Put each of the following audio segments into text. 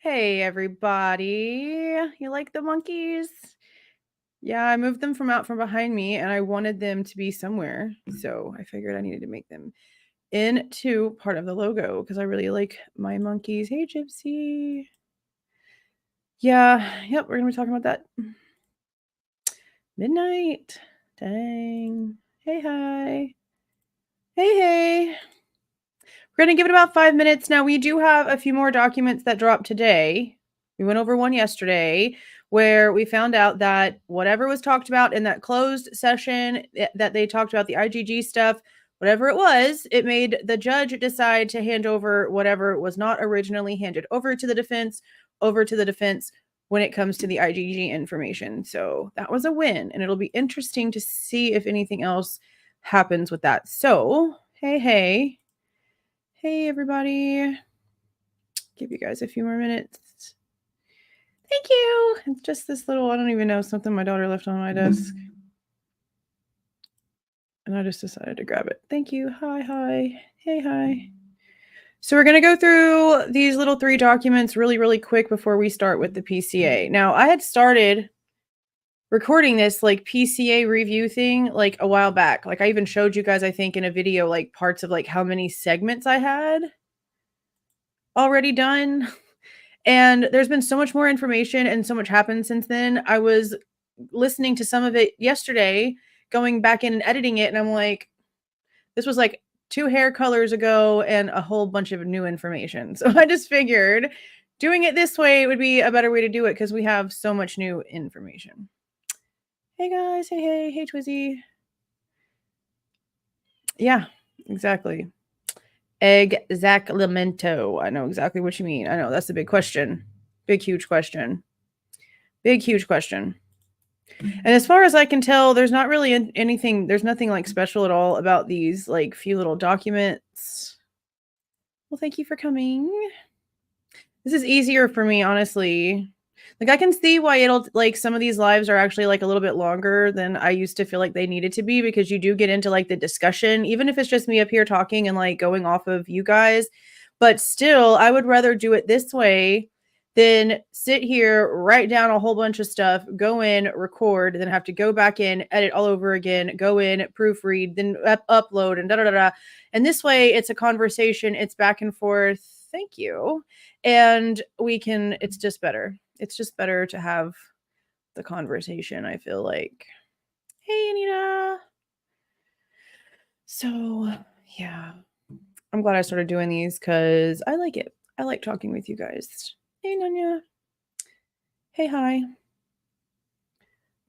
Hey, everybody. You like the monkeys? Yeah, I moved them from out from behind me and I wanted them to be somewhere. So I figured I needed to make them into part of the logo because I really like my monkeys. Hey, Gypsy. Yeah, yep, we're going to be talking about that. Midnight. Dang. Hey, hi. Hey, hey. We're going to give it about 5 minutes. Now, we do have a few more documents that dropped today. We went over one yesterday where we found out that whatever was talked about in that closed session that they talked about the IGG stuff, whatever it was, it made the judge decide to hand over whatever was not originally handed over to the defense when it comes to the IGG information. So that was a win, and it'll be interesting to see if anything else happens with that. So, hey, everybody. Give you guys a few more minutes. Thank you. It's just this little, I don't even know, something my daughter left on my desk. And I just decided to grab it. Thank you. Hi. Hey, hi. So we're going to go through these little 3 documents really, really quick before we start with the PCA. Now, I had started recording this like PCA review thing like a while back. Like I even showed you guys, I think, in a video, like parts of like how many segments I had already done. And there's been so much more information and so much happened since then. I was listening to some of it yesterday, going back in and editing it, and I'm like, this was like 2 hair colors ago and a whole bunch of new information. So I just figured doing it this way would be a better way to do it because we have so much new information. Hey guys, hey Twizzy. Yeah, exactly. Exactlamento. I know exactly what you mean. I know that's a big question. Big, huge question. And as far as I can tell, there's not really anything, there's nothing like special at all about these like few little documents. Well, thank you for coming. This is easier for me, honestly. Like I can see why it'll like some of these lives are actually like a little bit longer than I used to feel like they needed to be because you do get into like the discussion, even if it's just me up here talking and like going off of you guys. But still, I would rather do it this way than sit here, write down a whole bunch of stuff, go in, record, then have to go back in, edit all over again, go in, proofread, then upload and da. And this way it's a conversation, it's back and forth. Thank you. And it's just better. It's just better to have the conversation, I feel like. Hey, Anita. So, yeah. I'm glad I started doing these because I like it. I like talking with you guys. Hey, Nanya. Hey, hi.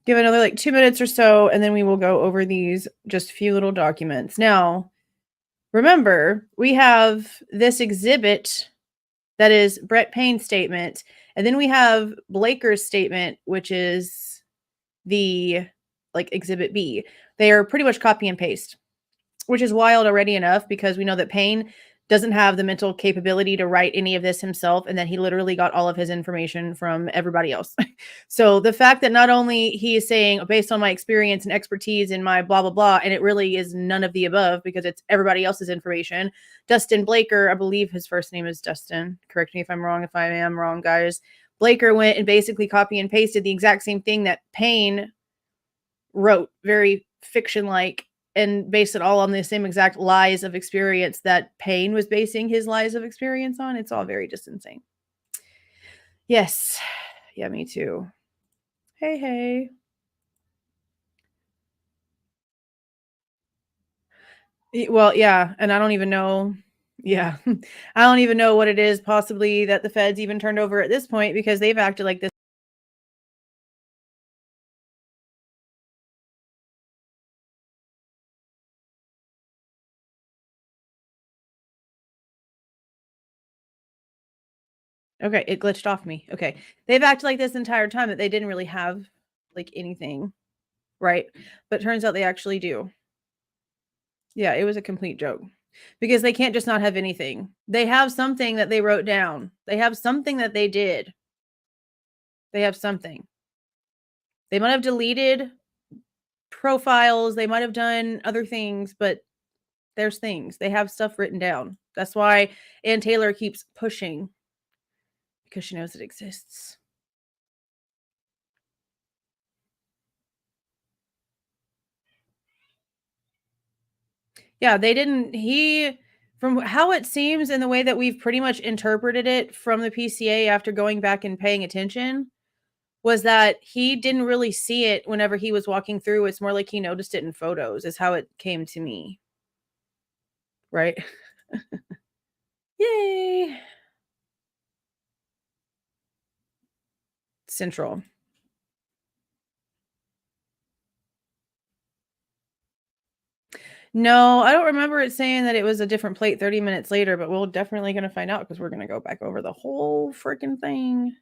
Give another like 2 minutes or so, and then we will go over these just few little documents. Now, remember, we have this exhibit that is Brett Payne's statement, and then we have Blaker's statement, which is the like exhibit B. They are pretty much copy and paste, which is wild already enough because we know that Payne doesn't have the mental capability to write any of this himself and that he literally got all of his information from everybody else. So the fact that not only he is saying based on my experience and expertise in my blah, blah, blah, and it really is none of the above because it's everybody else's information. Dustin Blaker, I believe his first name is Dustin. Correct me if I'm wrong. If I am wrong, guys. Blaker went and basically copy and pasted the exact same thing that Payne wrote, very fiction-like, and based it all on the same exact lies of experience that Payne was basing his lies of experience on. It's all very just insane. Yes. Yeah, me too. Hey. Well, yeah, and I don't even know. Yeah. I don't even know what it is possibly that the feds even turned over at this point because they've acted like this. Okay, it glitched off me. Okay. They've acted like this entire time that they didn't really have like anything, right? But it turns out they actually do. Yeah, it was a complete joke. Because they can't just not have anything. They have something that they wrote down. They have something that they did. They have something. They might have deleted profiles, they might have done other things, but there's things. They have stuff written down. That's why Ann Taylor keeps pushing. because she knows it exists. Yeah, they didn't, from how it seems and the way that we've pretty much interpreted it from the PCA after going back and paying attention, was that he didn't really see it whenever he was walking through. It's more like he noticed it in photos, is how it came to me. Right? Yay! Central. No, I don't remember it saying that it was a different plate 30 minutes later, but we're definitely going to find out because we're going to go back over the whole freaking thing.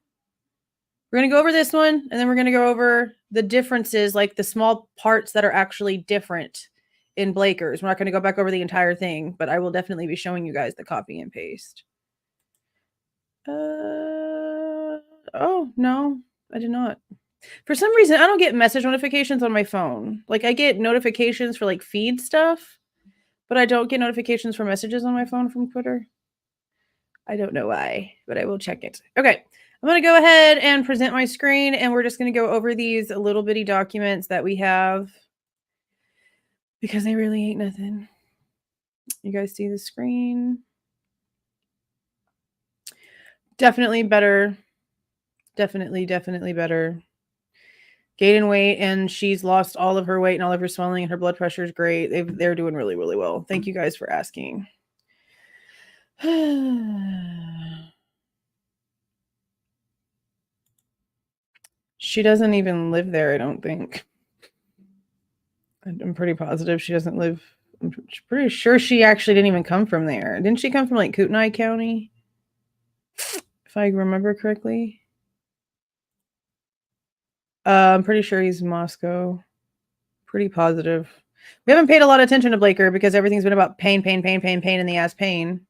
We're going to go over this one, and then we're going to go over the differences, like the small parts that are actually different in Blakers. We're not going to go back over the entire thing, but I will definitely be showing you guys the copy and paste. Oh, no, I did not. For some reason, I don't get message notifications on my phone. Like, I get notifications for, like, feed stuff, but I don't get notifications for messages on my phone from Twitter. I don't know why, but I will check it. Okay, I'm going to go ahead and present my screen, and we're just going to go over these little bitty documents that we have because they really ain't nothing. You guys see the screen? Definitely better. Definitely better. Gain weight, and she's lost all of her weight and all of her swelling, and her blood pressure is great. They're doing really, really well. Thank you guys for asking. She doesn't even live there, I don't think. I'm pretty positive she doesn't live. I'm pretty sure she actually didn't even come from there. Didn't she come from like Kootenai County? If I remember correctly. I'm pretty sure he's Moscow. Pretty positive. We haven't paid a lot of attention to Blaker because everything's been about pain in the ass pain.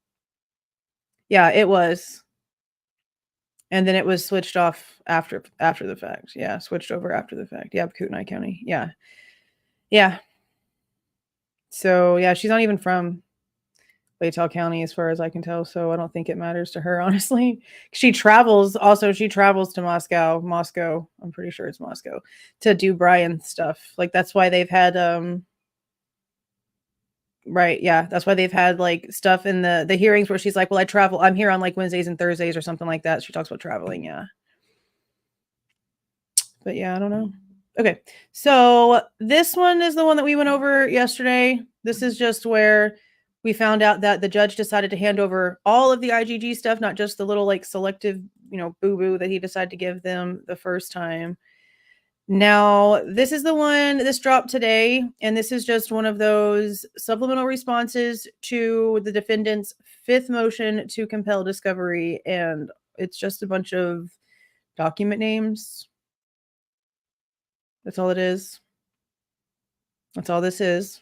Yeah, it was. And then it was switched off after the fact. Yeah, switched over after the fact. Yeah, Kootenai County. Yeah. Yeah. So, yeah, she's not even from Latell County as far as I can tell, so I don't think it matters to her, honestly. She travels to Moscow. I'm pretty sure it's Moscow, to do Bryan stuff. Like, that's why they've had right, yeah, that's why they've had like stuff in the hearings where she's like, well, I'm here on like Wednesdays and Thursdays or something like that. She talks about traveling. Yeah. But yeah, I don't know. Okay. So this one is the one that we went over yesterday. This is just where we found out that the judge decided to hand over all of the IgG stuff, not just the little like selective, boo-boo that he decided to give them the first time. Now, this is the one, this dropped today, and this is just one of those supplemental responses to the defendant's fifth motion to compel discovery, and it's just a bunch of document names. That's all it is. That's all this is.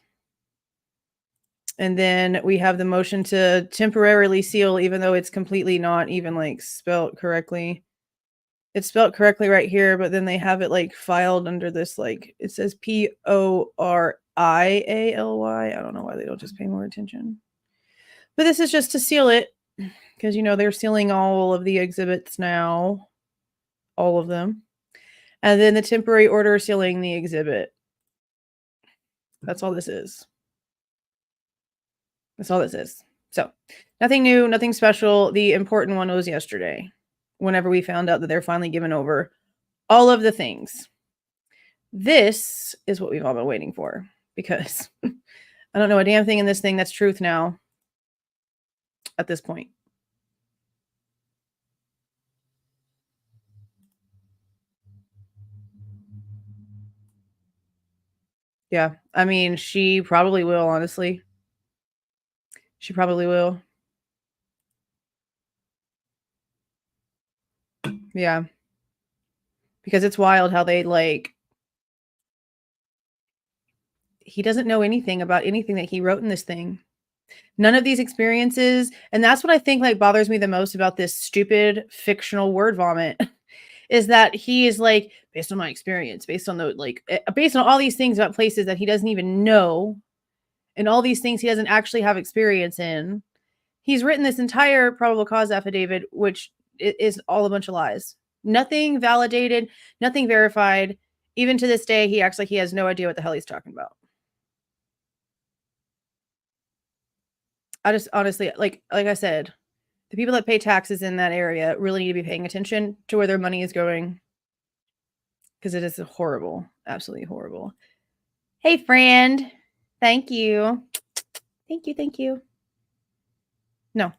And then we have the motion to temporarily seal, even though it's completely not even like spelt correctly. It's spelled correctly right here, but then they have it like filed under this, like it says PORIALY. I don't know why they don't just pay more attention. But this is just to seal it because, they're sealing all of the exhibits now, all of them. And then the temporary order sealing the exhibit. That's all this is. That's all this is. So nothing new, nothing special. The important one was yesterday, whenever we found out that they're finally giving over all of the things. This is what we've all been waiting for, because I don't know a damn thing in this thing that's truth now at this point. Yeah, I mean, she probably will, honestly. She probably will. Yeah. Because it's wild how they he doesn't know anything about anything that he wrote in this thing. None of these experiences. And that's what I think bothers me the most about this stupid fictional word vomit is that he is based on my experience, based on based on all these things about places that he doesn't even know. And all these things he doesn't actually have experience in. He's written this entire probable cause affidavit, which it is all a bunch of lies. Nothing validated, nothing verified. Even to this day, he acts like he has no idea what the hell he's talking about. I just honestly, like I said, the people that pay taxes in that area really need to be paying attention to where their money is going, because it is horrible. Absolutely horrible. Hey, friend. Thank you. Thank you. No.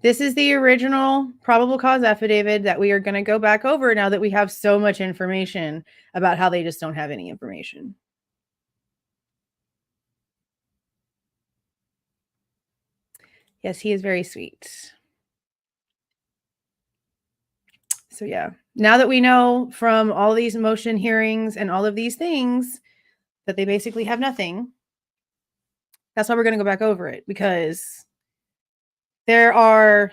This is the original probable cause affidavit that we are going to go back over now that we have so much information about how they just don't have any information. Yes, he is very sweet. So yeah, now that we know from all these motion hearings and all of these things that they basically have nothing, that's why we're going to go back over it, because there's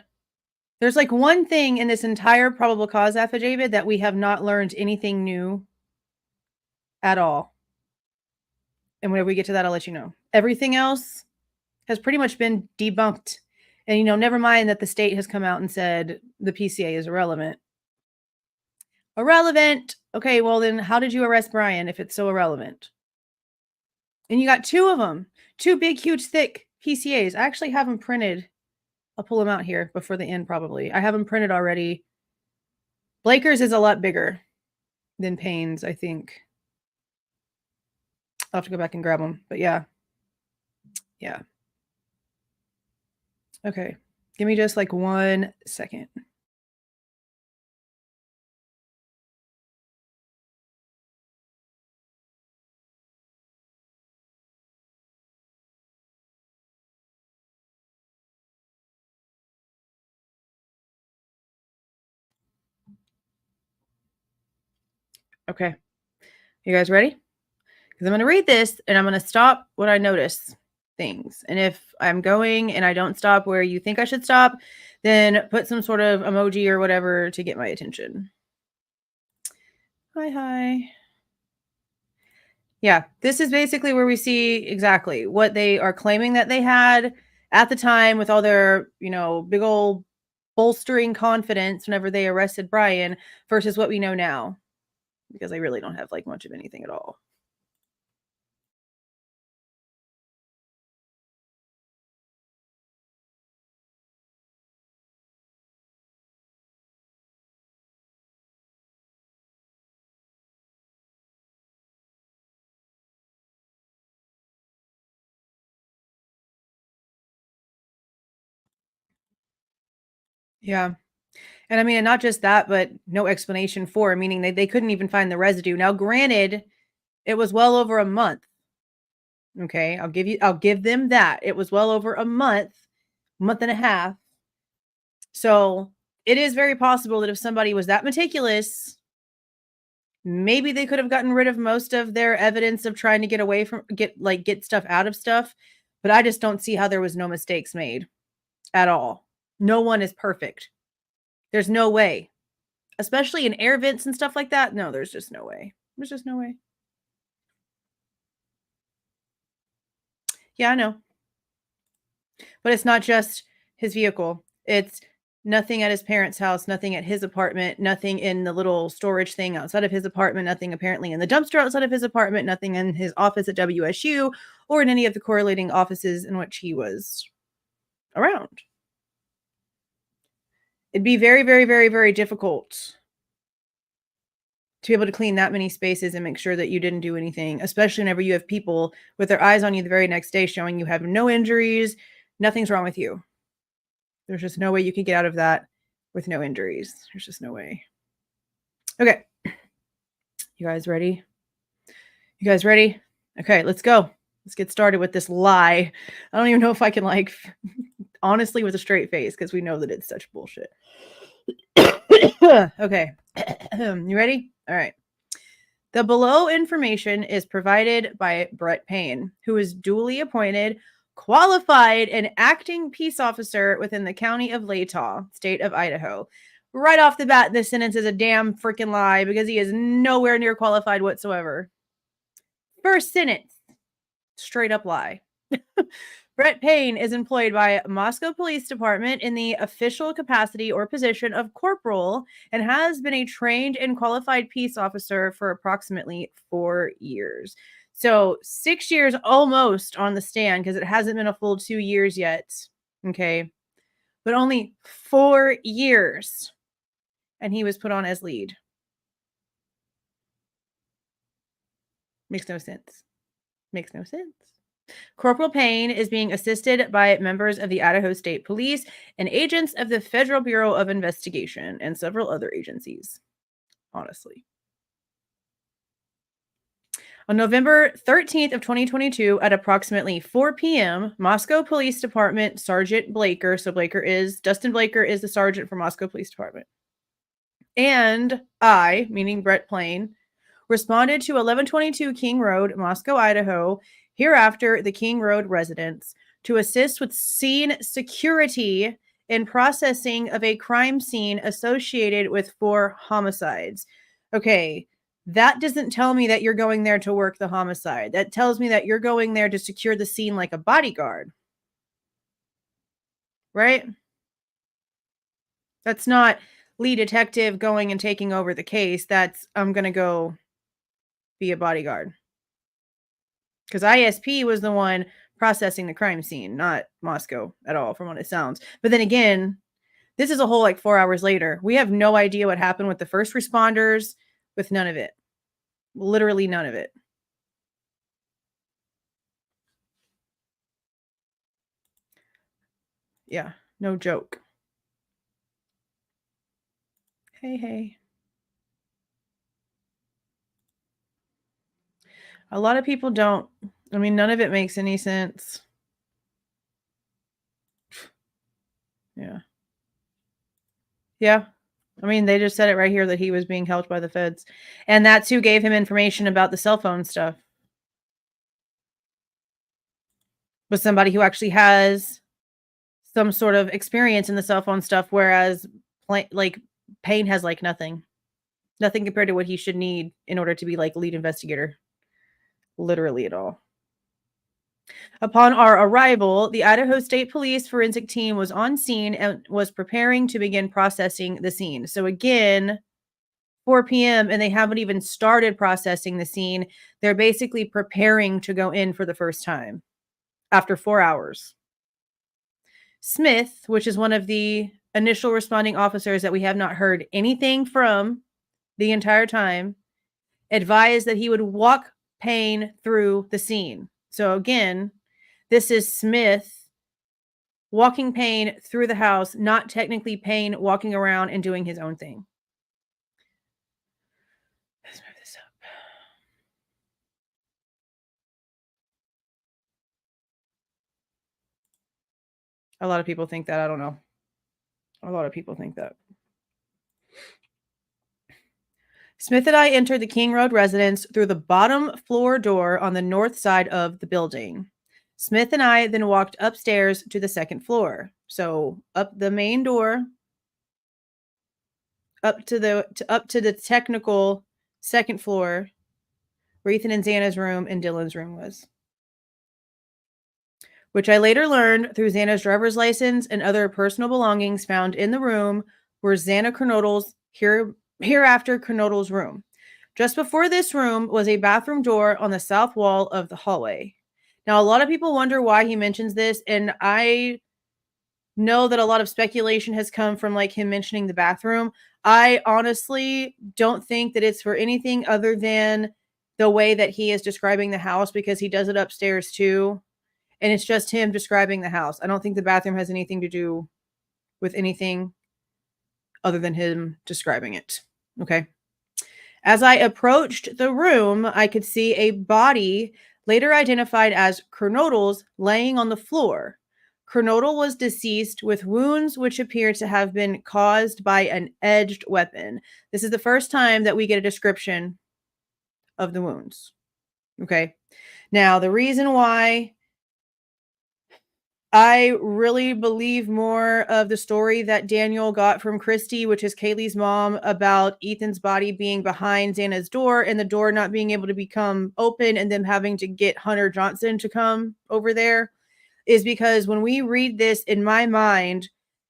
like one thing in this entire probable cause affidavit that we have not learned anything new at all. And whenever we get to that, I'll let you know. Everything else has pretty much been debunked. And, never mind that the state has come out and said the PCA is irrelevant. Irrelevant. Okay, well then how did you arrest Bryan if it's so irrelevant? And you got two of them. Two big, huge, thick PCAs. I actually have them printed. I'll pull them out here before the end, probably. I have them printed already. Blaker's is a lot bigger than Payne's, I think. I'll have to go back and grab them. But yeah. Yeah. Okay. Give me just like 1 second. Okay. You guys ready? Because I'm going to read this and I'm going to stop when I notice things. And if I'm going and I don't stop where you think I should stop, then put some sort of emoji or whatever to get my attention. Hi. Yeah, this is basically where we see exactly what they are claiming that they had at the time with all their, big old bolstering confidence whenever they arrested Bryan versus what we know now. Because I really don't have like much of anything at all. Yeah. And I mean, and not just that, but no explanation for, meaning they couldn't even find the residue. Now, granted, it was well over a month. Okay, I'll give them that. It was well over a month and a half. So it is very possible that if somebody was that meticulous, maybe they could have gotten rid of most of their evidence of trying to get away from get stuff out of stuff. But I just don't see how there was no mistakes made at all. No one is perfect. There's no way, especially in air vents and stuff like that. No, there's just no way. There's just no way. Yeah, I know. But it's not just his vehicle. It's nothing at his parents' house, nothing at his apartment, nothing in the little storage thing outside of his apartment, nothing apparently in the dumpster outside of his apartment, nothing in his office at WSU or in any of the correlating offices in which he was around. It'd be very, very, very, very difficult to be able to clean that many spaces and make sure that you didn't do anything, especially whenever you have people with their eyes on you the very next day showing you have no injuries, nothing's wrong with you. There's just no way you could get out of that with no injuries. There's just no way. Okay. You guys ready? Okay, let's go. Let's get started with this lie. I don't even know if I can honestly with a straight face, because we know that it's such bullshit. Okay. You ready? All right. The below information is provided by Brett Payne, who is duly appointed, qualified, and acting peace officer within the county of Latah, state of Idaho. Right off the bat, this sentence is a damn freaking lie because he is nowhere near qualified whatsoever. First sentence, straight up lie. Brett Payne is employed by Moscow Police Department in the official capacity or position of corporal and has been a trained and qualified peace officer for approximately 4 years. So 6 years almost on the stand because it hasn't been a full 2 years yet. Okay. But only 4 years. And he was put on as lead. Makes no sense. Makes no sense. Corporal Payne is being assisted by members of the Idaho State Police and agents of the Federal Bureau of Investigation and several other agencies. Honestly. On November 13th of 2022 at approximately 4 p.m., Moscow Police Department Sergeant Blaker, so Dustin Blaker is the sergeant for Moscow Police Department, and I, meaning Brett Payne, responded to 1122 King Road, Moscow, Idaho, hereafter the King Road residence, to assist with scene security and processing of a crime scene associated with 4 homicides. Okay, that doesn't tell me that you're going there to work the homicide. That tells me that you're going there to secure the scene like a bodyguard. Right? That's not lead detective going and taking over the case. That's, I'm going to go be a bodyguard. Because ISP was the one processing the crime scene, not Moscow at all, from what it sounds. But then again, this is a whole 4 hours later. We have no idea what happened with the first responders, with none of it. Literally none of it. Yeah, no joke. Hey. A lot of people don't. I mean, none of it makes any sense. Yeah. Yeah. I mean, they just said it right here that he was being helped by the feds. And that's who gave him information about the cell phone stuff. Was somebody who actually has some sort of experience in the cell phone stuff, whereas Payne has nothing compared to what he should need in order to be lead investigator. Literally at all. Upon our arrival, the Idaho State Police forensic team was on scene and was preparing to begin processing the scene. So again, 4 p.m. and they haven't even started processing the scene. They're basically preparing to go in for the first time after 4 hours. Smith, which is one of the initial responding officers that we have not heard anything from the entire time, advised that he would walk Payne through the scene. So again, this is Smith walking Payne through the house, not technically Payne walking around and doing his own thing. Let's move this up. A lot of people think that. I don't know. A lot of people think that. Smith and I entered the King Road residence through the bottom floor door on the north side of the building. Smith and I then walked upstairs to the second floor. So up the main door, up to the technical second floor, where Ethan and Xana's room and Dylan's room was. Which I later learned through Xana's driver's license and other personal belongings found in the room were Xana Kernodle's hereafter Kernodle's room. Just before this room was a bathroom door on the south wall of the hallway. Now, a lot of people wonder why he mentions this, and I know that a lot of speculation has come from him mentioning the bathroom. I honestly don't think that it's for anything other than the way that he is describing the house, because he does it upstairs too. And it's just him describing the house. I don't think the bathroom has anything to do with anything other than him describing it. Okay. As I approached the room, I could see a body later identified as Kernodle's laying on the floor. Kernodle was deceased with wounds which appeared to have been caused by an edged weapon. This is the first time that we get a description of the wounds. Okay. Now, the reason why I really believe more of the story that Daniel got from Christy, which is Kaylee's mom, about Ethan's body being behind Xana's door and the door not being able to become open and them having to get Hunter Johnson to come over there. is because when we read this in my mind,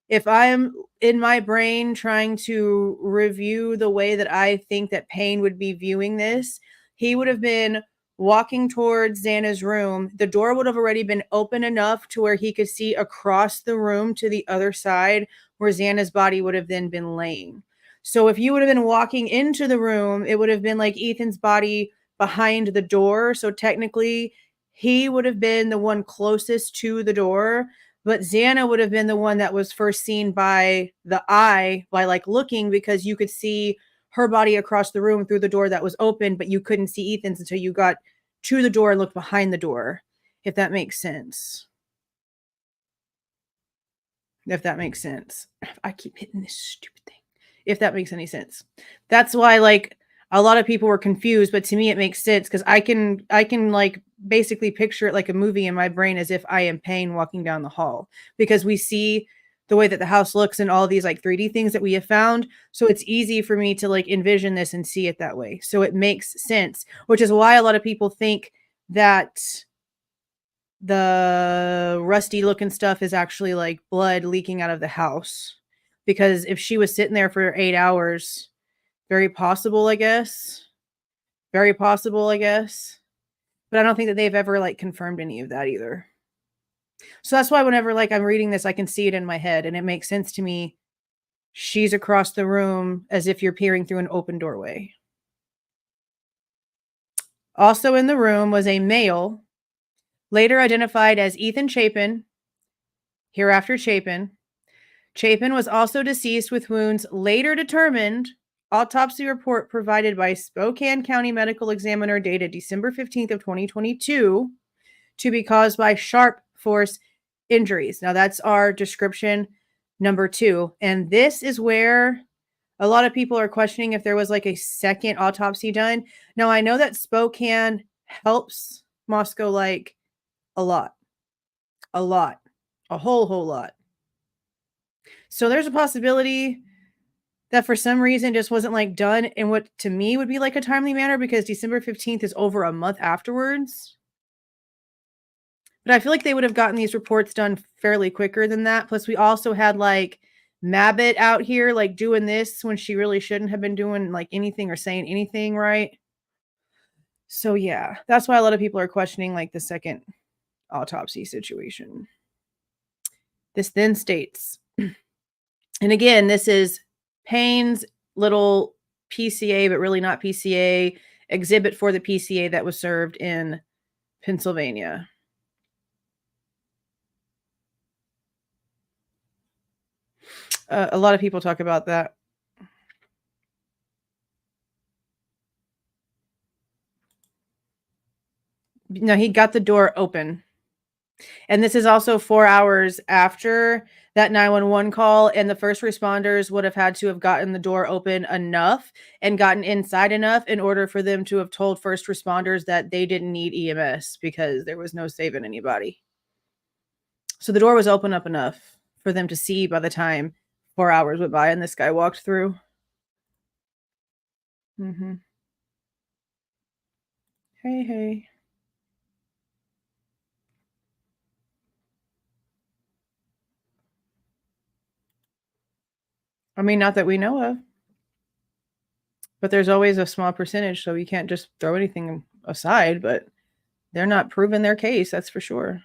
if I'm in my brain trying to review the way that I think that Payne would be viewing this, he would have been walking towards Xana's room. The door would have already been open enough to where he could see across the room to the other side where Xana's body would have then been laying. So if you would have been walking into the room, it would have been like Ethan's body behind the door. So technically, he would have been the one closest to the door, but Xana would have been the one that was first seen by the eye by like looking, because you could see her body across the room through the door that was open, but you couldn't see Ethan's until you got to the door and looked behind the door, if that makes sense. If that makes sense. I keep hitting this stupid thing. If that makes any sense. That's why like a lot of people were confused, but to me it makes sense because I can like basically picture it like a movie in my brain as if I am Payne walking down the hall, because we see the way that the house looks and all these like 3D things that we have found. So it's easy for me to like envision this and see it that way. So it makes sense, which is why a lot of people think that the rusty looking stuff is actually like blood leaking out of the house. Because if she was sitting there for 8 hours, very possible, I guess. Very possible, I guess. But I don't think that they've ever like confirmed any of that either. So that's why whenever like I'm reading this, I can see it in my head and it makes sense to me. She's across the room as if you're peering through an open doorway. Also in the room was a male, later identified as Ethan Chapin, hereafter Chapin. Chapin was also deceased with wounds later determined, autopsy report provided by Spokane County Medical Examiner dated December 15th of 2022, to be caused by sharp force injuries. Now that's our description number 2. And this is where a lot of people are questioning if there was like a second autopsy done. Now I know that Spokane helps Moscow like a lot, a whole lot. So there's a possibility that for some reason just wasn't like done in what to me would be like a timely manner, because December 15th is over a month afterwards. But I feel like they would have gotten these reports done fairly quicker than that. Plus we also had like Mabbit out here like doing this when she really shouldn't have been doing like anything or saying anything, right? So yeah, that's why a lot of people are questioning like the second autopsy situation. This then states, and again, this is Payne's little PCA, but really not PCA, exhibit for the PCA that was served in Pennsylvania. A lot of people talk about that. No, he got the door open. And this is also 4 hours after that 911 call, and the first responders would have had to have gotten the door open enough and gotten inside enough in order for them to have told first responders that they didn't need EMS because there was no saving anybody. So the door was open up enough for them to see by the time 4 hours went by and this guy walked through. Hey. I mean, not that we know of. But there's always a small percentage, so you can't just throw anything aside, but they're not proving their case, that's for sure.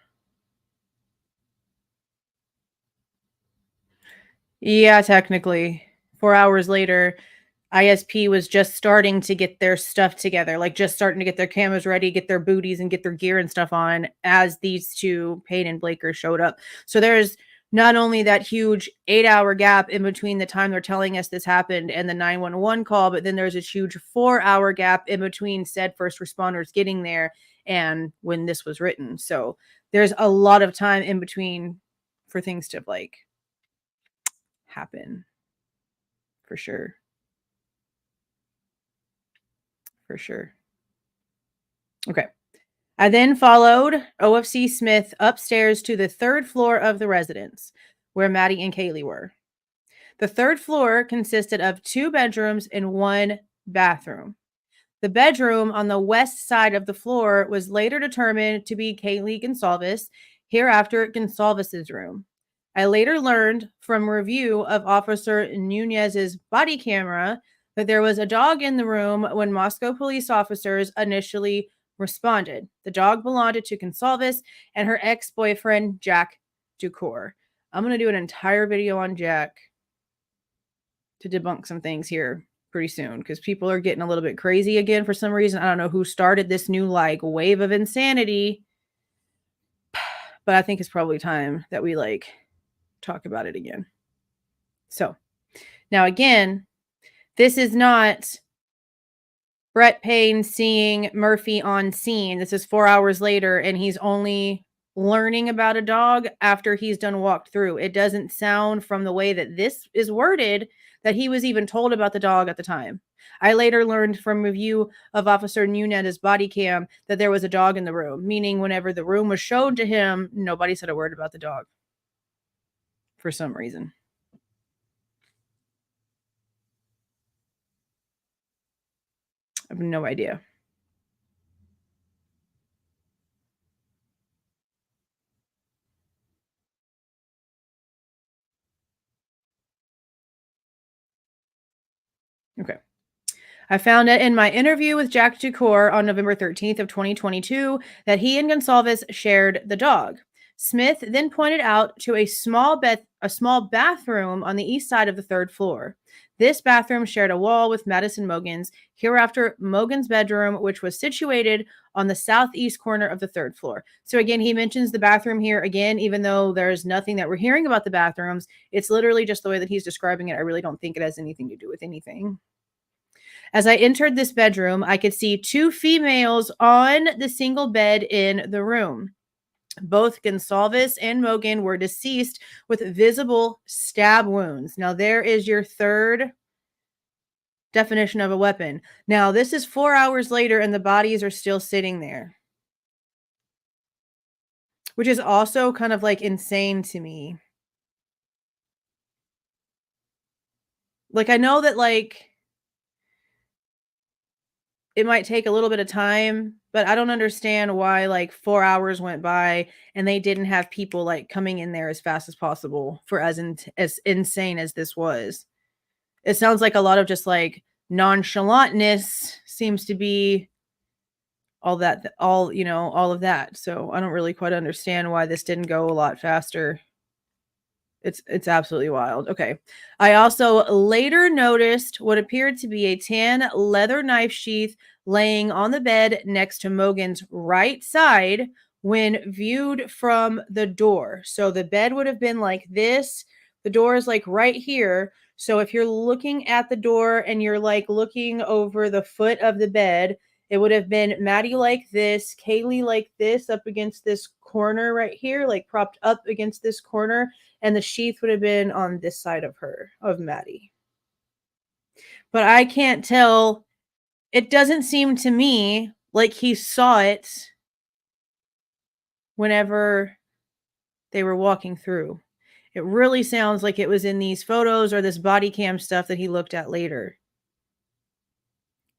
Yeah, technically. 4 hours later, ISP was just starting to get their stuff together, like just starting to get their cameras ready, get their booties and get their gear and stuff on as these two, Payne and Blaker, showed up. So there's not only that huge 8-hour gap in between the time they're telling us this happened and the 911 call, but then there's a huge 4-hour gap in between said first responders getting there and when this was written. So there's a lot of time in between for things to like happen. For sure. For sure. Okay. I then followed OFC Smith upstairs to the 3rd floor of the residence where Maddie and Kaylee were. The 3rd floor consisted of 2 bedrooms and 1 bathroom. The bedroom on the west side of the floor was later determined to be Kaylee Goncalves. hereafter Goncalves' room. I later learned from review of Officer Nunez's body camera that there was a dog in the room when Moscow police officers initially responded. The dog belonged to Goncalves and her ex-boyfriend, Jack Ducour. I'm going to do an entire video on Jack to debunk some things here pretty soon because people are getting a little bit crazy again for some reason. I don't know who started this new like wave of insanity, but I think it's probably time that we like talk about it again. So now again, this is not Brett Payne seeing Murphy on scene. This is 4 hours later and he's only learning about a dog after he's done walked through. It doesn't sound from the way that this is worded that he was even told about the dog at the time. I later learned from review of Officer Nunez's body cam that there was a dog in the room, meaning whenever the room was shown to him, nobody said a word about the dog for some reason. I have no idea. Okay. I found it in my interview with Jack Ducour on November 13th of 2022 that he and Goncalves shared the dog. Smith then pointed out to a small bathroom on the east side of the third floor. This bathroom shared a wall with Madison Mogen's, hereafter Mogen's bedroom, which was situated on the southeast corner of the third floor. So again, he mentions the bathroom here again, even though there's nothing that we're hearing about the bathrooms. It's literally just the way that he's describing it. I really don't think it has anything to do with anything. As I entered this bedroom, I could see two females on the single bed in the room. Both Goncalves and Mogen were deceased with visible stab wounds. Now, there is your third definition of a weapon. Now, this is 4 hours later, and the bodies are still sitting there, which is also kind of like insane to me. Like, I know that, like, it might take a little bit of time, but I don't understand why like 4 hours went by and they didn't have people like coming in there as fast as possible for as insane as this was. It sounds like a lot of just like nonchalantness seems to be all of that. So I don't really quite understand why this didn't go a lot faster. It's absolutely wild. Okay. I also later noticed what appeared to be a tan leather knife sheath laying on the bed next to Mogen's right side when viewed from the door. So the bed would have been like this. The door is like right here. So if you're looking at the door and you're like looking over the foot of the bed, it would have been Maddie like this, Kaylee like this up against this corner right here, like propped up against this corner. And the sheath would have been on this side of her, of Maddie. But I can't tell. It doesn't seem to me like he saw it whenever they were walking through. It really sounds like it was in these photos or this body cam stuff that he looked at later.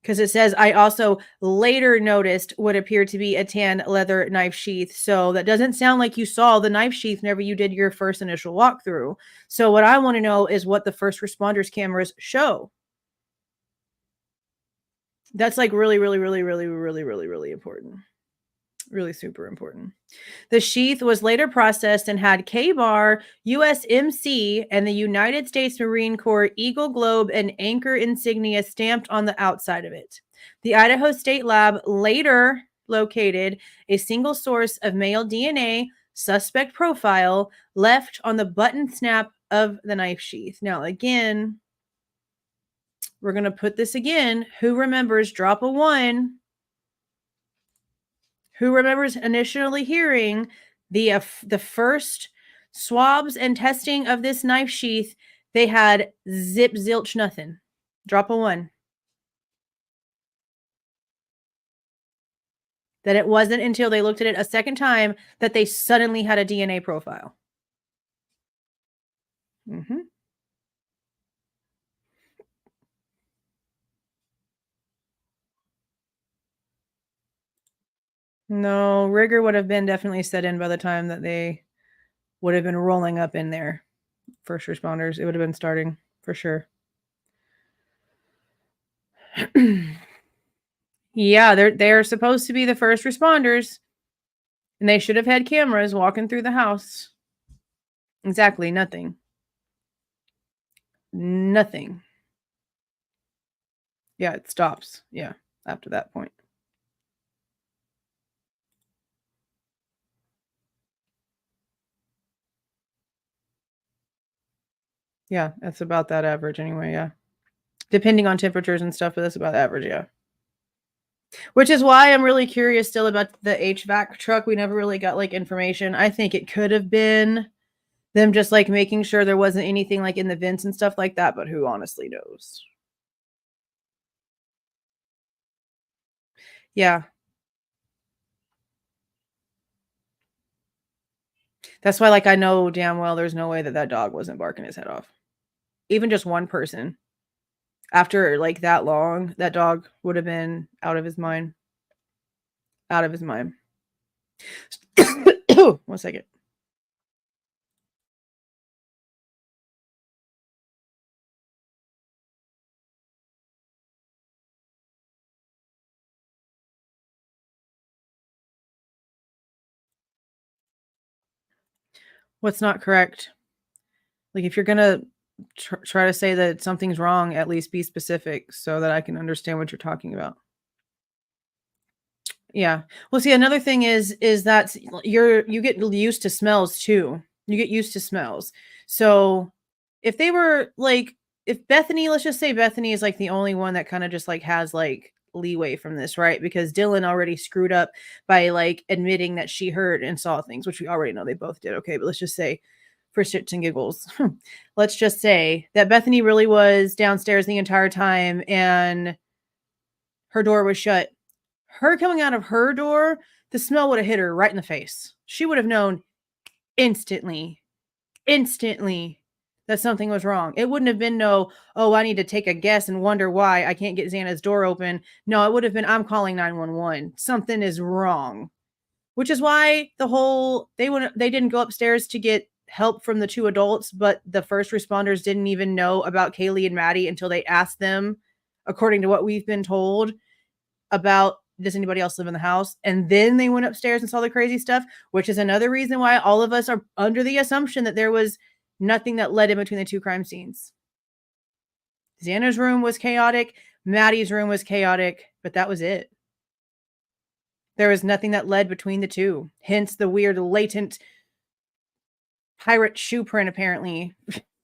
Because it says, I also later noticed what appeared to be a tan leather knife sheath. So that doesn't sound like you saw the knife sheath whenever you did your first initial walkthrough. So what I want to know is what the first responders cameras show. That's like really, really, really, really, really, really, really important. Really super important. The sheath was later processed and had K-Bar, USMC, and the United States Marine Corps Eagle Globe and Anchor insignia stamped on the outside of it. The Idaho State Lab later located a single source of male DNA suspect profile left on the button snap of the knife sheath. Now, again, we're going to put this again. Who remembers? Drop a 1. Who remembers initially hearing the first swabs and testing of this knife sheath? They had zip zilch nothing. Drop a 1. That it wasn't until they looked at it a second time that they suddenly had a DNA profile. Mm-hmm. No, rigor would have been definitely set in by the time that they would have been rolling up in there. First responders, it would have been starting for sure. Yeah, they're supposed to be the first responders, and they should have had cameras walking through the house. Exactly, nothing. Nothing. Yeah, it stops. Yeah, after that point. Yeah, that's about that average anyway, yeah. Depending on temperatures and stuff, but that's about average, yeah. Which is why I'm really curious still about the HVAC truck. We never really got, like, information. I think it could have been them just, like, making sure there wasn't anything, like, in the vents and stuff like that, but who honestly knows? Yeah. That's why, like, I know damn well there's no way that that dog wasn't barking his head off. Even just one person. After, like, that long, that dog would have been out of his mind. Out of his mind. 1 second. What's not correct? Like, if you're gonna try to say that something's wrong, at least be specific so that I can understand what you're talking about. Yeah. Well, see, another thing is that you get used to smells too. You get used to smells. So if they were like, if Bethany, let's just say Bethany is like the only one that kind of just like has like leeway from this, right? Because Dylan already screwed up by like admitting that she heard and saw things, which we already know they both did. Okay, but let's just say for shits and giggles, let's just say that Bethany really was downstairs the entire time and her door was shut. Her coming out of her door, the smell would have hit her right in the face. She would have known instantly, instantly that something was wrong. It wouldn't have been no, oh, I need to take a guess and wonder why I can't get Xana's door open. No, it would have been, I'm calling 911. Something is wrong. Which is why they didn't go upstairs to get help from the two adults, but the first responders didn't even know about Kaylee and Maddie until they asked them, according to what we've been told, about does anybody else live in the house? And then they went upstairs and saw the crazy stuff, which is another reason why all of us are under the assumption that there was nothing that led in between the two crime scenes. Xana's room was chaotic, Maddie's room was chaotic, but that was it. There was nothing that led between the two. Hence the weird latent pirate shoe print, apparently.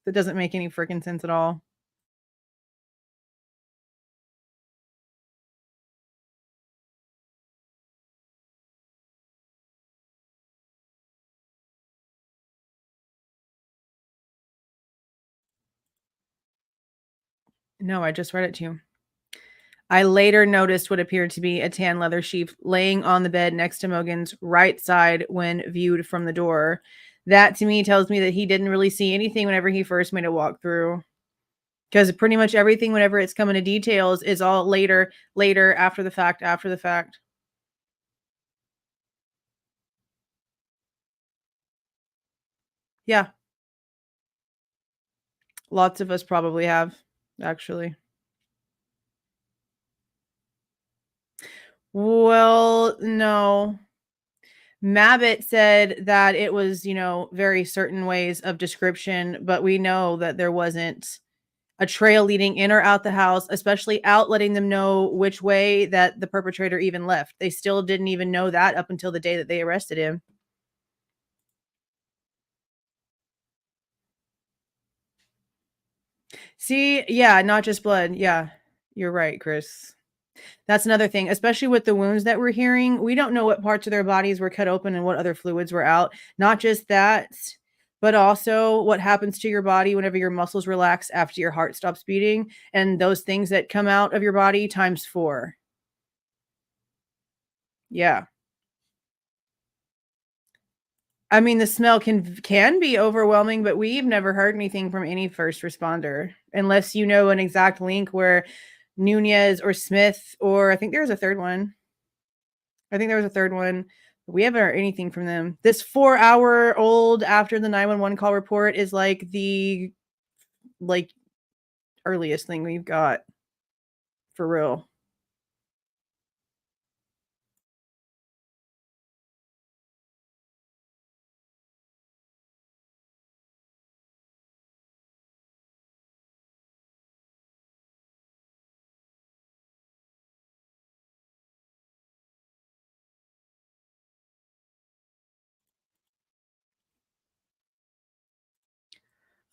That doesn't make any freaking sense at all. No, I just read it to you. I later noticed what appeared to be a tan leather sheath laying on the bed next to Mogen's right side when viewed from the door. That to me tells me that he didn't really see anything whenever he first made a walkthrough. Because pretty much everything, whenever it's coming to details, is all later, after the fact, after the fact. Yeah. Lots of us probably have, actually. Well, no. Mabbit said that it was, very certain ways of description, but we know that there wasn't a trail leading in or out the house, especially out letting them know which way that the perpetrator even left. They still didn't even know that up until the day that they arrested him. See, yeah, not just blood. Yeah, you're right, Chris. That's another thing, especially with the wounds that we're hearing. We don't know what parts of their bodies were cut open and what other fluids were out. Not just that, but also what happens to your body whenever your muscles relax after your heart stops beating, and those things that come out of your body times 4. Yeah. I mean, the smell can be overwhelming, but we've never heard anything from any first responder unless you know an exact link where Nunez or Smith, or I think there's a third one. I think there was a third one. We haven't heard anything from them. This 4-hour-old after the 911 call report is like the earliest thing we've got. For real.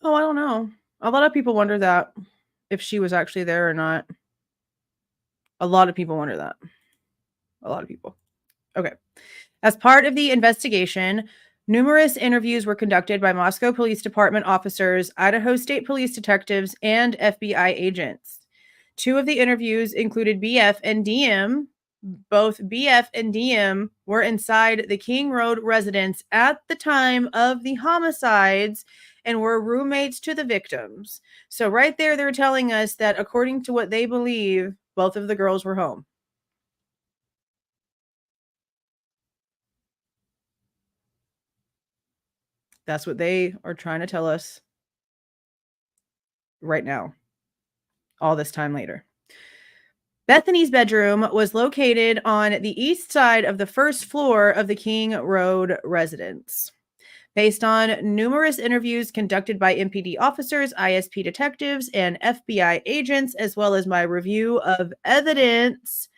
Oh, I don't know. A lot of people wonder that, if she was actually there or not. A lot of people wonder that. A lot of people. Okay. As part of the investigation, numerous interviews were conducted by Moscow Police Department officers, Idaho State Police detectives, and FBI agents. 2 of the interviews included BF and DM. Both BF and DM were inside the King Road residence at the time of the homicides and were roommates to the victims. So right there, they're telling us that according to what they believe, both of the girls were home. That's what they are trying to tell us right now, all this time later. Bethany's bedroom was located on the east side of the first floor of the King Road residence. Based on numerous interviews conducted by MPD officers, ISP detectives, and FBI agents, as well as my review of evidence,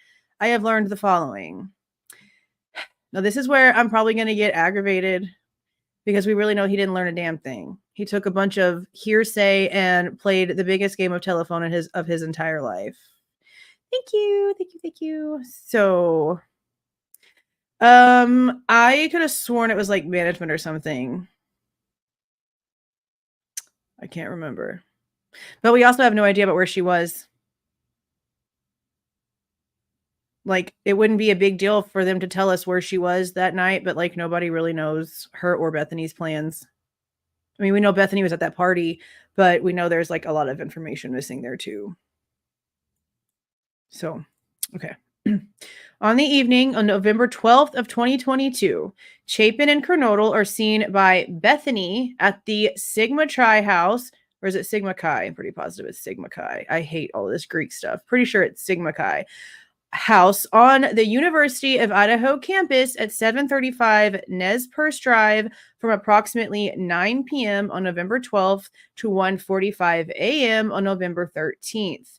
I have learned the following. Now, this is where I'm probably going to get aggravated because we really know he didn't learn a damn thing. He took a bunch of hearsay and played the biggest game of telephone of his entire life. Thank you. So, I could have sworn it was like management or something. I can't remember. But we also have no idea about where she was. Like, it wouldn't be a big deal for them to tell us where she was that night, but like nobody really knows her or Bethany's plans. I mean, we know Bethany was at that party, but we know there's like a lot of information missing there too. So, okay. On the evening on November 12th of 2022, Chapin and Kernodle are seen by Bethany at the Sigma Chi house. Or is it Sigma Chi? I'm pretty positive it's Sigma Chi. I hate all this Greek stuff. Pretty sure it's Sigma Chi house on the University of Idaho campus at 735 Nez Perce Drive from approximately 9 p.m. on November 12th to 1:45 a.m. on November 13th.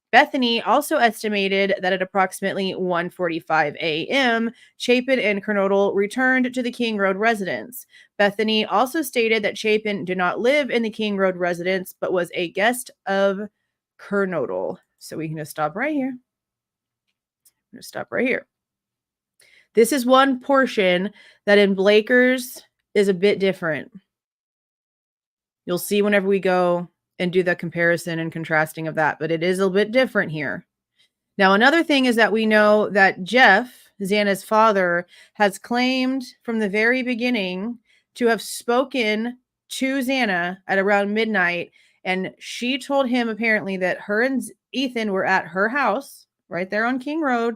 Bethany also estimated that at approximately 1:45 a.m., Chapin and Kernodle returned to the King Road residence. Bethany also stated that Chapin did not live in the King Road residence, but was a guest of Kernodle. So we can just stop right here. I'm going to stop right here. This is one portion that in Blakers is a bit different. You'll see whenever we go and do the comparison and contrasting of that, but it is a bit different here. Now, another thing is that we know that Jeff, Xana's father, has claimed from the very beginning to have spoken to Xana at around midnight, and she told him apparently that her and Ethan were at her house right there on King Road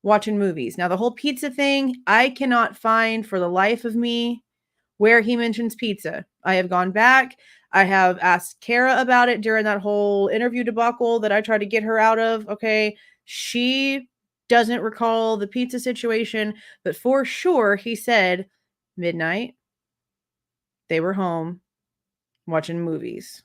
watching movies. Now, the whole pizza thing, I cannot find for the life of me where he mentions pizza. I have gone back. I have asked Kara about it during that whole interview debacle that I tried to get her out of. Okay. She doesn't recall the pizza situation, but for sure he said midnight, they were home watching movies,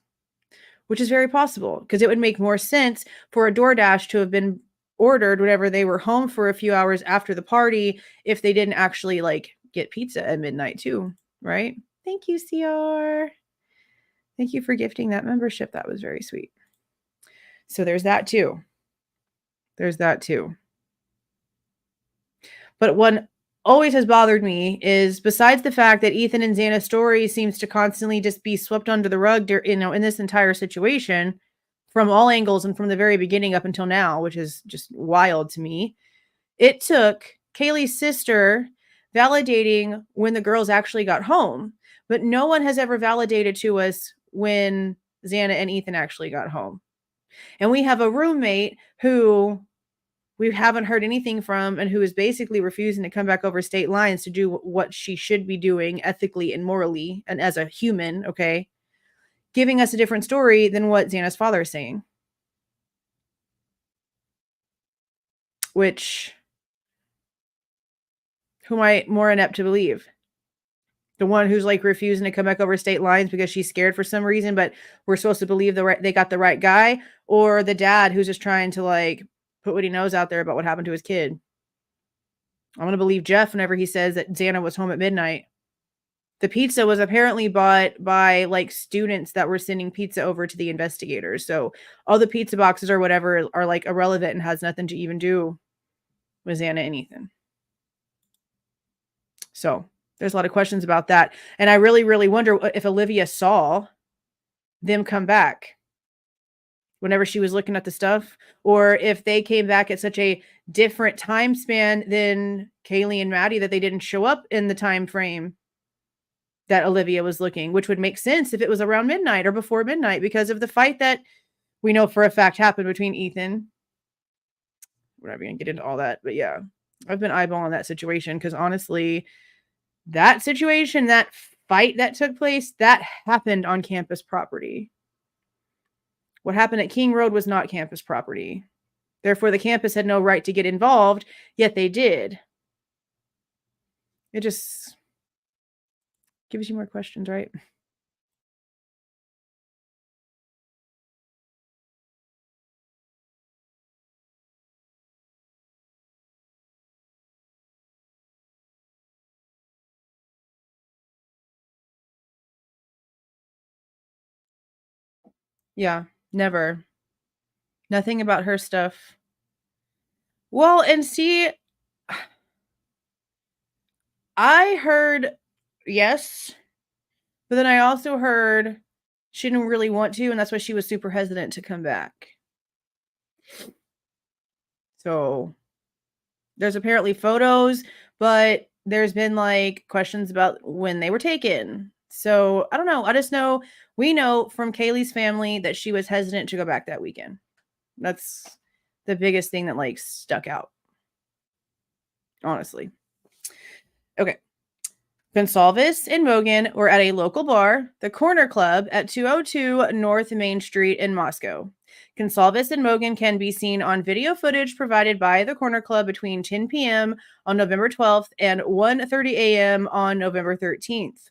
which is very possible because it would make more sense for a DoorDash to have been ordered whenever they were home for a few hours after the party if they didn't actually like get pizza at midnight too, right? Thank you, CR. Thank you for gifting that membership. That was very sweet. So there's that too. But what always has bothered me is besides the fact that Ethan and Xana's story seems to constantly just be swept under the rug, in this entire situation from all angles and from the very beginning up until now, which is just wild to me. It took Kaylee's sister validating when the girls actually got home, but no one has ever validated to us when Xana and Ethan actually got home. And we have a roommate who we haven't heard anything from, and who is basically refusing to come back over state lines to do what she should be doing ethically and morally and as a human, okay, giving us a different story than what Xana's father is saying. Which, who am I more inept to believe? The one who's like refusing to come back over state lines because she's scared for some reason, but we're supposed to believe they got the right guy, or the dad who's just trying to like put what he knows out there about what happened to his kid. I'm going to believe Jeff whenever he says that Xana was home at midnight. The pizza was apparently bought by like students that were sending pizza over to the investigators. So all the pizza boxes or whatever are like irrelevant and has nothing to even do with Xana and Ethan. So there's a lot of questions about that. And I really, really wonder if Olivia saw them come back whenever she was looking at the stuff, or if they came back at such a different time span than Kaylee and Maddie that they didn't show up in the time frame that Olivia was looking, which would make sense if it was around midnight or before midnight because of the fight that we know for a fact happened between Ethan. We're not going to get into all that, but yeah, I've been eyeballing that situation because honestly, that situation, that fight that took place, that happened on campus property. What happened at King Road was not campus property. Therefore, the campus had no right to get involved, yet they did. It just gives you more questions, right? Yeah, never. Nothing about her stuff. Well, and see, I heard yes, but then I also heard she didn't really want to, and that's why she was super hesitant to come back. So there's apparently photos, but there's been like questions about when they were taken. So I don't know. I just know we know from Kaylee's family that she was hesitant to go back that weekend. That's the biggest thing that like stuck out. Honestly. Okay. Goncalves and Mogen were at a local bar, the Corner Club, at 202 North Main Street in Moscow. Goncalves and Mogen can be seen on video footage provided by the Corner Club between 10 p.m. on November 12th and 1:30 a.m. on November 13th.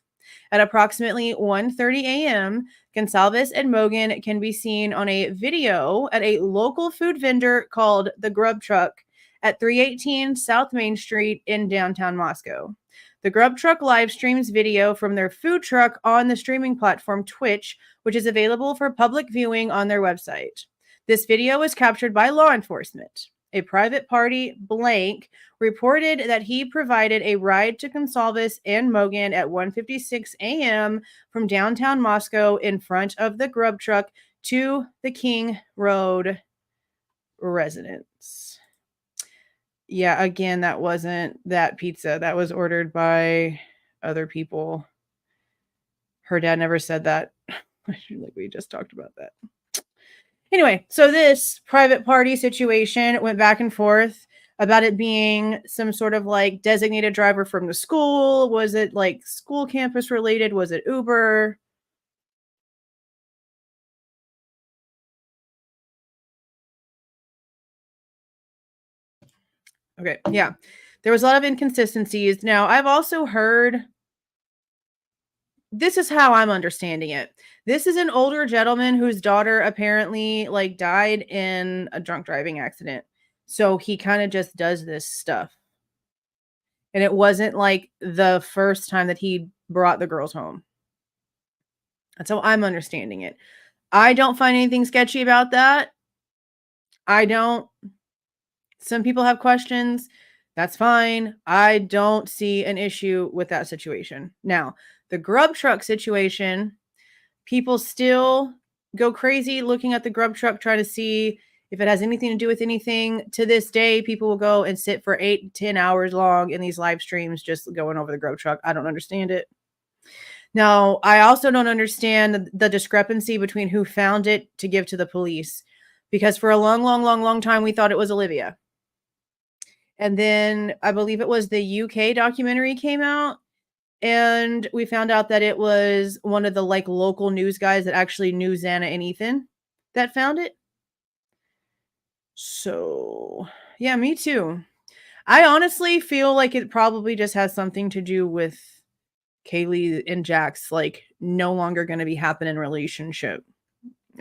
At approximately 1:30 a.m., Goncalves and Mogen can be seen on a video at a local food vendor called The Grub Truck at 318 South Main Street in downtown Moscow. The Grub Truck live streams video from their food truck on the streaming platform Twitch, which is available for public viewing on their website. This video was captured by law enforcement. A private party, Blank, reported that he provided a ride to Goncalves and Mogen at 1:56 a.m. from downtown Moscow in front of the Grub Truck to the King Road residence. Yeah, again, that wasn't that pizza. That was ordered by other people. Her dad never said that. Like we just talked about that. Anyway, so this private party situation went back and forth about it being some sort of like designated driver from the school. Was it like school campus related? Was it Uber? Okay, yeah. There was a lot of inconsistencies. Now, I've also heard, this is how I'm understanding it. This is an older gentleman whose daughter apparently like died in a drunk driving accident. So he kind of just does this stuff. And it wasn't like the first time that he brought the girls home. That's how I'm understanding it. I don't find anything sketchy about that. I don't. Some people have questions. That's fine. I don't see an issue with that situation. Now, the Grub Truck situation, people still go crazy looking at the Grub Truck, trying to see if it has anything to do with anything. To this day, people will go and sit for 8 to 10 hours long in these live streams just going over the Grub Truck. I don't understand it. Now, I also don't understand the discrepancy between who found it to give to the police, because for a long time, we thought it was Olivia. And then I believe it was the UK documentary came out, and we found out that it was one of the like local news guys that actually knew Xana and Ethan that found it. So, yeah, me too. I honestly feel like it probably just has something to do with Kaylee and Jack's like no longer going to be happening relationship.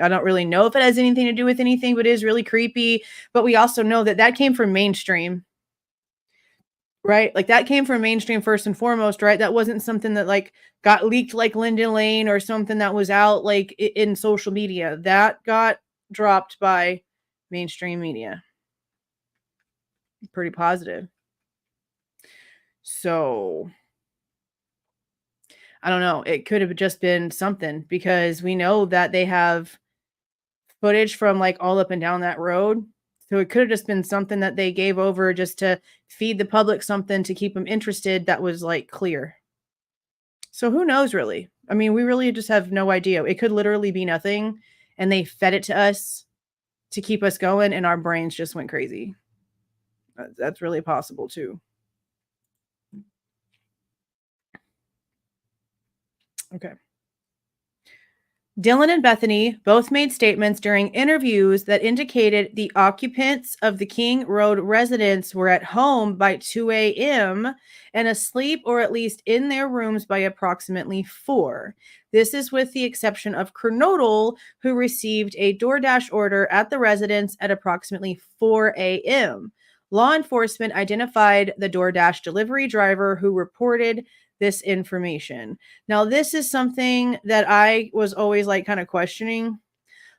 I don't really know if it has anything to do with anything, but it is really creepy. But we also know that that came from mainstream, right? Like that came from mainstream first and foremost, right? That wasn't something that like got leaked like Linda Lane or something that was out like in social media. That got dropped by mainstream media. Pretty positive. So I don't know. It could have just been something because we know that they have footage from like all up and down that road. So it could have just been something that they gave over just to feed the public something to keep them interested that was like clear. So who knows really? I mean, we really just have no idea. It could literally be nothing and they fed it to us to keep us going and our brains just went crazy. That's really possible too. Okay. Dylan and Bethany both made statements during interviews that indicated the occupants of the King Road residence were at home by 2 a.m. and asleep or at least in their rooms by approximately 4. This is with the exception of Kernodle, who received a DoorDash order at the residence at approximately 4 a.m. Law enforcement identified the DoorDash delivery driver who reported this information. Now, this is something that I was always like kind of questioning.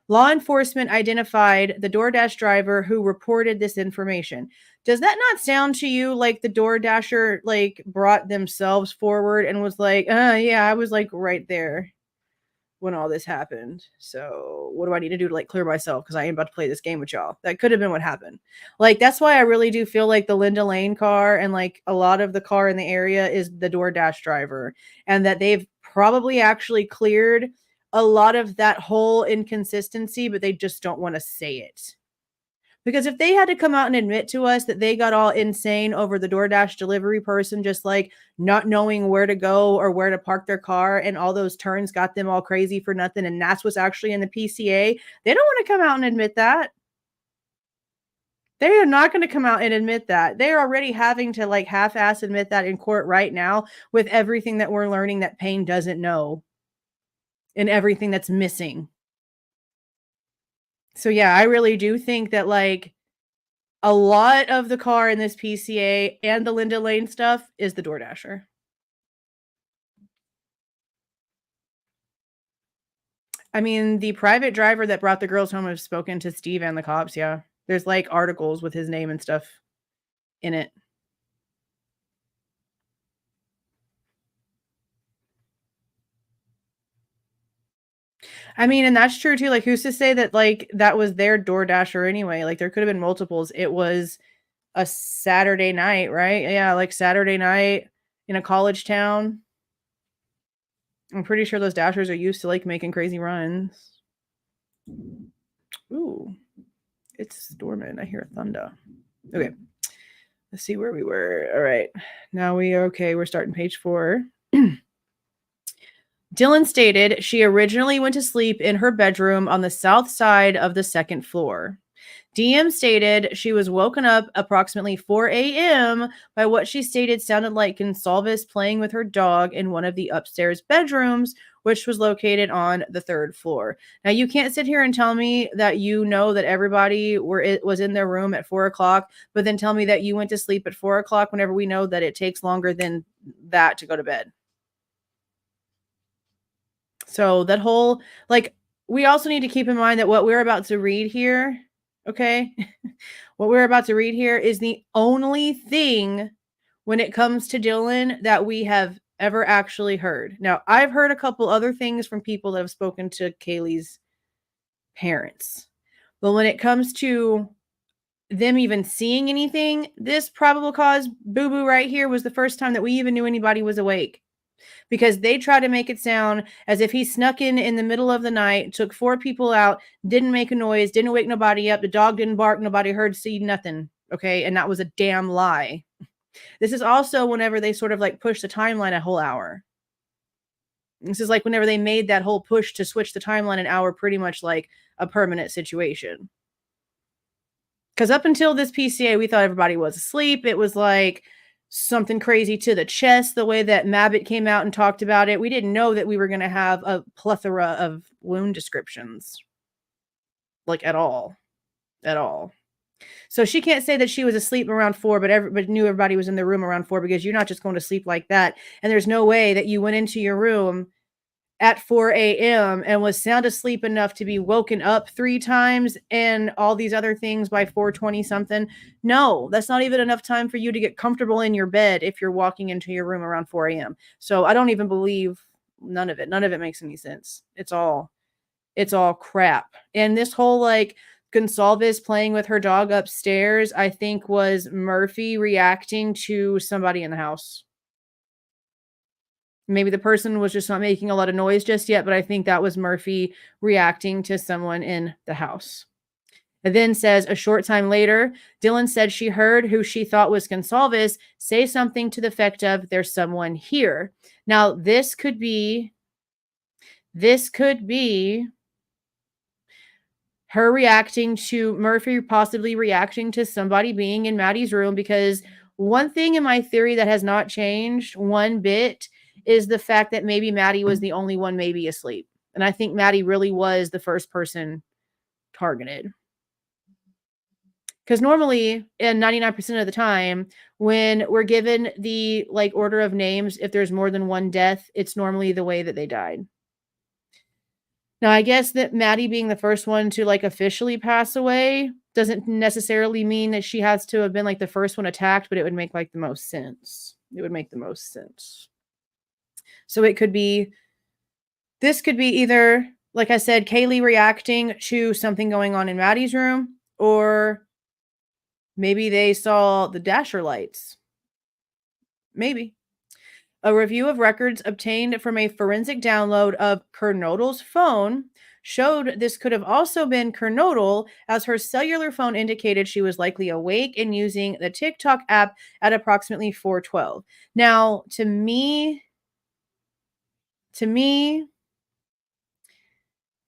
Law enforcement identified the DoorDash driver who reported this information. Does that not sound to you like the DoorDasher like brought themselves forward and was like, yeah, I was like right there when all this happened. So what do I need to do to like clear myself? Because I am about to play this game with y'all. That could have been what happened. Like, that's why I really do feel like the Linda Lane car and like a lot of the car in the area is the DoorDash driver, and that they've probably actually cleared a lot of that whole inconsistency, but they just don't want to say it. Because if they had to come out and admit to us that they got all insane over the DoorDash delivery person just like not knowing where to go or where to park their car and all those turns got them all crazy for nothing and that's what's actually in the PCA, they don't want to come out and admit that. They are not going to come out and admit that. They're already having to like half-ass admit that in court right now with everything that we're learning that Payne doesn't know and everything that's missing. So yeah, I really do think that like a lot of the car in this PCA and the Linda Lane stuff is the DoorDasher. I mean, the private driver that brought the girls home has spoken to Steve and the cops, yeah. There's like articles with his name and stuff in it. I mean, and that's true too. Like, who's to say that like that was their DoorDasher anyway? Like, there could have been multiples. It was a Saturday night, right? Yeah, like Saturday night in a college town. I'm pretty sure those dashers are used to like making crazy runs. Ooh, it's storming. I hear thunder. Okay, let's see where we were. All right, now we are okay. We're starting page 4. Dylan stated she originally went to sleep in her bedroom on the south side of the second floor. DM stated she was woken up approximately 4 a.m. by what she stated sounded like Goncalves playing with her dog in one of the upstairs bedrooms, which was located on the 3rd floor. Now, you can't sit here and tell me that you know that everybody was in their room at 4 o'clock, but then tell me that you went to sleep at 4 o'clock whenever we know that it takes longer than that to go to bed. So that whole, like, we also need to keep in mind that what we're about to read here, okay? What we're about to read here is the only thing when it comes to Dylan that we have ever actually heard. Now, I've heard a couple other things from people that have spoken to Kaylee's parents. But when it comes to them even seeing anything, this probable cause boo-boo right here was the first time that we even knew anybody was awake. Because they try to make it sound as if he snuck in the middle of the night, took 4 people out, didn't make a noise, didn't wake nobody up, the dog didn't bark, nobody heard, see nothing. Okay. And that was a damn lie. This is also whenever they sort of like push the timeline a whole hour. This is like whenever they made that whole push to switch the timeline an hour, pretty much like a permanent situation. Because up until this PCA, we thought everybody was asleep. It was like something crazy to the chest, the way that Mabbitt came out and talked about it. We didn't know that we were going to have a plethora of wound descriptions. Like at all. At all. So she can't say that she was asleep around 4, but knew everybody was in the room around 4, because you're not just going to sleep like that. And there's no way that you went into your room at 4 a.m. and was sound asleep enough to be woken up 3 times and all these other things by 4:20 something. No, that's not even enough time for you to get comfortable in your bed if you're walking into your room around 4 a.m. So I don't even believe none of it. None of it makes any sense. It's all crap. And this whole like Goncalves playing with her dog upstairs, I think was Murphy reacting to somebody in the house. Maybe the person was just not making a lot of noise just yet, but I think that was Murphy reacting to someone in the house. It then says, a short time later, Dylan said she heard who she thought was Goncalves say something to the effect of, "There's someone here." Now, this could be her reacting to Murphy, possibly reacting to somebody being in Maddie's room, because one thing in my theory that has not changed one bit is the fact that maybe Maddie was the only one maybe asleep. And I think Maddie really was the first person targeted. Because normally, and 99% of the time, when we're given the like order of names, if there's more than one death, it's normally the way that they died. Now, I guess that Maddie being the first one to like officially pass away doesn't necessarily mean that she has to have been like the first one attacked, but it would make like the most sense. It would make the most sense. So this could be either, like I said, Kaylee reacting to something going on in Maddie's room, or maybe they saw the dasher lights. Maybe. A review of records obtained from a forensic download of Kernodle's phone showed this could have also been Kernodle, as her cellular phone indicated she was likely awake and using the TikTok app at approximately 4:12. Now, to me,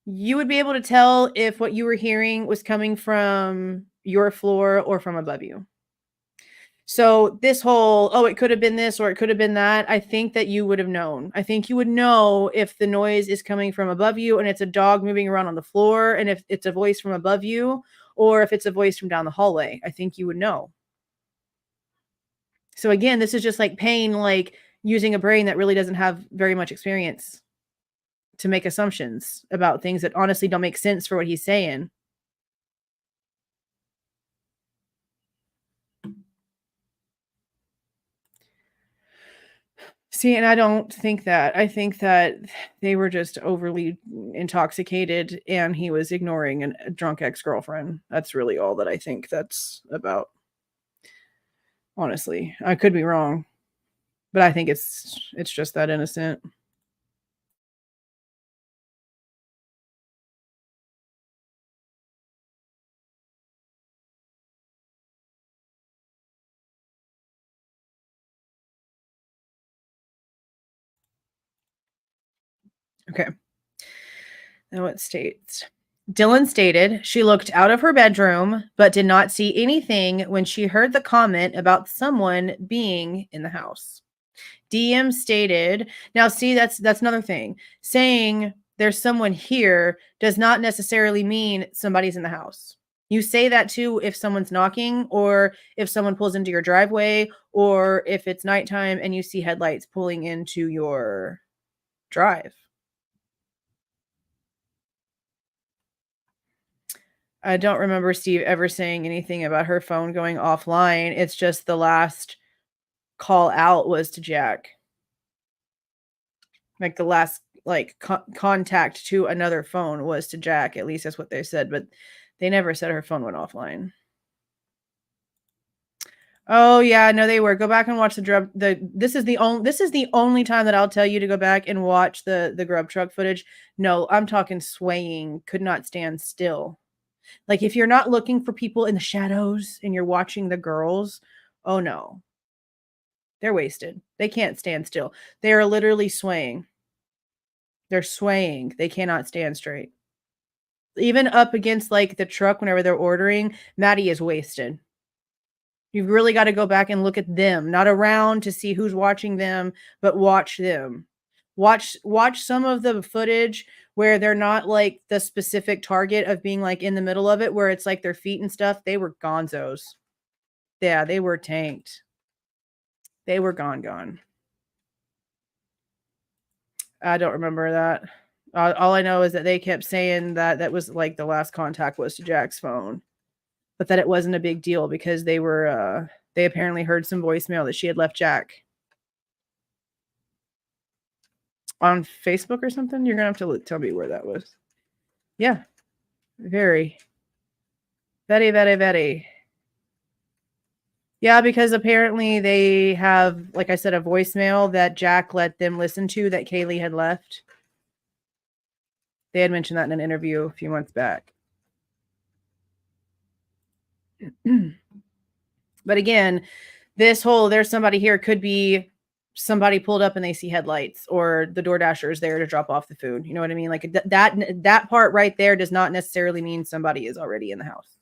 you would be able to tell if what you were hearing was coming from your floor or from above you. So this whole, it could have been this or it could have been that, I think that you would have known. I think you would know if the noise is coming from above you and it's a dog moving around on the floor, and if it's a voice from above you, or if it's a voice from down the hallway. I think you would know. So again, this is just like Payne, like using a brain that really doesn't have very much experience to make assumptions about things that honestly don't make sense for what he's saying. See, and I don't think that. I think that they were just overly intoxicated and he was ignoring a drunk ex-girlfriend. That's really all that I think that's about. Honestly, I could be wrong, but I think it's just that innocent. Okay. Now it states, Dylan stated she looked out of her bedroom but did not see anything when she heard the comment about someone being in the house. DM stated, now see, that's another thing. Saying there's someone here does not necessarily mean somebody's in the house. You say that too if someone's knocking, or if someone pulls into your driveway, or if it's nighttime and you see headlights pulling into your drive. I don't remember Steve ever saying anything about her phone going offline. It's just the last call out was to Jack. Like the last contact to another phone was to Jack. At least that's what they said, but they never said her phone went offline. Oh yeah, no, they were. Go back and watch this is the only time that I'll tell you to go back and watch the grub truck footage. No, I'm talking swaying, could not stand still. Like, if you're not looking for people in the shadows and you're watching the girls, oh no. They're wasted. They can't stand still. They are literally swaying. They're swaying. They cannot stand straight. Even up against, like, the truck whenever they're ordering, Maddie is wasted. You've really got to go back and look at them, not around to see who's watching them, but watch them. Watch some of the footage where they're not like the specific target of being like in the middle of it, where it's like their feet and stuff. They were gonzos. Yeah, they were tanked. They were gone. I don't remember that. All I know is that they kept saying that was like the last contact was to Jack's phone, but that it wasn't a big deal because they apparently heard some voicemail that she had left Jack on Facebook or something. You're gonna have to tell me where that was. Yeah, very. Yeah, because apparently they have, like I said, a voicemail that Jack let them listen to that Kaylee had left. They had mentioned that in an interview a few months back. But again, this whole there's somebody here could be somebody pulled up and they see headlights, or the DoorDasher is there to drop off the food. You know what I mean? Like that part right there does not necessarily mean somebody is already in the house.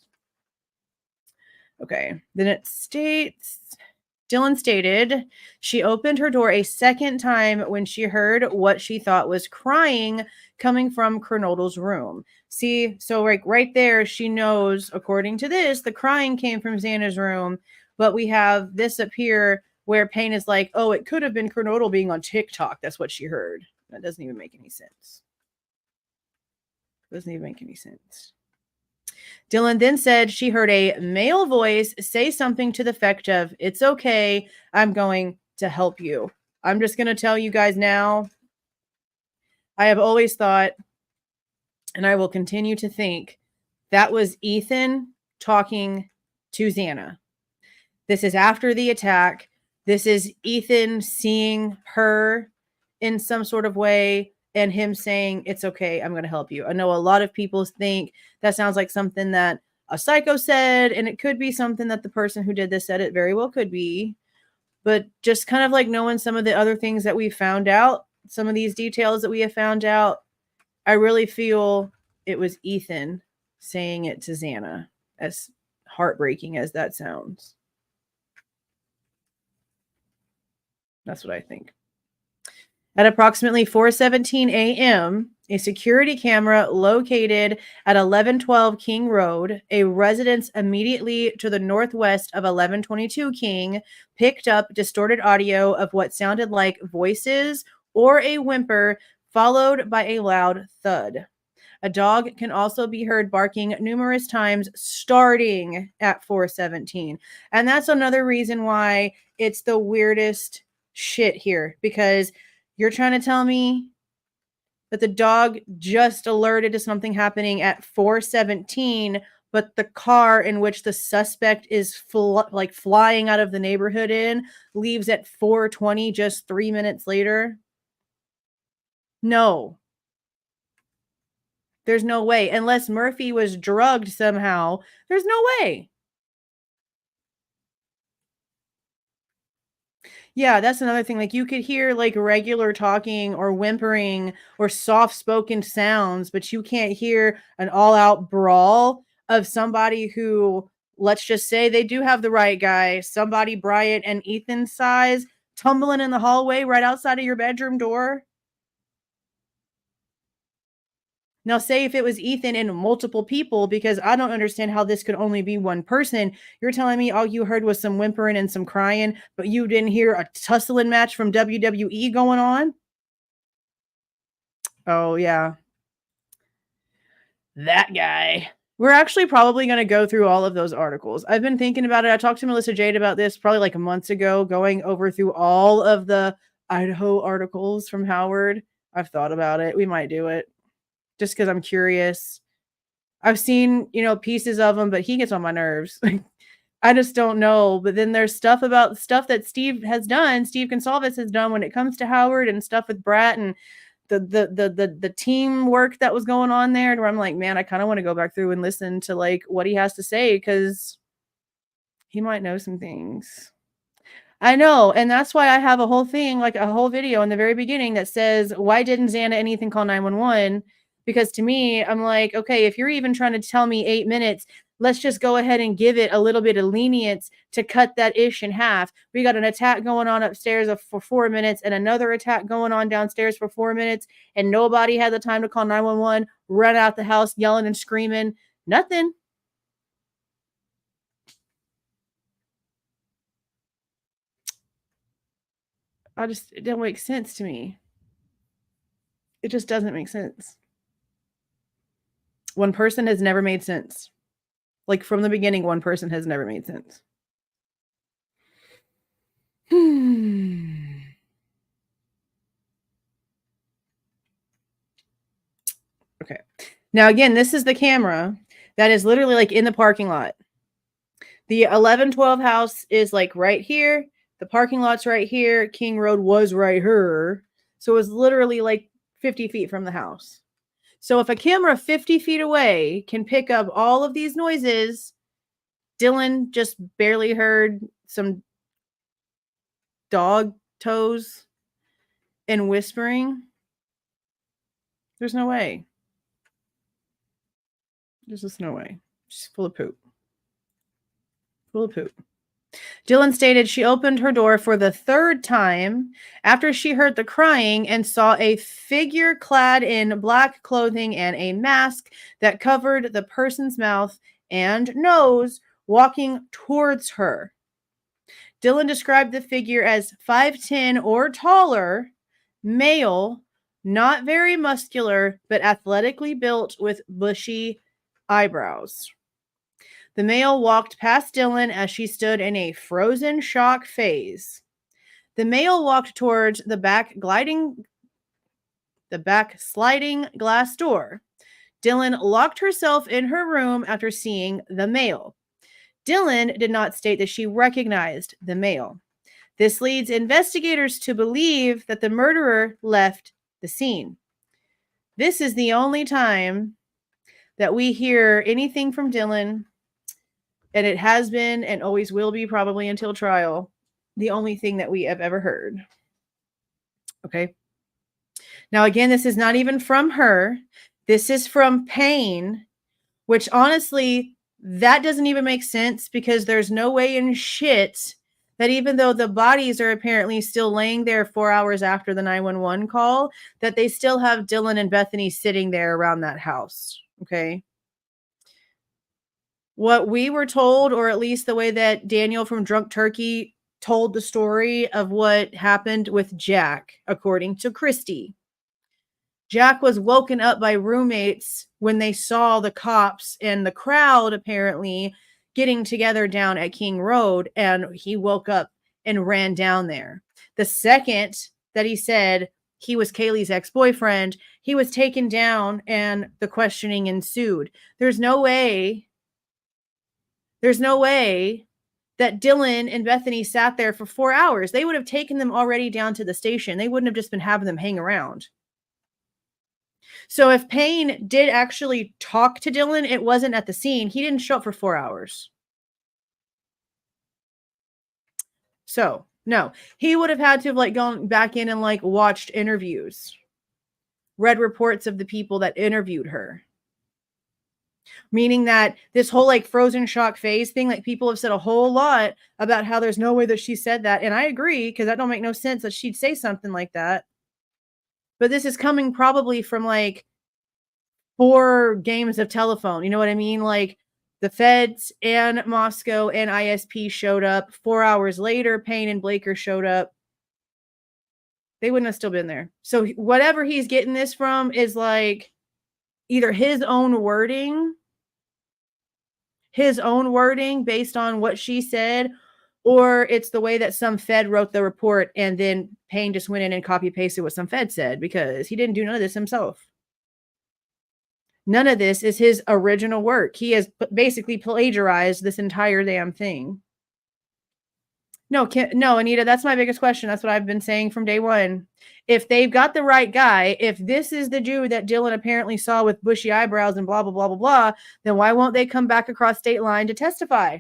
Okay. Then it states, Dylan stated she opened her door a second time when she heard what she thought was crying coming from Kernodle's room. See, so like right there, she knows, according to this, the crying came from Xana's room, but we have this up here where Payne is like, oh, it could have been Kernodle being on TikTok. That's what she heard. That doesn't even make any sense. Doesn't even make any sense. Dylan then said she heard a male voice say something to the effect of, it's okay, I'm going to help you. I'm just going to tell you guys now, I have always thought, and I will continue to think, that was Ethan talking to Xana. This is after the attack. This is Ethan seeing her in some sort of way and him saying, it's okay, I'm going to help you. I know a lot of people think that sounds like something that a psycho said, and it could be something that the person who did this said. It very well could be. But just kind of like knowing some of the other things that we found out, some of these details that we have found out, I really feel it was Ethan saying it to Xana, as heartbreaking as that sounds. That's what I think. At approximately 4:17 a.m., a security camera located at 1112 King Road, a residence immediately to the northwest of 1122 King, picked up distorted audio of what sounded like voices or a whimper, followed by a loud thud. A dog can also be heard barking numerous times starting at 4:17. And that's another reason why it's the weirdest shit here, because you're trying to tell me that the dog just alerted to something happening at 4:17, but the car in which the suspect is flying out of the neighborhood in leaves at 4:20, just 3 minutes later? No. There's no way. Unless Murphy was drugged somehow, there's no way. Yeah, that's another thing. Like, you could hear like regular talking or whimpering or soft-spoken sounds, but you can't hear an all-out brawl of somebody who, let's just say they do have the right guy, somebody Bryant and Ethan's size, tumbling in the hallway right outside of your bedroom door. Now, say if it was Ethan and multiple people, because I don't understand how this could only be one person. You're telling me all you heard was some whimpering and some crying, but you didn't hear a tussling match from WWE going on? Oh, yeah. That guy. We're actually probably going to go through all of those articles. I've been thinking about it. I talked to Melissa Jade about this probably like months ago, going over through all of the Idaho articles from Howard. I've thought about it. We might do it. Just because I'm curious. I've seen, pieces of him, but he gets on my nerves. I just don't know. But then there's stuff that Steve Goncalves has done when it comes to Howard, and stuff with Brat. And the teamwork that was going on there, where I'm like, man, I kind of want to go back through and listen to like what he has to say, because he might know some things. I know, and that's why I have a whole thing, like a whole video in the very beginning that says, why didn't Xana anything call 911? Because to me, I'm like, okay, if you're even trying to tell me 8 minutes, let's just go ahead and give it a little bit of lenience to cut that ish in half. We got an attack going on upstairs for 4 minutes and another attack going on downstairs for 4 minutes, and nobody had the time to call 911, run out the house yelling and screaming. Nothing. It don't make sense to me. It just doesn't make sense. One person has never made sense. Like from the beginning, one person has never made sense. Okay. Now, again, this is the camera that is literally like in the parking lot. The 1112 house is like right here. The parking lot's right here. King Road was right here. So it was literally like 50 feet from the house. So if a camera 50 feet away can pick up all of these noises, Dylan just barely heard some dog toes and whispering. There's no way. There's just no way. She's full of poop. Full of poop. Dylan stated she opened her door for the third time after she heard the crying and saw a figure clad in black clothing and a mask that covered the person's mouth and nose walking towards her. Dylan described the figure as 5'10" or taller, male, not very muscular, but athletically built with bushy eyebrows. The male walked past Dylan as she stood in a frozen shock phase. The male walked towards the back sliding glass door. Dylan locked herself in her room after seeing the male. Dylan did not state that she recognized the male. This leads investigators to believe that the murderer left the scene. This is the only time that we hear anything from Dylan, and it has been and always will be, probably until trial, the only thing that we have ever heard. Okay. Now, again, this is not even from her. This is from Payne, which honestly, that doesn't even make sense, because there's no way in shit that even though the bodies are apparently still laying there 4 hours after the 911 call, that they still have Dylan and Bethany sitting there around that house. Okay. What we were told, or at least the way that Daniel from Drunk Turkey told the story of what happened with Jack, according to Christy. Jack was woken up by roommates when they saw the cops and the crowd apparently getting together down at King Road, and he woke up and ran down there. The second that he said he was Kaylee's ex-boyfriend, he was taken down and the questioning ensued. There's no way that Dylan and Bethany sat there for 4 hours. They would have taken them already down to the station. They wouldn't have just been having them hang around. So if Payne did actually talk to Dylan, it wasn't at the scene. He didn't show up for 4 hours. So, no. He would have had to have like gone back in and like watched interviews. Read reports of the people that interviewed her. Meaning that this whole like frozen shock phase thing, like people have said a whole lot about how there's no way that she said that. And I agree, because that don't make no sense that she'd say something like that. But this is coming probably from like 4 games of telephone. You know what I mean? Like the feds and Moscow and ISP showed up. 4 hours later, Payne and Blaker showed up. They wouldn't have still been there. So whatever he's getting this from is like either his own wording based on what she said, or it's the way that some Fed wrote the report and then Payne just went in and copy pasted what some Fed said, because he didn't do none of this himself. None of this is his original work. He has basically plagiarized this entire damn thing. No, Anita, that's my biggest question. That's what I've been saying from day one. If they've got the right guy, if this is the dude that Dylan apparently saw with bushy eyebrows and blah, blah, blah, blah, blah, then why won't they come back across state line to testify?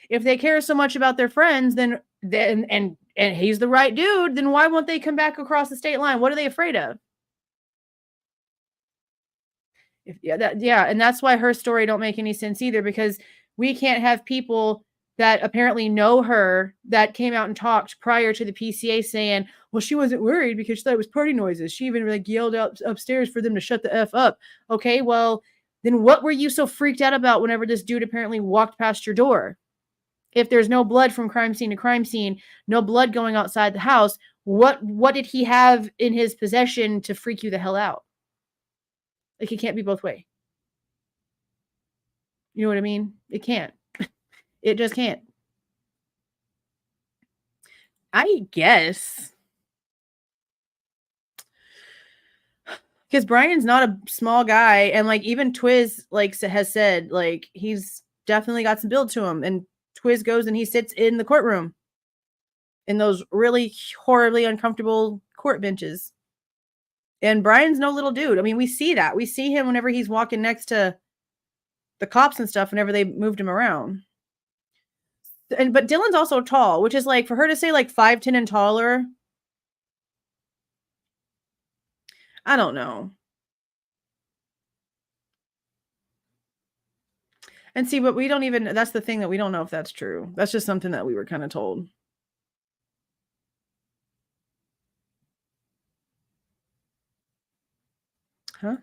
If they care so much about their friends, then and he's the right dude, then why won't they come back across the state line? What are they afraid of? And that's why her story don't make any sense either, because we can't have people that apparently know her that came out and talked prior to the PCA saying, well, she wasn't worried because she thought it was party noises. She even like yelled upstairs for them to shut the F up. Okay, well, then what were you so freaked out about whenever this dude apparently walked past your door? If there's no blood from crime scene to crime scene, no blood going outside the house, what did he have in his possession to freak you the hell out? Like, it can't be both ways. You know what I mean? It can't. It just can't. I guess. Because Brian's not a small guy, and like even Twiz like has said, like he's definitely got some build to him. And Twiz goes and he sits in the courtroom in those really horribly uncomfortable court benches. And Brian's no little dude. I mean, we see that. We see him whenever he's walking next to the cops and stuff, whenever they moved him around. But Dylan's also tall, which is like, for her to say like 5'10" and taller, I don't know. And see, but we don't even, that's the thing, that we don't know if that's true. That's just something that we were kind of told. Huh?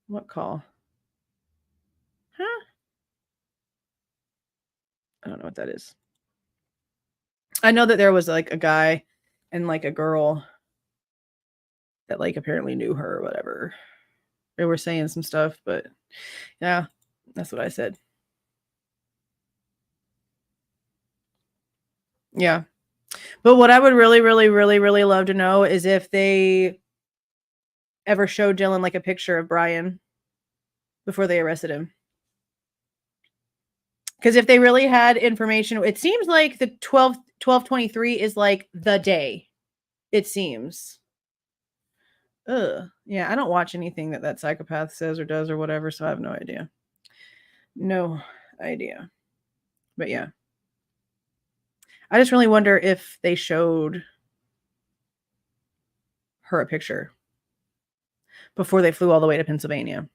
What call? Huh? I don't know what that is. I know that there was like a guy and like a girl that like apparently knew her or whatever. They were saying some stuff, but yeah, that's what I said. Yeah. But what I would really, really, really, really love to know is if they ever showed Dylan like a picture of Bryan before they arrested him. Because if they really had information, it seems like the 12/23 is like the day. It seems. Ugh. Yeah, I don't watch anything that psychopath says or does or whatever, so I have no idea. No idea. But yeah. I just really wonder if they showed her a picture before they flew all the way to Pennsylvania.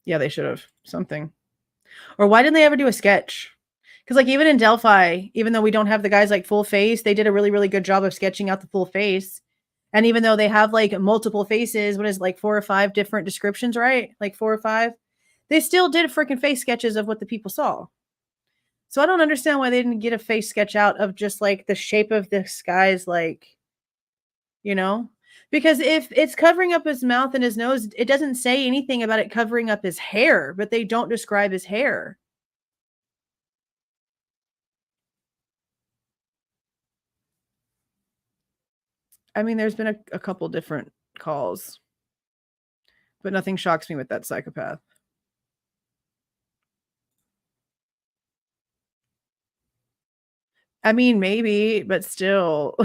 Yeah, they should have. Something. Or why didn't they ever do a sketch? Because like even in Delphi, even though we don't have the guy's like full face, they did a really, really good job of sketching out the full face. And even though they have like multiple faces, what is it, like 4 or 5 different descriptions, right? Like 4 or 5. They still did freaking face sketches of what the people saw. So I don't understand why they didn't get a face sketch out of just like the shape of this guy's, like, you know? Because if it's covering up his mouth and his nose, it doesn't say anything about it covering up his hair, but they don't describe his hair. I mean, there's been a couple different calls, but nothing shocks me with that psychopath. I mean, maybe, but still.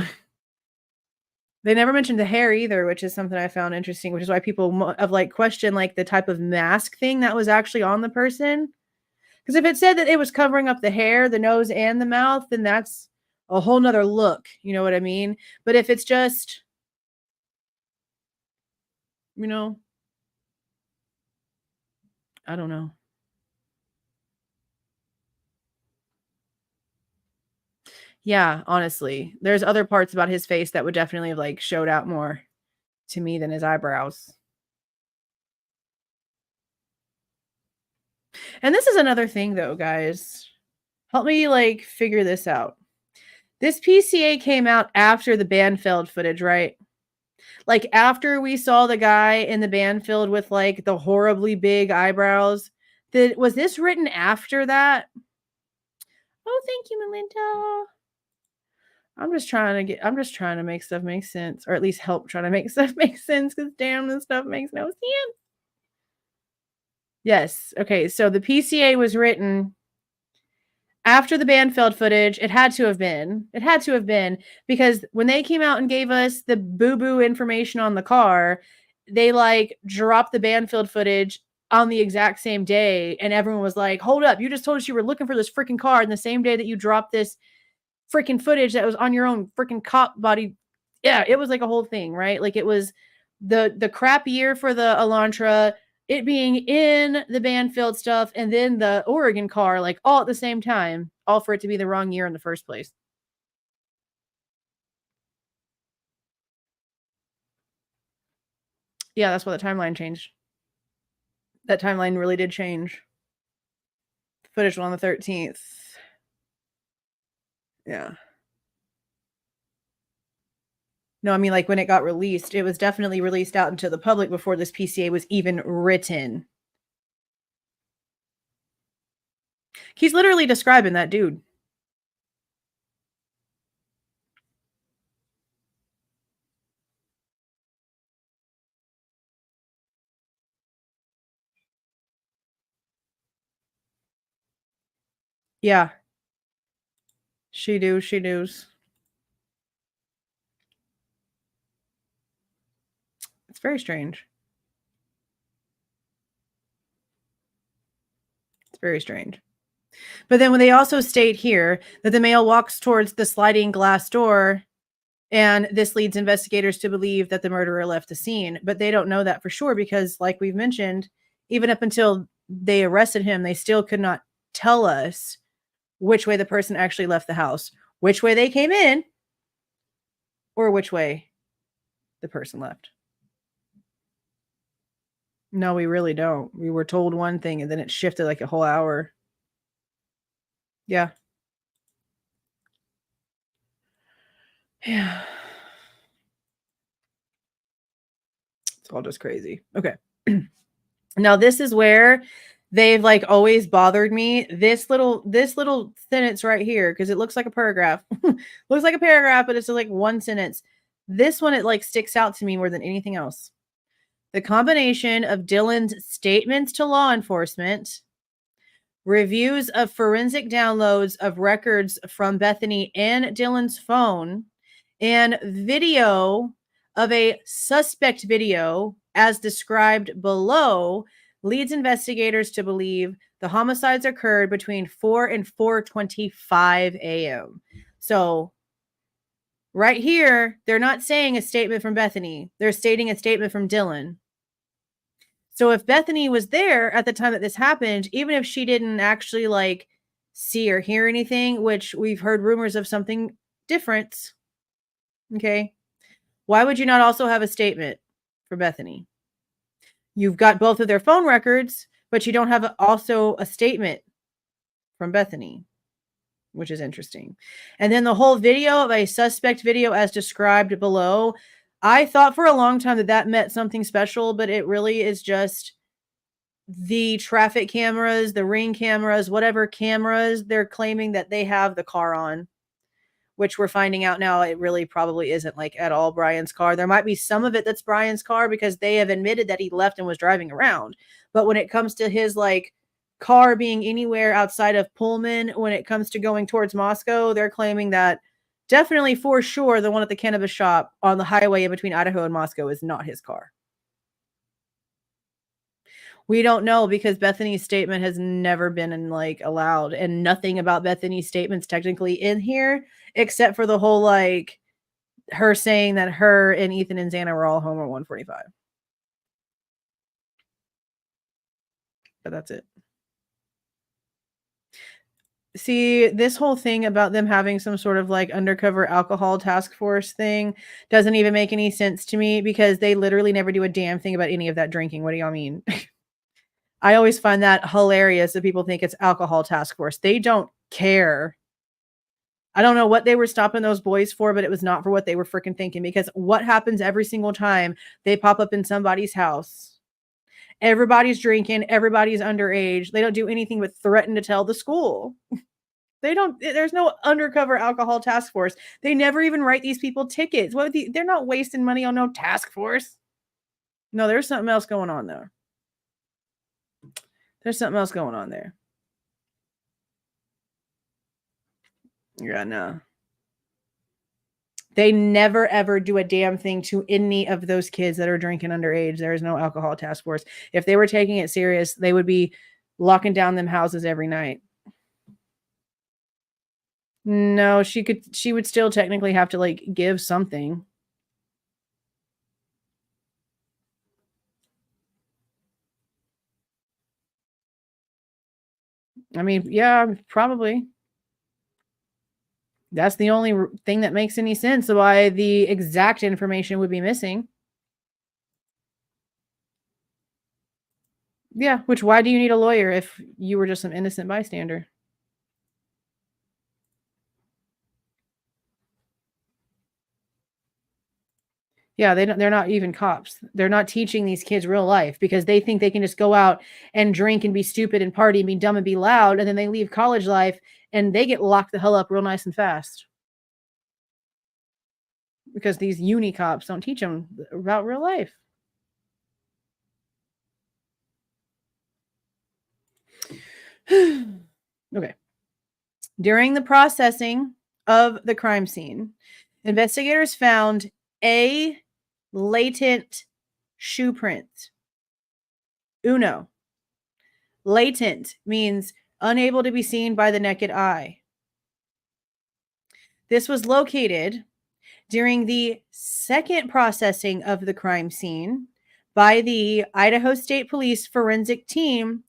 They never mentioned the hair either, which is something I found interesting, which is why people have like questioned like the type of mask thing that was actually on the person. Because if it said that it was covering up the hair, the nose, and the mouth, then that's a whole nother look. You know what I mean? But if it's just, you know, I don't know. Yeah, honestly, there's other parts about his face that would definitely have like showed out more to me than his eyebrows. And this is another thing though, guys. Help me like figure this out. This PCA came out after the Banfield footage, right? Like after we saw the guy in the Banfield with like the horribly big eyebrows. Was this written after that? Oh, thank you, Melinda. I'm just trying to make stuff make sense, or at least help try to make stuff make sense, because damn, this stuff makes no sense. Yes. Okay. So the PCA was written after the Banfield footage. It had to have been. It had to have been because when they came out and gave us the boo-boo information on the car, they like dropped the Banfield footage on the exact same day. And everyone was like, hold up. You just told us you were looking for this freaking car in the same day that you dropped this freaking footage that was on your own freaking cop body. Yeah, it was like a whole thing, right? Like it was the crap year for the Elantra, it being in the Banfield stuff, and then the Oregon car, like all at the same time, all for it to be the wrong year in the first place. Yeah, that's why the timeline changed. That timeline really did change. Footage on the 13th. Yeah. No, I mean, like when it got released, it was definitely released out into the public before this PCA was even written. He's literally describing that dude. Yeah. She does. It's very strange. It's very strange. But then when they also state here that the male walks towards the sliding glass door, and this leads investigators to believe that the murderer left the scene. But they don't know that for sure because, like we've mentioned, even up until they arrested him, they still could not tell us which way the person actually left the house, which way they came in, or which way the person left. No, we really don't. We were told one thing and then it shifted like a whole hour. Yeah. Yeah. It's all just crazy. Okay. Now this is where they've like always bothered me. This little sentence right here, because it looks like a paragraph. Looks like a paragraph, but it's like one sentence. This one, it like sticks out to me more than anything else. The combination of Dylan's statements to law enforcement, reviews of forensic downloads of records from Bethany and Dylan's phone, and video of a suspect video as described below leads investigators to believe the homicides occurred between 4 and 4:25 a.m. So right here, they're not saying a statement from Bethany. They're stating a statement from Dylan. So if Bethany was there at the time that this happened, even if she didn't actually like see or hear anything, which we've heard rumors of something different, okay, why would you not also have a statement for Bethany? You've got both of their phone records, but you don't have also a statement from Bethany, which is interesting. And then the whole video of a suspect video as described below, I thought for a long time that that meant something special, but it really is just the traffic cameras, the ring cameras, whatever cameras they're claiming that they have the car on, which we're finding out now it really probably isn't like at all Bryan's car. There might be some of it that's Bryan's car because they have admitted that he left and was driving around. But when it comes to his like car being anywhere outside of Pullman, when it comes to going towards Moscow, they're claiming that definitely for sure the one at the cannabis shop on the highway in between Idaho and Moscow is not his car. We don't know because Bethany's statement has never been in like allowed, and nothing about Bethany's statements technically in here except for the whole like her saying that her and Ethan and Xana were all home at 1:45. But that's it. See, this whole thing about them having some sort of like undercover alcohol task force thing doesn't even make any sense to me because they literally never do a damn thing about any of that drinking. What do y'all mean? I always find that hilarious that people think it's alcohol task force. They don't care. I don't know what they were stopping those boys for, but it was not for what they were freaking thinking because what happens every single time they pop up in somebody's house? Everybody's drinking, everybody's underage. They don't do anything but threaten to tell the school. There's no undercover alcohol task force. They never even write these people tickets. They're not wasting money on no task force. No, there's something else going on there. There's something else going on there. Yeah, no. They never, ever do a damn thing to any of those kids that are drinking underage. There is no alcohol task force. If they were taking it serious, they would be locking down them houses every night. No, she would still technically have to like give something. I mean, yeah, probably. That's the only thing that makes any sense why the exact information would be missing. Yeah, which why do you need a lawyer if you were just some innocent bystander? Yeah, they're not even cops. They're not teaching these kids real life because they think they can just go out and drink and be stupid and party and be dumb and be loud, and then they leave college life and they get locked the hell up real nice and fast. Because these uni cops don't teach them about real life. Okay. During the processing of the crime scene, investigators found a latent shoe print. Uno. Latent means unable to be seen by the naked eye. This was located during the second processing of the crime scene by the Idaho State Police forensic team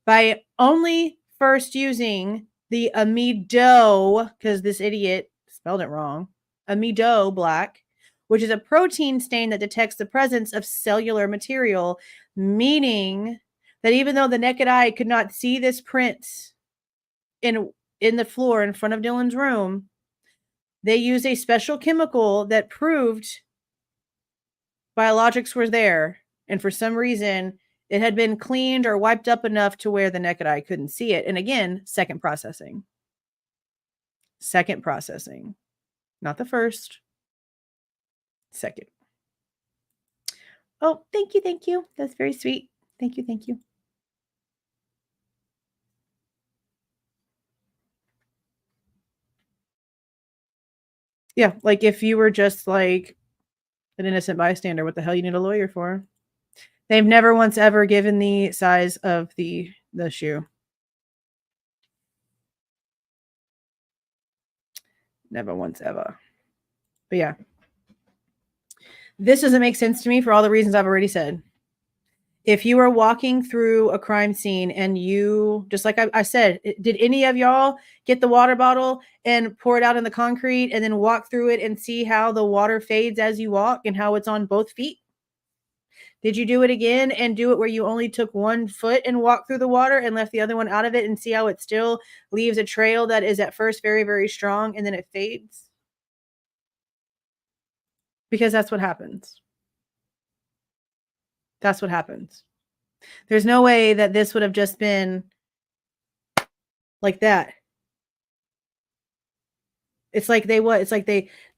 by only first using the amido, because this idiot spelled it wrong, amido black, which is a protein stain that detects the presence of cellular material, meaning that even though the naked eye could not see this print in the floor in front of Dylan's room, they used a special chemical that proved biologics were there, and for some reason it had been cleaned or wiped up enough to where the naked eye couldn't see it. And again, second processing. Not the first. Second. Oh, thank you. That's very sweet. Thank you. Yeah, like if you were just like an innocent bystander, what the hell you need a lawyer for? They've never once ever given the size of the shoe. Never once ever. But yeah. This doesn't make sense to me for all the reasons I've already said. If you are walking through a crime scene and you, just like I said, did any of y'all get the water bottle and pour it out in the concrete and then walk through it and see how the water fades as you walk and how it's on both feet? Did you do it again and do it where you only took one foot and walked through the water and left the other one out of it and see how it still leaves a trail that is at first very, very strong and then it fades? Because that's what happens. That's what happens. There's no way that this would have just been like that. It's like they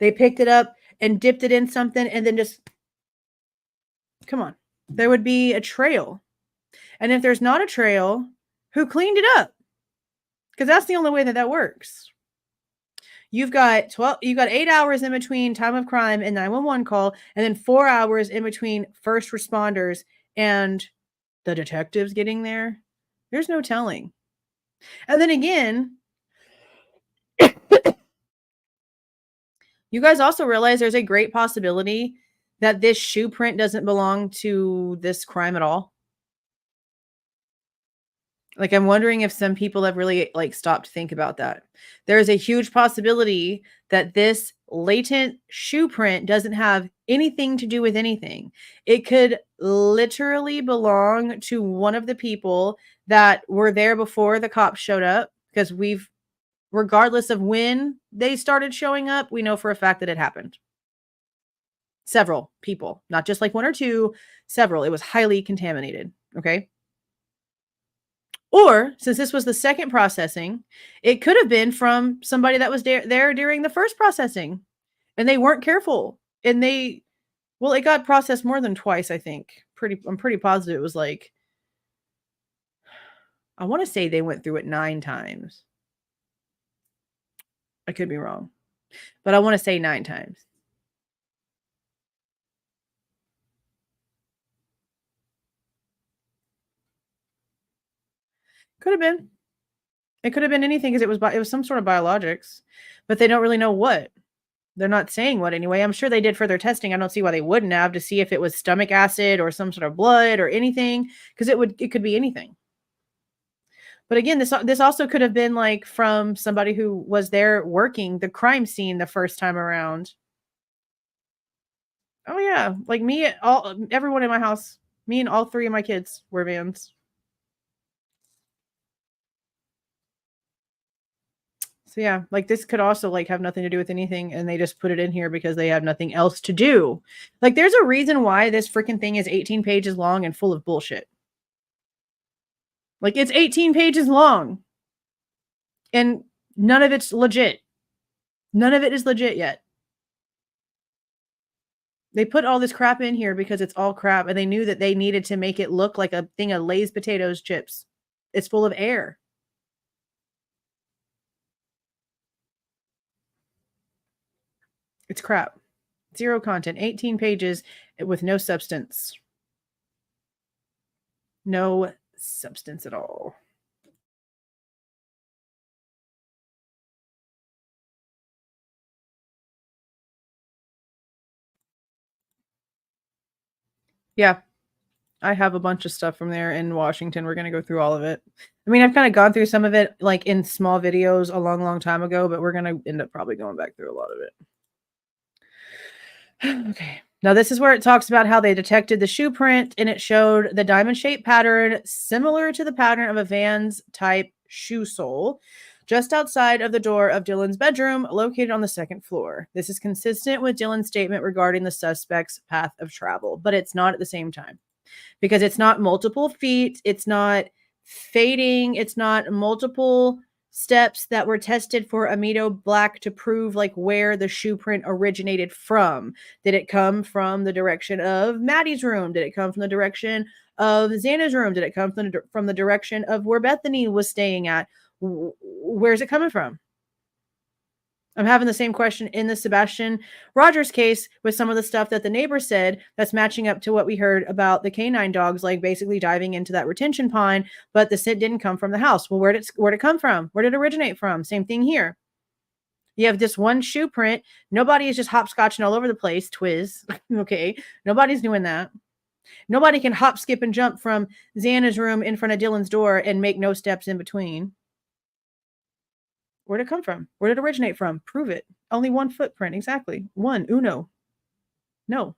picked it up and dipped it in something and then just, come on. There would be a trail. And if there's not a trail, who cleaned it up? Because that's the only way that works. You've got 8 hours in between time of crime and 911 call, and then 4 hours in between first responders and the detectives getting there. There's no telling. And then again, you guys also realize there's a great possibility that this shoe print doesn't belong to this crime at all. Like, I'm wondering if some people have really like stopped to think about that. There is a huge possibility that this latent shoe print doesn't have anything to do with anything. It could literally belong to one of the people that were there before the cops showed up, because regardless of when they started showing up, we know for a fact that it happened. Several people, not just like one or two, several. It was highly contaminated. Okay. Or since this was the second processing, it could have been from somebody that was there during the first processing and they weren't careful. And it got processed more than twice, I think. I'm pretty positive it was like I want to say they went through it 9 times. I could be wrong, but I want to say 9 times. Could have been. It could have been anything because it was some sort of biologics, but they don't really know what. They're not saying what anyway. I'm sure they did further testing. I don't see why they wouldn't have to see if it was stomach acid or some sort of blood or anything, because it could be anything. But again, this also could have been like from somebody who was there working the crime scene the first time around. Oh yeah, like everyone in my house, me and all 3 of my kids were vans. So yeah, like this could also like have nothing to do with anything, and they just put it in here because they have nothing else to do. Like there's a reason why this freaking thing is 18 pages long and full of bullshit. Like it's 18 pages long and none of it's legit. None of it is legit yet. They put all this crap in here because it's all crap, and they knew that they needed to make it look like a thing of Lay's potatoes chips. It's full of air. It's crap. 0 content, 18 pages with no substance. No substance at all. Yeah. I have a bunch of stuff from there in Washington. We're going to go through all of it. I mean, I've kind of gone through some of it like in small videos a long, long time ago, but we're going to end up probably going back through a lot of it. Okay. Now, this is where it talks about how they detected the shoe print, and it showed the diamond-shaped pattern similar to the pattern of a Vans type shoe sole just outside of the door of Dylan's bedroom located on the 2nd floor. This is consistent with Dylan's statement regarding the suspect's path of travel, but it's not at the same time. Because it's not multiple feet, it's not fading, it's not multiple steps that were tested for amido black to prove like where the shoe print originated from. Did it come from the direction of Maddie's room? Did it come from the direction of Xana's room? Did it come from the direction of where Bethany was staying at? Where's it coming from? I'm having the same question in the Sebastian Rogers case with some of the stuff that the neighbor said that's matching up to what we heard about the canine dogs, like basically diving into that retention pond, but the scent didn't come from the house. Well, where'd it come from? Where did it originate from? Same thing here. You have this one shoe print. Nobody is just hopscotching all over the place. Twiz. Okay. Nobody's doing that. Nobody can hop, skip, and jump from Xana's room in front of Dylan's door and make no steps in between. Where'd it come from? Where did it originate from? Prove it. Only 1 footprint. Exactly. 1. Uno. No.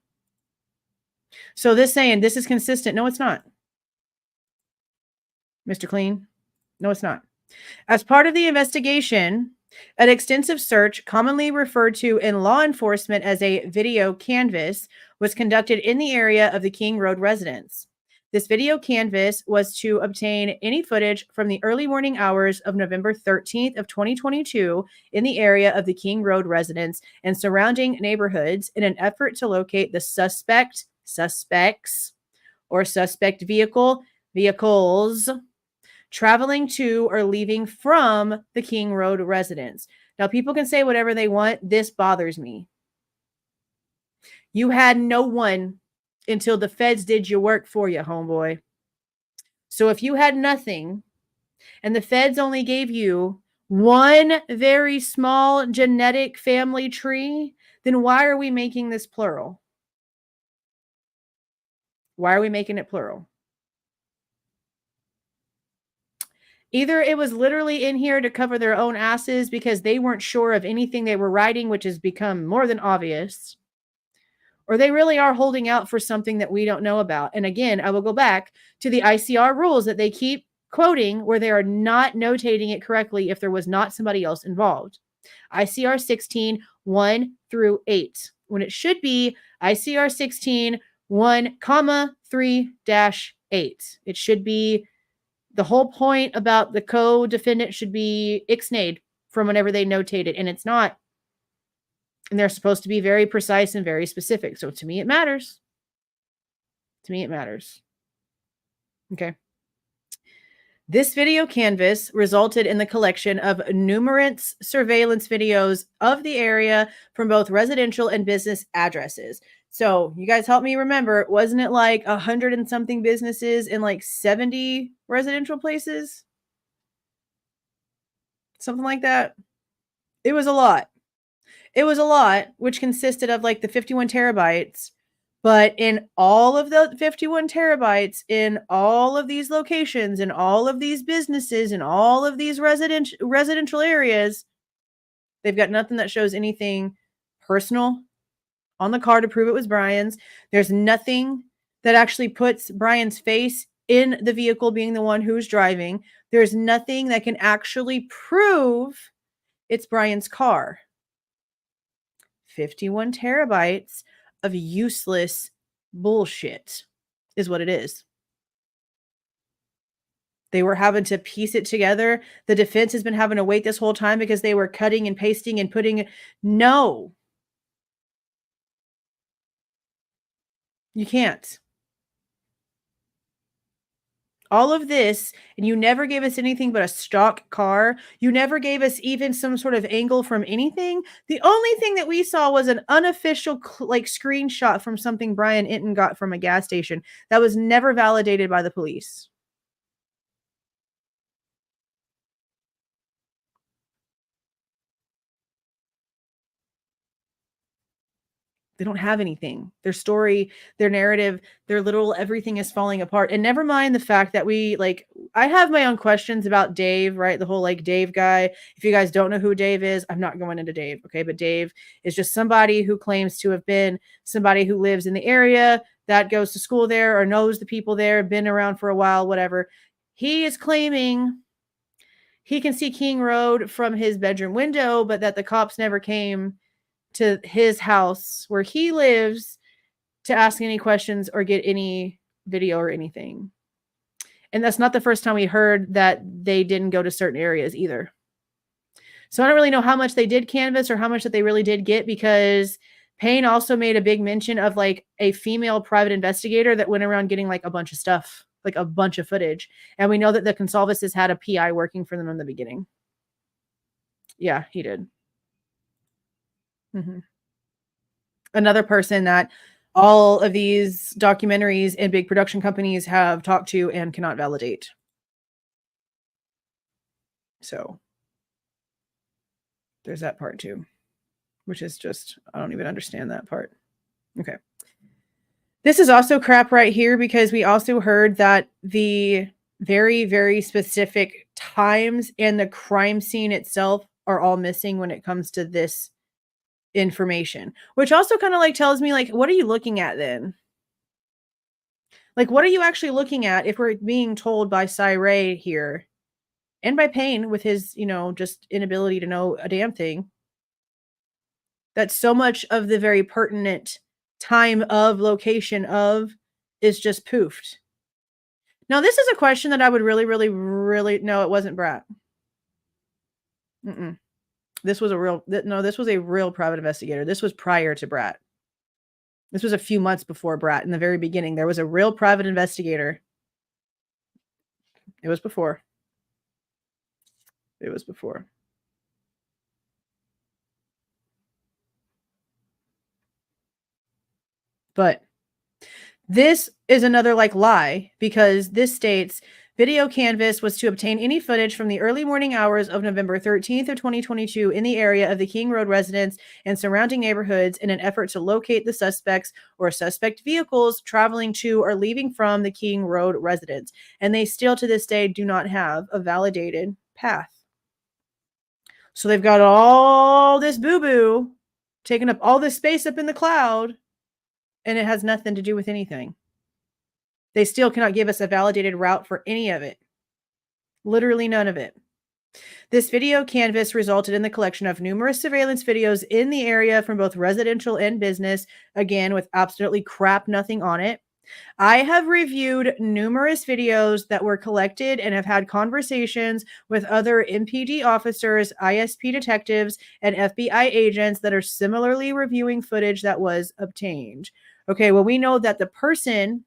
So this saying this is consistent. No, it's not. Mr. Clean. No, it's not. As part of the investigation, an extensive search, commonly referred to in law enforcement as a video canvass, was conducted in the area of the King Road residence. This video canvass was to obtain any footage from the early morning hours of November 13th of 2022 in the area of the King Road residence and surrounding neighborhoods in an effort to locate the suspects, or suspect vehicles traveling to or leaving from the King Road residence. Now, people can say whatever they want. This bothers me. You had no one until the feds did your work for you, homeboy. So if you had nothing and the feds only gave you one very small genetic family tree, then why are we making this plural? Why are we making it plural? Either it was literally in here to cover their own asses because they weren't sure of anything they were writing, which has become more than obvious, or they really are holding out for something that we don't know about. And again, I will go back to the ICR rules that they keep quoting where they are not notating it correctly if there was not somebody else involved. ICR 16, 1 through 8, when it should be ICR 16, 1, 3-8. It should be the whole point about the co-defendant should be ixnayed from whenever they notate it, and it's not. And they're supposed to be very precise and very specific. So to me, it matters. To me, it matters. Okay. This video canvas resulted in the collection of numerous surveillance videos of the area from both residential and business addresses. So you guys help me remember, wasn't it like 100 and something businesses in like 70 residential places? Something like that. It was a lot. It was a lot, which consisted of like the 51 terabytes. But in all of the 51 terabytes, in all of these locations, in all of these businesses, in all of these residential areas, they've got nothing that shows anything personal on the car to prove it was Bryan's. There's nothing that actually puts Bryan's face in the vehicle being the one who's driving. There's nothing that can actually prove it's Bryan's car. 51 terabytes of useless bullshit is what it is. They were having to piece it together. The defense has been having to wait this whole time because they were cutting and pasting and putting. No. You can't. All of this, and you never gave us anything but a stock car. You never gave us even some sort of angle from anything. The only thing that we saw was an unofficial like screenshot from something Bryan Inton got from a gas station that was never validated by the police. They don't have anything. Their story, their narrative, their little everything is falling apart. And never mind the fact that I have my own questions about Dave, right? The whole like Dave guy. If you guys don't know who Dave is, I'm not going into Dave, okay? But Dave is just somebody who claims to have been somebody who lives in the area, that goes to school there or knows the people there, been around for a while, whatever. He is claiming he can see King Road from his bedroom window, but that the cops never came to his house where he lives to ask any questions or get any video or anything. And that's not the first time we heard that they didn't go to certain areas either. So I don't really know how much they did canvas or how much that they really did get, because Payne also made a big mention of like a female private investigator that went around getting like a bunch of stuff, like a bunch of footage. And we know that the Goncalves has had a PI working for them in the beginning. Yeah, he did. Mm-hmm. Another person that all of these documentaries and big production companies have talked to and cannot validate. So there's that part too, which is just, I don't even understand that part. Okay. This is also crap right here, because we also heard that the very, very specific times and the crime scene itself are all missing when it comes to this information, which also kind of like tells me, like, what are you looking at then? Like, what are you actually looking at if we're being told by Ray here and by Payne with his, just inability to know a damn thing, that so much of the very pertinent time of location of is just poofed? Now, this is a question that I would really, really, really, no, it wasn't Brat. This was a real private investigator. This was prior to Brat. This was a few months before Brat. In the very beginning, there was a real private investigator. It was before. It was before. But this is another like lie, because this states video canvas was to obtain any footage from the early morning hours of November 13th of 2022 in the area of the King Road residence and surrounding neighborhoods in an effort to locate the suspects or suspect vehicles traveling to or leaving from the King Road residence. And they still to this day do not have a validated path. So they've got all this boo-boo taking up all this space up in the cloud, and it has nothing to do with anything. They still cannot give us a validated route for any of it. Literally none of it. This video canvas resulted in the collection of numerous surveillance videos in the area from both residential and business, again, with absolutely crap nothing on it. I have reviewed numerous videos that were collected and have had conversations with other MPD officers, ISP detectives, and FBI agents that are similarly reviewing footage that was obtained. Okay, well, we know that the person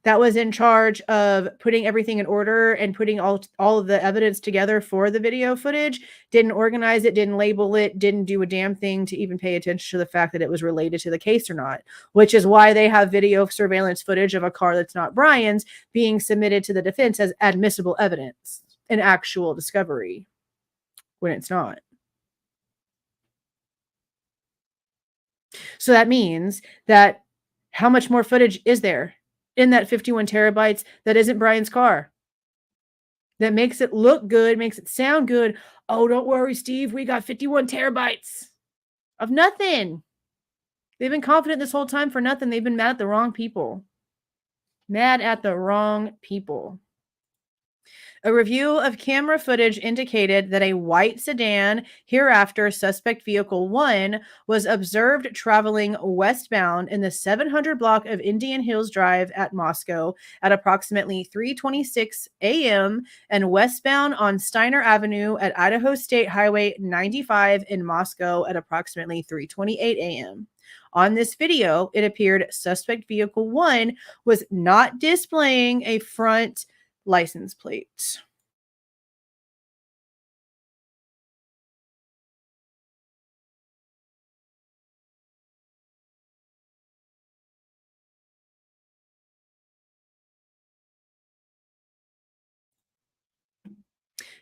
that was in charge of putting everything in order and putting all of the evidence together for the video footage, didn't organize it, didn't label it, didn't do a damn thing to even pay attention to the fact that it was related to the case or not, which is why they have video surveillance footage of a car that's not Bryan's being submitted to the defense as admissible evidence, an actual discovery, when it's not. So that means that how much more footage is there in that 51 terabytes that isn't Bryan's car? That makes it look good, makes it sound good. Oh, don't worry, Steve, we got 51 terabytes of nothing. They've been confident this whole time for nothing. They've been mad at the wrong people. Mad at the wrong people. A review of camera footage indicated that a white sedan, hereafter suspect vehicle 1, was observed traveling westbound in the 700 block of Indian Hills Drive at Moscow at approximately 3:26 a.m. and westbound on Steiner Avenue at Idaho State Highway 95 in Moscow at approximately 3:28 a.m. On this video, it appeared suspect vehicle 1 was not displaying a front license plate.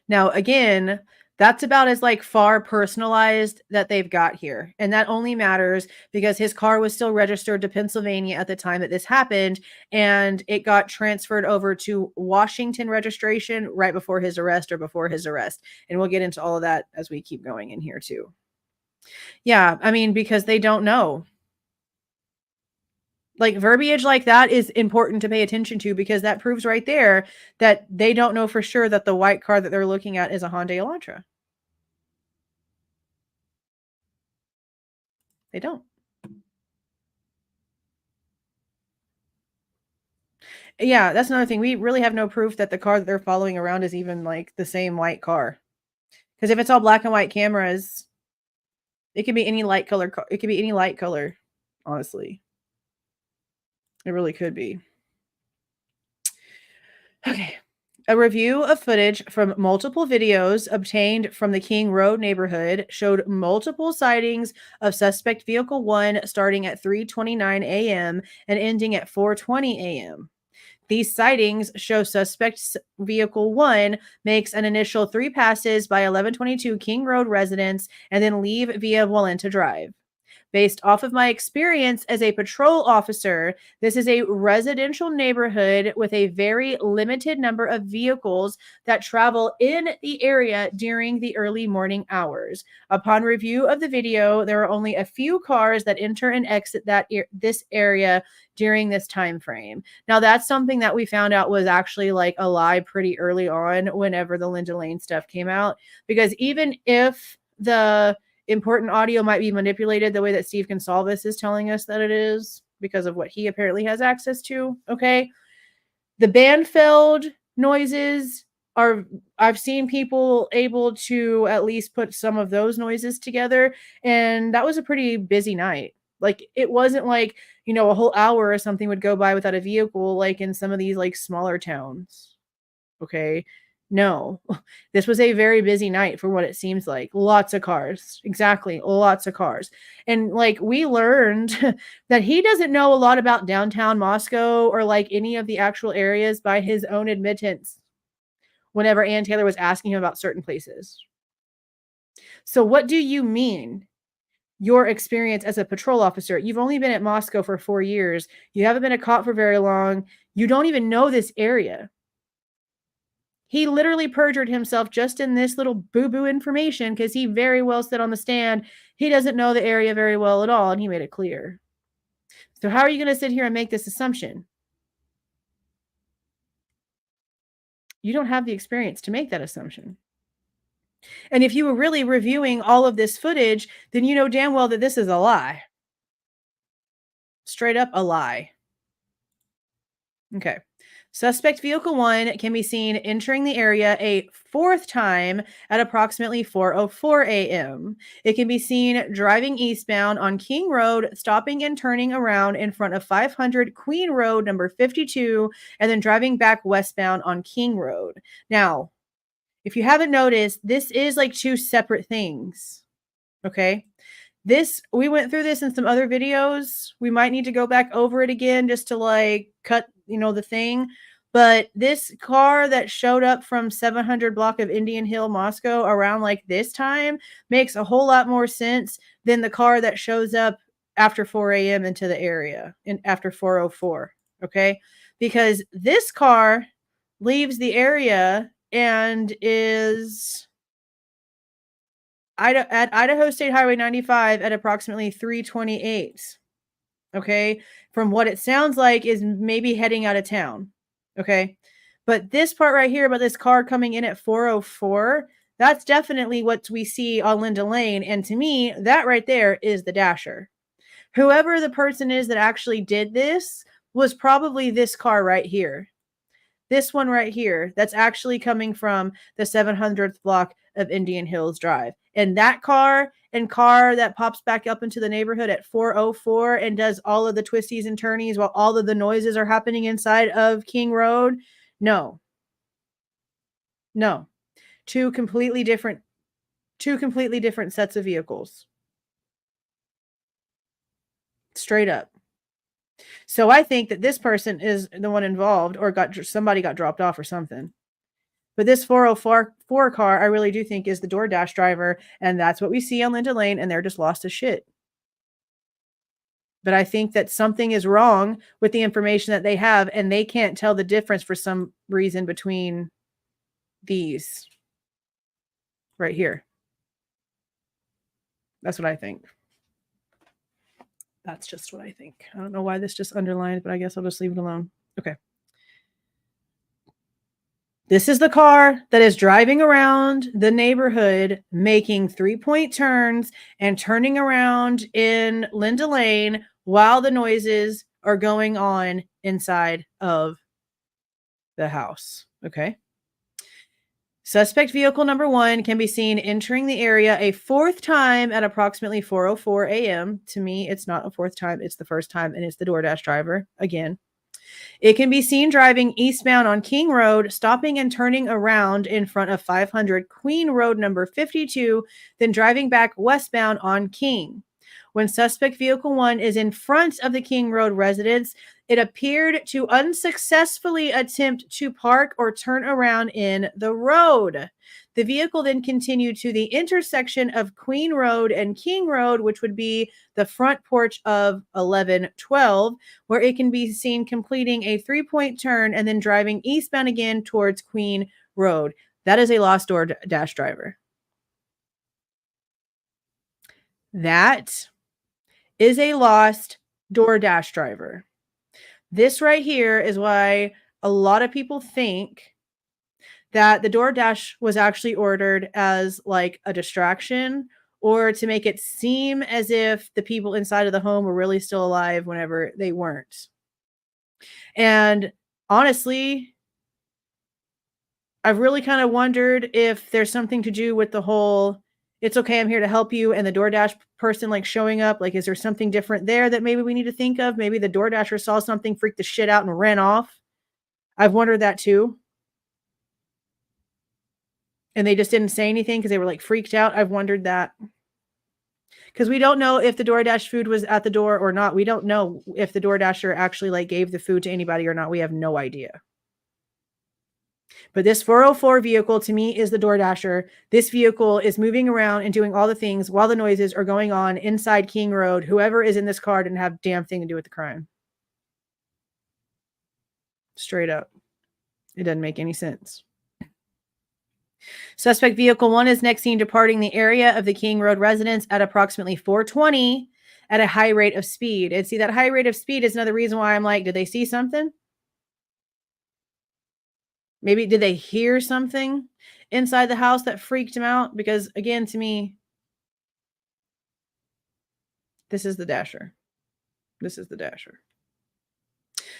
Now, again, that's about as like far personalized that they've got here. And that only matters because his car was still registered to Pennsylvania at the time that this happened. And it got transferred over to Washington registration right before his arrest or before his arrest. And we'll get into all of that as we keep going in here too. Yeah, I mean, because they don't know. Like verbiage like that is important to pay attention to because that proves right there that they don't know for sure that the white car that they're looking at is a Hyundai Elantra. They don't. Yeah, that's another thing. We really have no proof that the car that they're following around is even like the same white car. Because if it's all black and white cameras, it could be any light color. It could be any light color, honestly. It really could be. Okay. A review of footage from multiple videos obtained from the King Road neighborhood showed multiple sightings of suspect vehicle 1 starting at 3:29 a.m. and ending at 4:20 a.m. These sightings show suspect vehicle 1 makes an initial 3 passes by 1122 King Road residents and then leave via Walenta Drive. Based off of my experience as a patrol officer, this is a residential neighborhood with a very limited number of vehicles that travel in the area during the early morning hours. Upon review of the video, there are only a few cars that enter and exit this area during this time frame. Now, that's something that we found out was actually like a lie pretty early on whenever the Linda Lane stuff came out, because even if the important audio might be manipulated the way that Steve Goncalves is telling us that it is because of what he apparently has access to. Okay. The Banfeld noises are, I've seen people able to at least put some of those noises together. And that was a pretty busy night. Like it wasn't like, you know, a whole hour or something would go by without a vehicle, like in some of these like smaller towns. Okay. No, this was a very busy night for what it seems like. Lots of cars. Exactly. Lots of cars. And like we learned that he doesn't know a lot about downtown Moscow or like any of the actual areas by his own admittance whenever Ann Taylor was asking him about certain places. So what do you mean? Your experience as a patrol officer? You've only been at Moscow for 4 years. You haven't been a cop for very long. You don't even know this area. He literally perjured himself just in this little boo-boo information because he very well said on the stand he doesn't know the area very well at all, and he made it clear. So how are you going to sit here and make this assumption? You don't have the experience to make that assumption. And if you were really reviewing all of this footage, then you know damn well that this is a lie. Straight up a lie. Okay. Suspect vehicle 1 can be seen entering the area a fourth time at approximately 4:04 a.m. It can be seen driving eastbound on King Road, stopping and turning around in front of 500 Queen Road, number 52, and then driving back westbound on King Road. Now, if you haven't noticed, this is like two separate things. Okay? We went through this in some other videos. We might need to go back over it again just to like cut, the thing. But this car that showed up from 700 block of Indian Hill, Moscow around like this time makes a whole lot more sense than the car that shows up after 4 a.m. into the area and after 4:04. Okay. Because this car leaves the area and is at Idaho State Highway 95 at approximately 3:28. Okay. From what it sounds like is maybe heading out of town. Okay. But this part right here about this car coming in at 4:04, that's definitely what we see on Linda Lane. And to me, that right there is the dasher. Whoever the person is that actually did this was probably this car right here. This one right here, that's actually coming from the 700th block of Indian Hills Drive. And that car that pops back up into the neighborhood at 4:04 and does all of the twisties and turnies while all of the noises are happening inside of King Road. No. Two completely different sets of vehicles. Straight up. So I think that this person is the one involved or somebody got dropped off or something. But this 4:04 car, I really do think is the DoorDash driver. And that's what we see on Linda Lane. And they're just lost as shit. But I think that something is wrong with the information that they have. And they can't tell the difference for some reason between these right here. That's what I think. That's just what I think. I don't know why this just underlined, but I guess I'll just leave it alone. Okay. This is the car that is driving around the neighborhood, making 3-point turns and turning around in Linda Lane while the noises are going on inside of the house. Okay. Suspect vehicle number 1 can be seen entering the area a fourth time at approximately 4:04 a.m. To me, it's not a fourth time. It's the first time, and it's the DoorDash driver again. It can be seen driving eastbound on King Road, stopping and turning around in front of 500 Queen Road number 52, then driving back westbound on King. When suspect vehicle 1 is in front of the King Road residence, it appeared to unsuccessfully attempt to park or turn around in the road. The vehicle then continued to the intersection of Queen Road and King Road, which would be the front porch of 1112, where it can be seen completing a 3-point turn and then driving eastbound again towards Queen Road. That is a lost DoorDash driver. That is a lost DoorDash driver. This right here is why a lot of people think that the DoorDash was actually ordered as like a distraction or to make it seem as if the people inside of the home were really still alive whenever they weren't. And honestly, I've really kind of wondered if there's something to do with the whole, it's okay, I'm here to help you, and the DoorDash person like showing up. Like, is there something different there that maybe we need to think of? Maybe the DoorDasher saw something, freaked the shit out, and ran off. I've wondered that too. And they just didn't say anything because they were like freaked out. I've wondered that. Because we don't know if the DoorDash food was at the door or not. We don't know if the DoorDasher actually like gave the food to anybody or not. We have no idea. But this 404 vehicle to me is the DoorDasher. This vehicle is moving around and doing all the things while the noises are going on inside King Road. Whoever is in this car didn't have a damn thing to do with the crime. Straight up. It doesn't make any sense. Suspect vehicle 1 is next seen departing the area of the King Road residence at approximately 4:20 at a high rate of speed. And see, that high rate of speed is another reason why I'm like, did they see something? Maybe did they hear something inside the house that freaked him out? Because again, to me, this is the Dasher. This is the Dasher.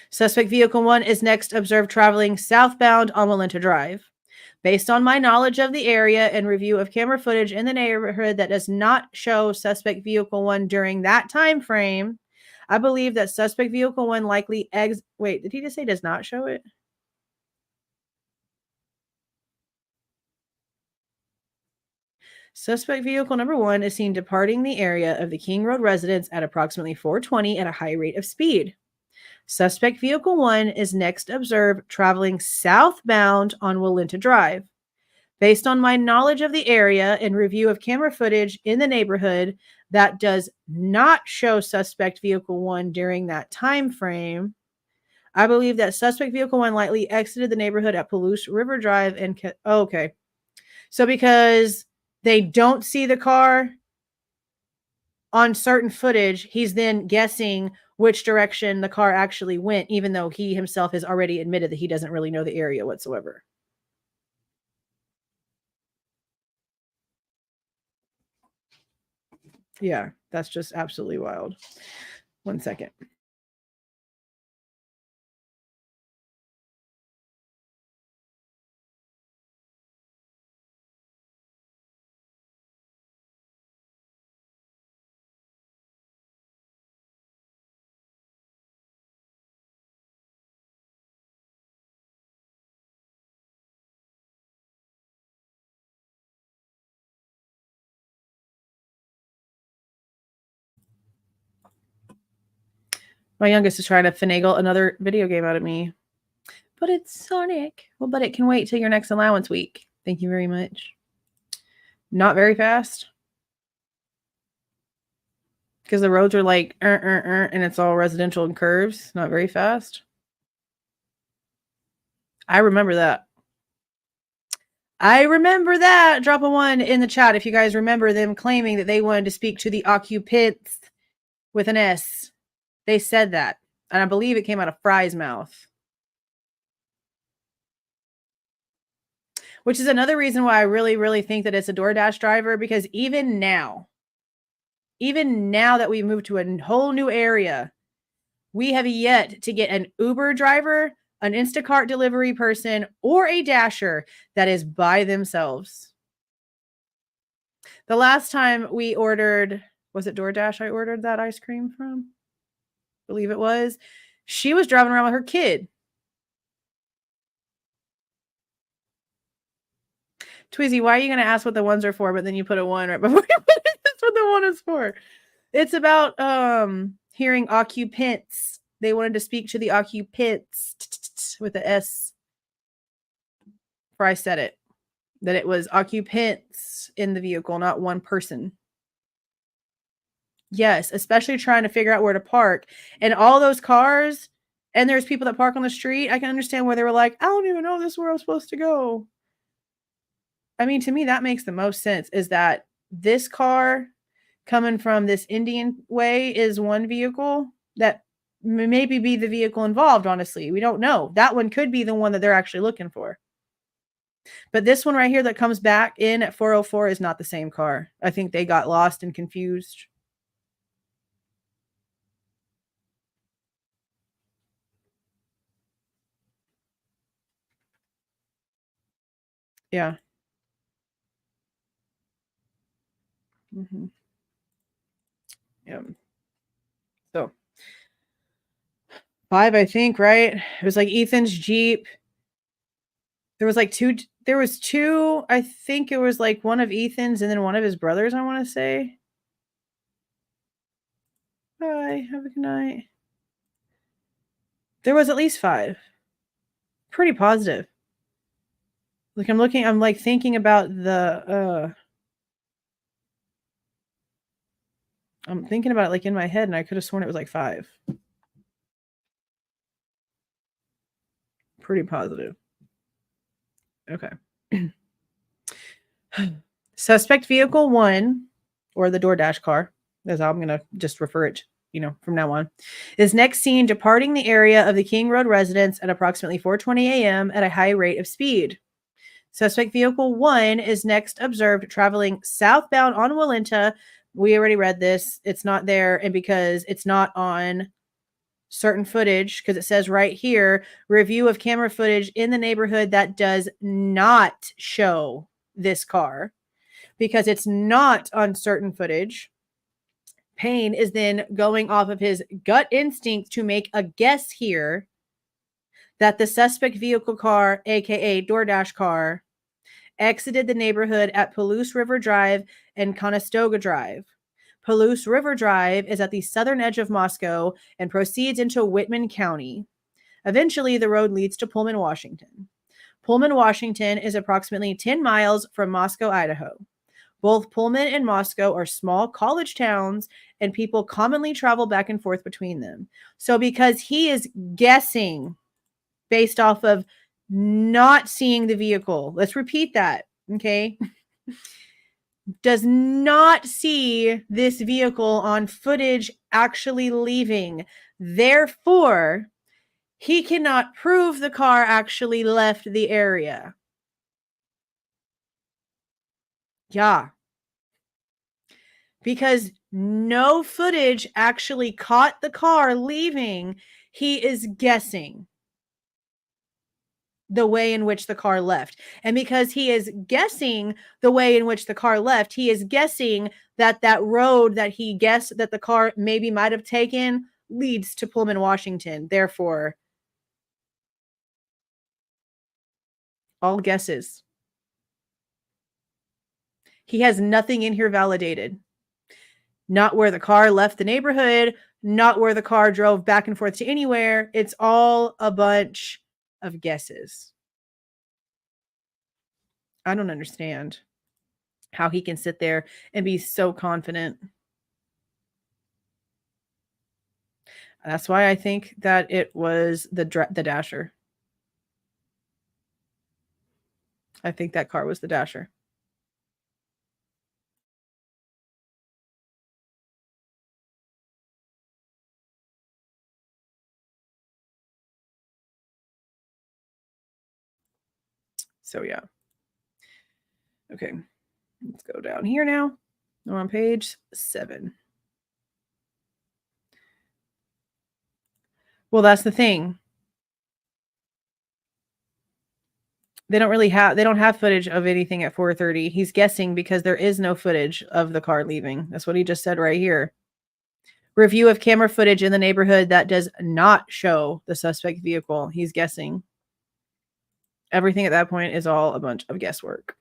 Suspect vehicle 1 is next observed traveling southbound on Walenta Drive. Based on my knowledge of the area and review of camera footage in the neighborhood that does not show suspect vehicle 1 during that time frame, I believe that suspect vehicle 1 likely wait, did he just say does not show it? Suspect vehicle number 1 is seen departing the area of the King Road residence at approximately 4:20 at a high rate of speed. Suspect vehicle 1 is next observed traveling southbound on Walenta Drive. Based on my knowledge of the area and review of camera footage in the neighborhood that does not show suspect vehicle 1 during that time frame, I believe that suspect vehicle 1 likely exited the neighborhood at Palouse River Drive and okay. So because they don't see the car on certain footage, he's then guessing which direction the car actually went, even though he himself has already admitted that he doesn't really know the area whatsoever. Yeah, that's just absolutely wild. 1 second. My youngest is trying to finagle another video game out of me. But it's Sonic. Well, but it can wait till your next allowance week. Thank you very much. Not very fast. Because the roads are like, and it's all residential and curves. Not very fast. I remember that. Drop a 1 in the chat if you guys remember them claiming that they wanted to speak to the occupants with an S. They said that. And I believe it came out of Fry's mouth. Which is another reason why I really, really think that it's a DoorDash driver, because even now that we've moved to a whole new area, we have yet to get an Uber driver, an Instacart delivery person, or a Dasher that is by themselves. The last time we ordered, was it DoorDash I ordered that ice cream from? I believe it was. She was driving around with her kid. Tweezy, why are you going to ask what the ones are for, but then you put a 1 right before you put it? That's what the 1 is for. It's about hearing occupants. They wanted to speak to the occupants with the S. Before I said it. That it was occupants in the vehicle, not one person. Yes, especially trying to figure out where to park. And all those cars, and there's people that park on the street. I can understand where they were like, I don't even know this is where I'm supposed to go. I mean, to me, that makes the most sense, is that this car coming from this Indian way is one vehicle that maybe be the vehicle involved, honestly. We don't know. That one could be the one that they're actually looking for. But this one right here that comes back in at 404 is not the same car. I think they got lost and confused. Yeah. Mm-hmm. Yeah. So 5, I think, right? It was like Ethan's Jeep. There was like 2. There was 2. I think it was like one of Ethan's and then one of his brothers, I want to say. Bye. Have a good night. There was at least 5. Pretty positive. Like I'm like thinking about the I'm thinking about it like in my head, and I could have sworn it was like 5. Pretty positive. Okay. Suspect vehicle 1, or the DoorDash car, as I'm going to just refer it, from now on, is next seen departing the area of the King Road residence at approximately 4:20 a.m. at a high rate of speed. Suspect vehicle 1 is next observed traveling southbound on Walenta. We already read this. It's not there, and because it's not on certain footage, because it says right here, review of camera footage in the neighborhood that does not show this car, because it's not on certain footage. Payne is then going off of his gut instinct to make a guess here that the suspect vehicle car, aka DoorDash car, exited the neighborhood at Palouse River Drive and Conestoga Drive. Palouse River Drive is at the southern edge of Moscow and proceeds into Whitman County. Eventually, the road leads to Pullman, Washington. Pullman, Washington is approximately 10 miles from Moscow, Idaho. Both Pullman and Moscow are small college towns, and people commonly travel back and forth between them. So because he is guessing based off of not seeing the vehicle, let's repeat that, okay? Does not see this vehicle on footage actually leaving. Therefore, he cannot prove the car actually left the area. Yeah. Because no footage actually caught the car leaving, he is guessing the way in which the car left. And because he is guessing the way in which the car left, he is guessing that that road that he guessed that the car maybe might have taken leads to Pullman, Washington. Therefore, all guesses. He has nothing in here validated. Not where the car left the neighborhood, not where the car drove back and forth to anywhere. It's all a bunch of guesses. I don't understand how he can sit there and be so confident. That's why I think that it was the Dasher. I think that car was the Dasher. So yeah. Okay. Let's go down here now. We're on page 7. Well, that's the thing. They don't have footage of anything at 4:30. He's guessing because there is no footage of the car leaving. That's what he just said right here. Review of camera footage in the neighborhood that does not show the suspect vehicle. He's guessing. Everything at that point is all a bunch of guesswork.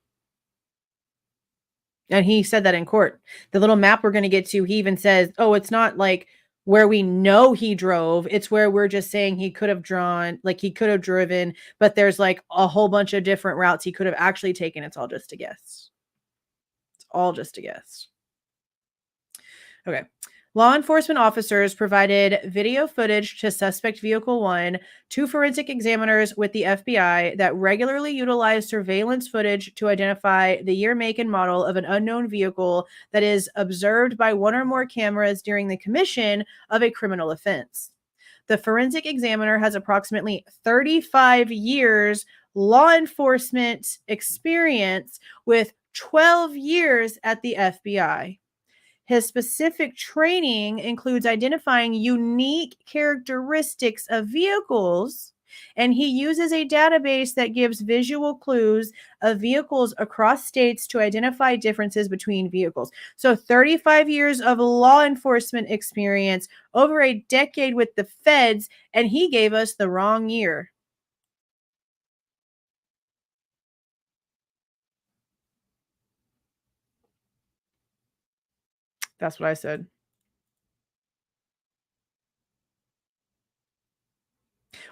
And he said that in court. The little map we're going to get to, he even says, oh, it's not like where we know he drove. It's where we're just saying he could have driven, but there's like a whole bunch of different routes he could have actually taken. It's all just a guess. It's all just a guess. Okay. Law enforcement officers provided video footage to suspect vehicle 1 to forensic examiners with the FBI that regularly utilize surveillance footage to identify the year, make, and model of an unknown vehicle that is observed by one or more cameras during the commission of a criminal offense. The forensic examiner has approximately 35 years law enforcement experience with 12 years at the FBI. His specific training includes identifying unique characteristics of vehicles, and he uses a database that gives visual clues of vehicles across states to identify differences between vehicles. So 35 years of law enforcement experience, over a decade with the feds, and he gave us the wrong year. That's what I said.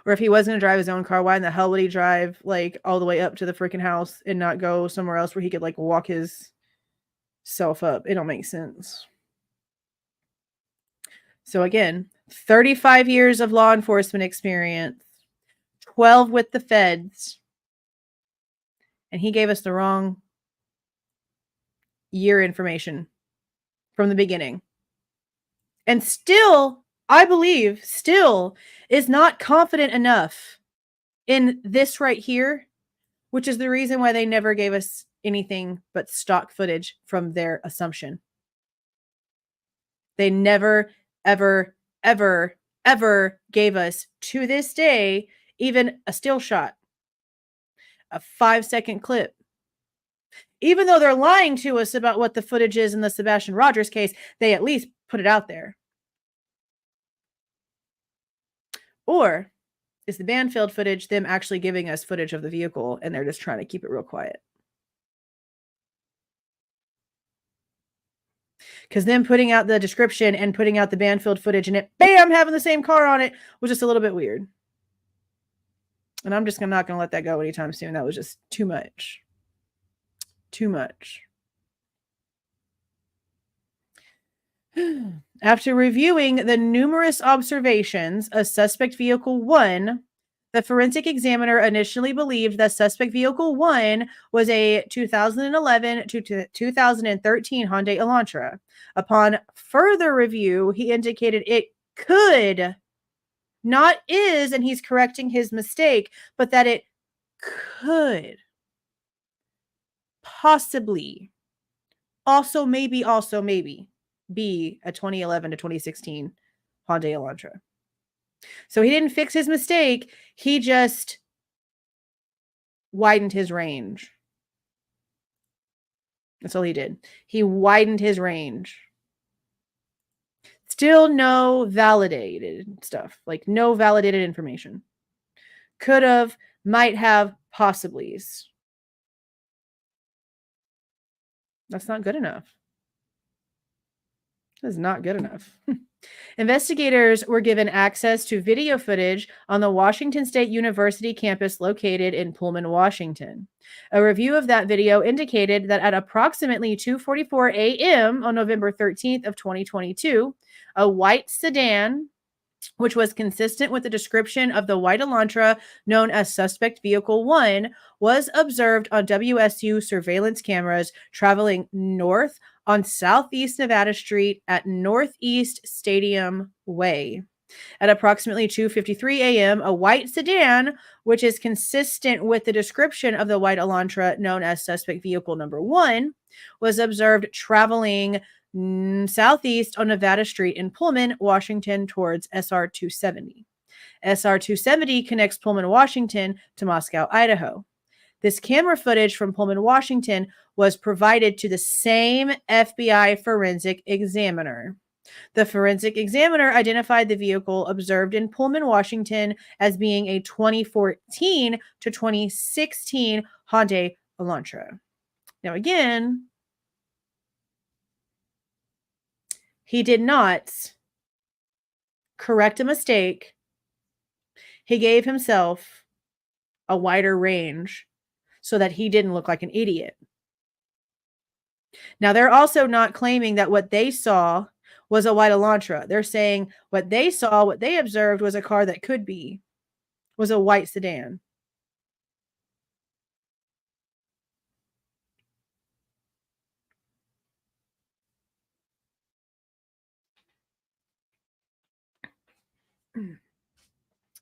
Or if he was going to drive his own car, why in the hell would he drive like all the way up to the freaking house and not go somewhere else where he could like walk his self up? It don't make sense. So again, 35 years of law enforcement experience, 12 with the feds, and he gave us the wrong year information from the beginning. And still, I believe, still is not confident enough in this right here, which is the reason why they never gave us anything but stock footage from their assumption. They never, ever, ever ever gave us, to this day, even a still shot, a 5-second clip. Even though they're lying to us about what the footage is in the Sebastian Rogers case, they at least put it out there. Or is the Banfield footage them actually giving us footage of the vehicle and they're just trying to keep it real quiet? Because them putting out the description and putting out the Banfield footage and it, bam, having the same car on it was just a little bit weird. And I'm just not going to let that go anytime soon. That was just too much. Too much. After reviewing the numerous observations of suspect vehicle 1, the forensic examiner initially believed that suspect vehicle 1 was a 2011 to 2013 Hyundai Elantra. Upon further review, he indicated it could, not is, and he's correcting his mistake, but that it could possibly, also maybe be a 2011 to 2016 Hyundai Elantra. So he didn't fix his mistake. He just widened his range. That's all he did. He widened his range. Still no validated stuff. Like no validated information. Could have, might have, possiblies. That's not good enough. That is not good enough. Investigators were given access to video footage on the Washington State University campus located in Pullman, Washington. A review of that video indicated that at approximately 2:44 a.m. on November 13th of 2022, a white sedan, which was consistent with the description of the white Elantra known as Suspect Vehicle 1, was observed on WSU surveillance cameras traveling north on Southeast Nevada Street at Northeast Stadium Way. At approximately 2:53 a.m., a white sedan, which is consistent with the description of the white Elantra known as Suspect Vehicle Number 1, was observed traveling southeast on Nevada Street in Pullman, Washington towards SR 270. SR 270 connects Pullman, Washington to Moscow, Idaho. This camera footage from Pullman, Washington was provided to the same FBI forensic examiner. The forensic examiner identified the vehicle observed in Pullman, Washington as being a 2014 to 2016 Hyundai Elantra. Now again, he did not correct a mistake. He gave himself a wider range so that he didn't look like an idiot. Now, they're also not claiming that what they saw was a white Elantra. They're saying what they saw, what they observed was a car that could be, was a white sedan.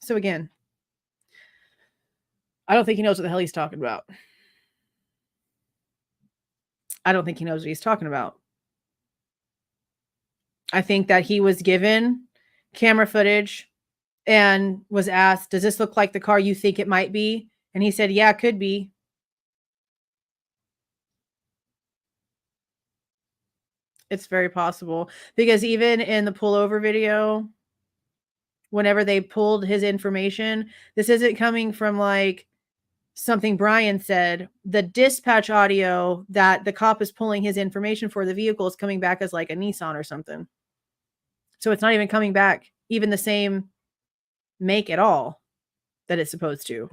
So again, I don't think he knows what the hell he's talking about. I don't think he knows what he's talking about. I think that he was given camera footage and was asked, does this look like the car you think it might be? And he said, yeah, it could be. It's very possible. Because even in the pullover video, whenever they pulled his information, this isn't coming from like something Bryan said. The dispatch audio that the cop is pulling his information for the vehicle is coming back as like a Nissan or something. So it's not even coming back even the same make at all that it's supposed to.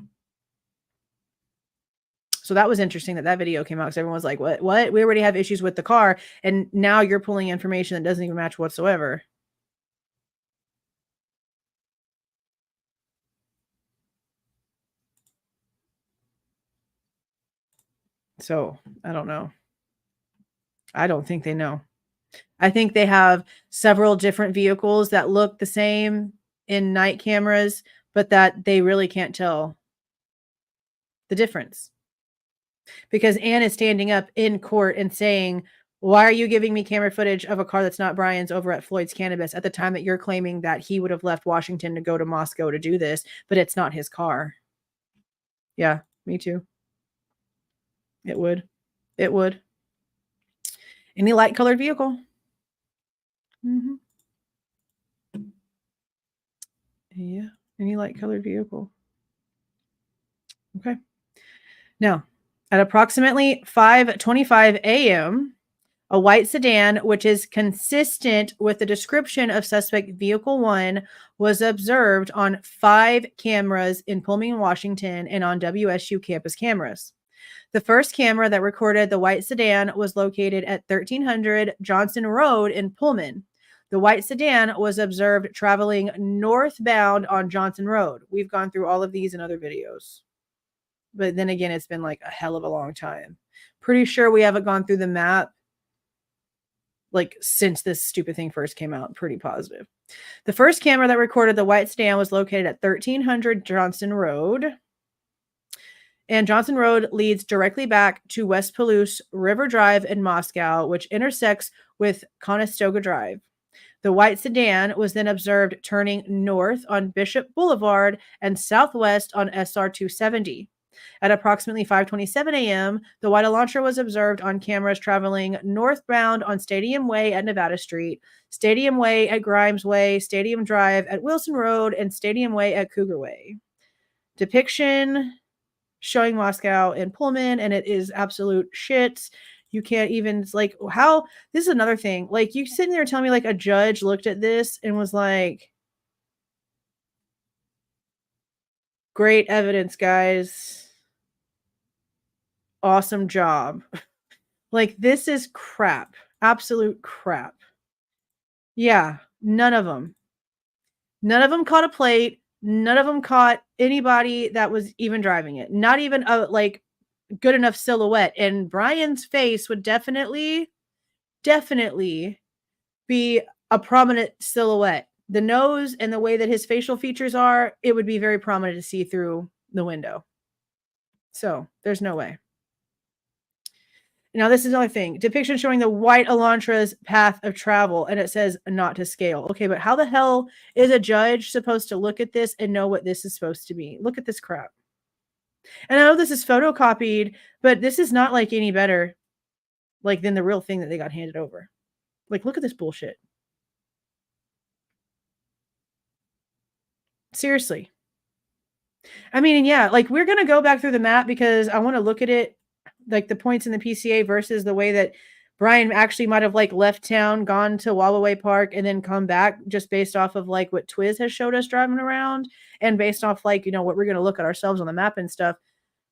So that was interesting that video came out because everyone was like, what? We already have issues with the car. And now you're pulling information that doesn't even match whatsoever. So I don't know. I don't think they know. I think they have several different vehicles that look the same in night cameras, but that they really can't tell the difference. Because Anne is standing up in court and saying, Why are you giving me camera footage of a car that's not Bryan's over at Floyd's Cannabis at the time that you're claiming that he would have left Washington to go to Moscow to do this, but it's not his car? Yeah, me too. It would. It would. Any light colored vehicle. Mm-hmm. Yeah, any light colored vehicle. Okay. Now, at approximately 5:25 a.m., a white sedan, which is consistent with the description of suspect vehicle 1, was observed on 5 cameras in Pullman, Washington, and on WSU campus cameras. The first camera that recorded the white sedan was located at 1300 Johnson Road in Pullman. The white sedan was observed traveling northbound on Johnson Road. We've gone through all of these in other videos. But then again, it's been like a hell of a long time. Pretty sure we haven't gone through the map like since this stupid thing first came out. Pretty positive. The first camera that recorded the white sedan was located at 1300 Johnson Road. And Johnson Road leads directly back to West Palouse River Drive in Moscow, which intersects with Conestoga Drive. The white sedan was then observed turning north on Bishop Boulevard and southwest on SR 270. At approximately 5:27 a.m., the white Elantra was observed on cameras traveling northbound on Stadium Way at Nevada Street, Stadium Way at Grimes Way, Stadium Drive at Wilson Road, and Stadium Way at Cougar Way. Depiction showing Moscow and Pullman, and it is absolute shit. You can't even, like, how, this is another thing. Like, you sitting there telling me, like, a judge looked at this and was like, great evidence, guys. Awesome job. Like, this is crap. Absolute crap. Yeah, none of them. None of them caught a plate. None of them caught anybody that was even driving it. Not even a, like, good enough silhouette. And Bryan's face would definitely be a prominent silhouette. The nose and the way that his facial features are, it would be very prominent to see through the window. So there's no way. Now, this is another thing. Depiction showing the white Elantra's path of travel, and it says not to scale. Okay, but how the hell is a judge supposed to look at this and know what this is supposed to be? Look at this crap. And I know this is photocopied, but this is not like any better like than the real thing that they got handed over. Like, look at this bullshit. Seriously. I mean, yeah, like, we're going to go back through the map because I want to look at it, like the points in the PCA versus the way that Bryan actually might have like left town, gone to Wallaway Park, and then come back just based off of like what Twiz has showed us driving around and based off like, you know, what we're going to look at ourselves on the map and stuff.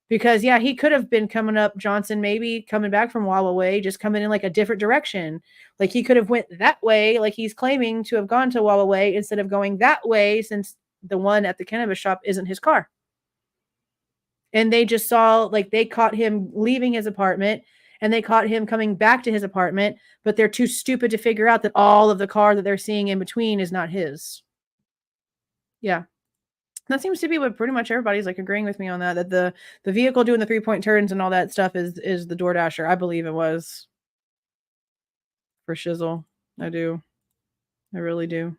Because yeah, he could have been coming up Johnson, maybe coming back from Wallaway, just coming in like a different direction. Like he could have went that way, like he's claiming to have gone to Wallaway instead of going that way, since the one at the cannabis shop isn't his car. And they just saw, like, they caught him leaving his apartment and they caught him coming back to his apartment, but they're too stupid to figure out that all of the car that they're seeing in between is not his. Yeah. That seems to be what pretty much everybody's like agreeing with me on that the vehicle doing the 3-point turns and all that stuff is the DoorDasher. I believe it was. For shizzle. I do. I really do.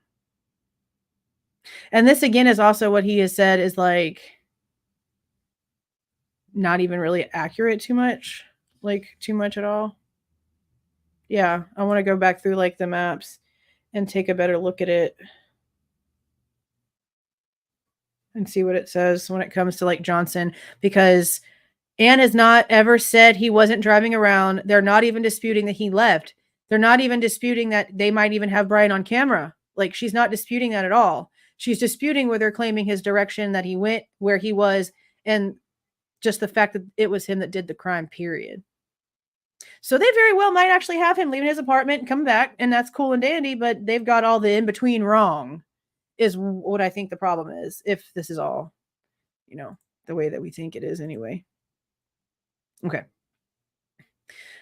And this again is also what he has said is like not even really accurate too much at all. Yeah, I want to go back through like the maps and take a better look at it and see what it says when it comes to like Johnson, because Anne has not ever said he wasn't driving around. They're not even disputing that he left. They're not even disputing that they might even have Bryan on camera. Like, she's not disputing that at all. She's disputing where they're claiming his direction, that he went where he was, and just the fact that it was him that did the crime, period. So they very well might actually have him leaving his apartment and coming back, and that's cool and dandy, but they've got all the in-between wrong, is what I think the problem is, if this is all, you know, the way that we think it is anyway. Okay.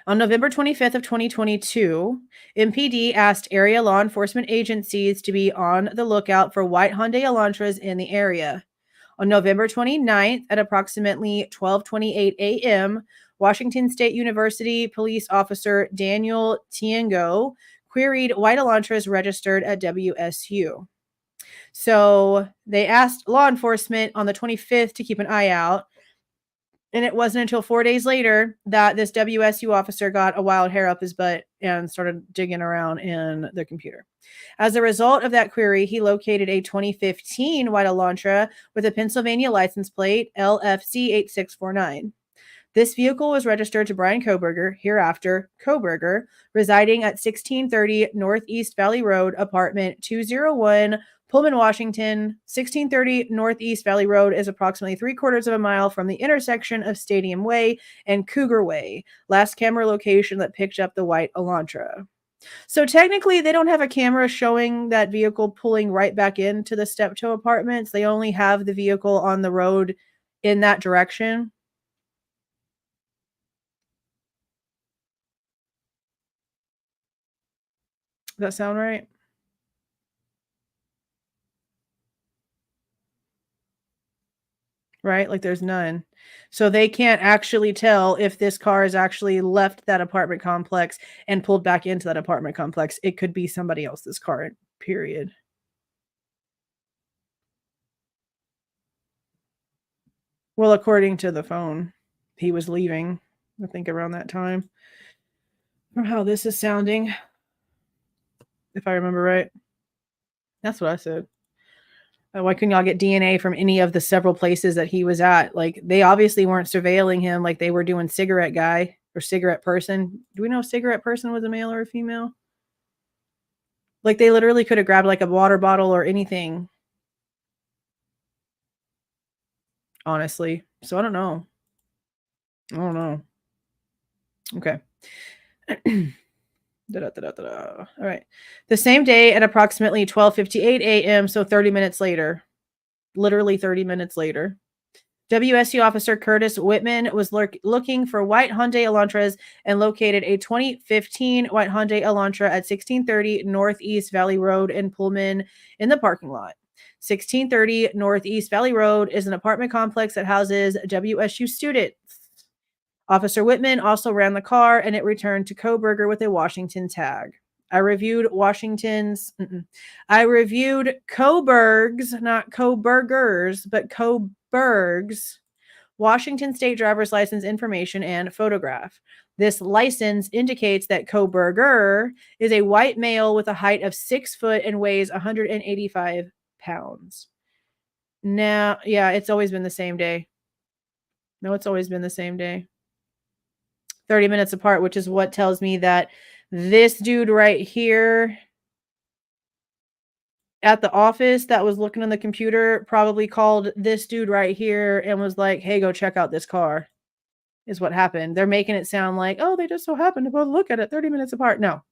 On November 25th of 2022, MPD asked area law enforcement agencies to be on the lookout for white Hyundai Elantras in the area. On November 29th at approximately 12:28 a.m., Washington State University police officer Daniel Tiengo queried white Elantras registered at WSU. So they asked law enforcement on the 25th to keep an eye out. And it wasn't until 4 days later that this WSU officer got a wild hair up his butt and started digging around in the computer. As a result of that query, he located a 2015 white Elantra with a Pennsylvania license plate LFC 8649. This vehicle was registered to Bryan Kohberger, hereafter Kohberger, residing at 1630 Northeast Valley Road, apartment 201, Pullman, Washington. 1630 Northeast Valley Road is approximately 3/4 of a mile from the intersection of Stadium Way and Cougar Way, last camera location that picked up the white Elantra. So technically, they don't have a camera showing that vehicle pulling right back into the Steptoe apartments. They only have the vehicle on the road in that direction. Does that sound right? Right? Like there's none. So they can't actually tell if this car has actually left that apartment complex and pulled back into that apartment complex. It could be somebody else's car, period. Well, according to the phone, he was leaving, I think around that time. From how this is sounding, if I remember right. That's what I said. Why couldn't y'all get DNA from any of the several places that he was at? Like, they obviously weren't surveilling him like they were doing cigarette guy or cigarette person. Do we know if cigarette person was a male or a female? Like, they literally could have grabbed like a water bottle or anything. Honestly. So I don't know. I don't know. Okay. All right. The same day at approximately 12:58 a.m., so 30 minutes later, literally 30 minutes later, WSU officer Curtis Whitman was looking for white Hyundai Elantras and located a 2015 white Hyundai Elantra at 1630 Northeast Valley Road in Pullman in the parking lot. 1630 Northeast Valley Road is an apartment complex that houses WSU students. Officer Whitman also ran the car and it returned to Kohberger with a Washington tag. I reviewed Kohberg's, not Kohberger's, but Kohberg's Washington state driver's license information and photograph. This license indicates that Kohberger is a white male with a height of 6 foot and weighs 185 pounds. Now, yeah, it's always been the same day. No, it's always been the same day. 30 minutes apart, which is what tells me that this dude right here at the office that was looking on the computer probably called this dude right here and was like, hey, go check out this car, is what happened. They're making it sound like, oh, they just so happened to both look at it 30 minutes apart. No.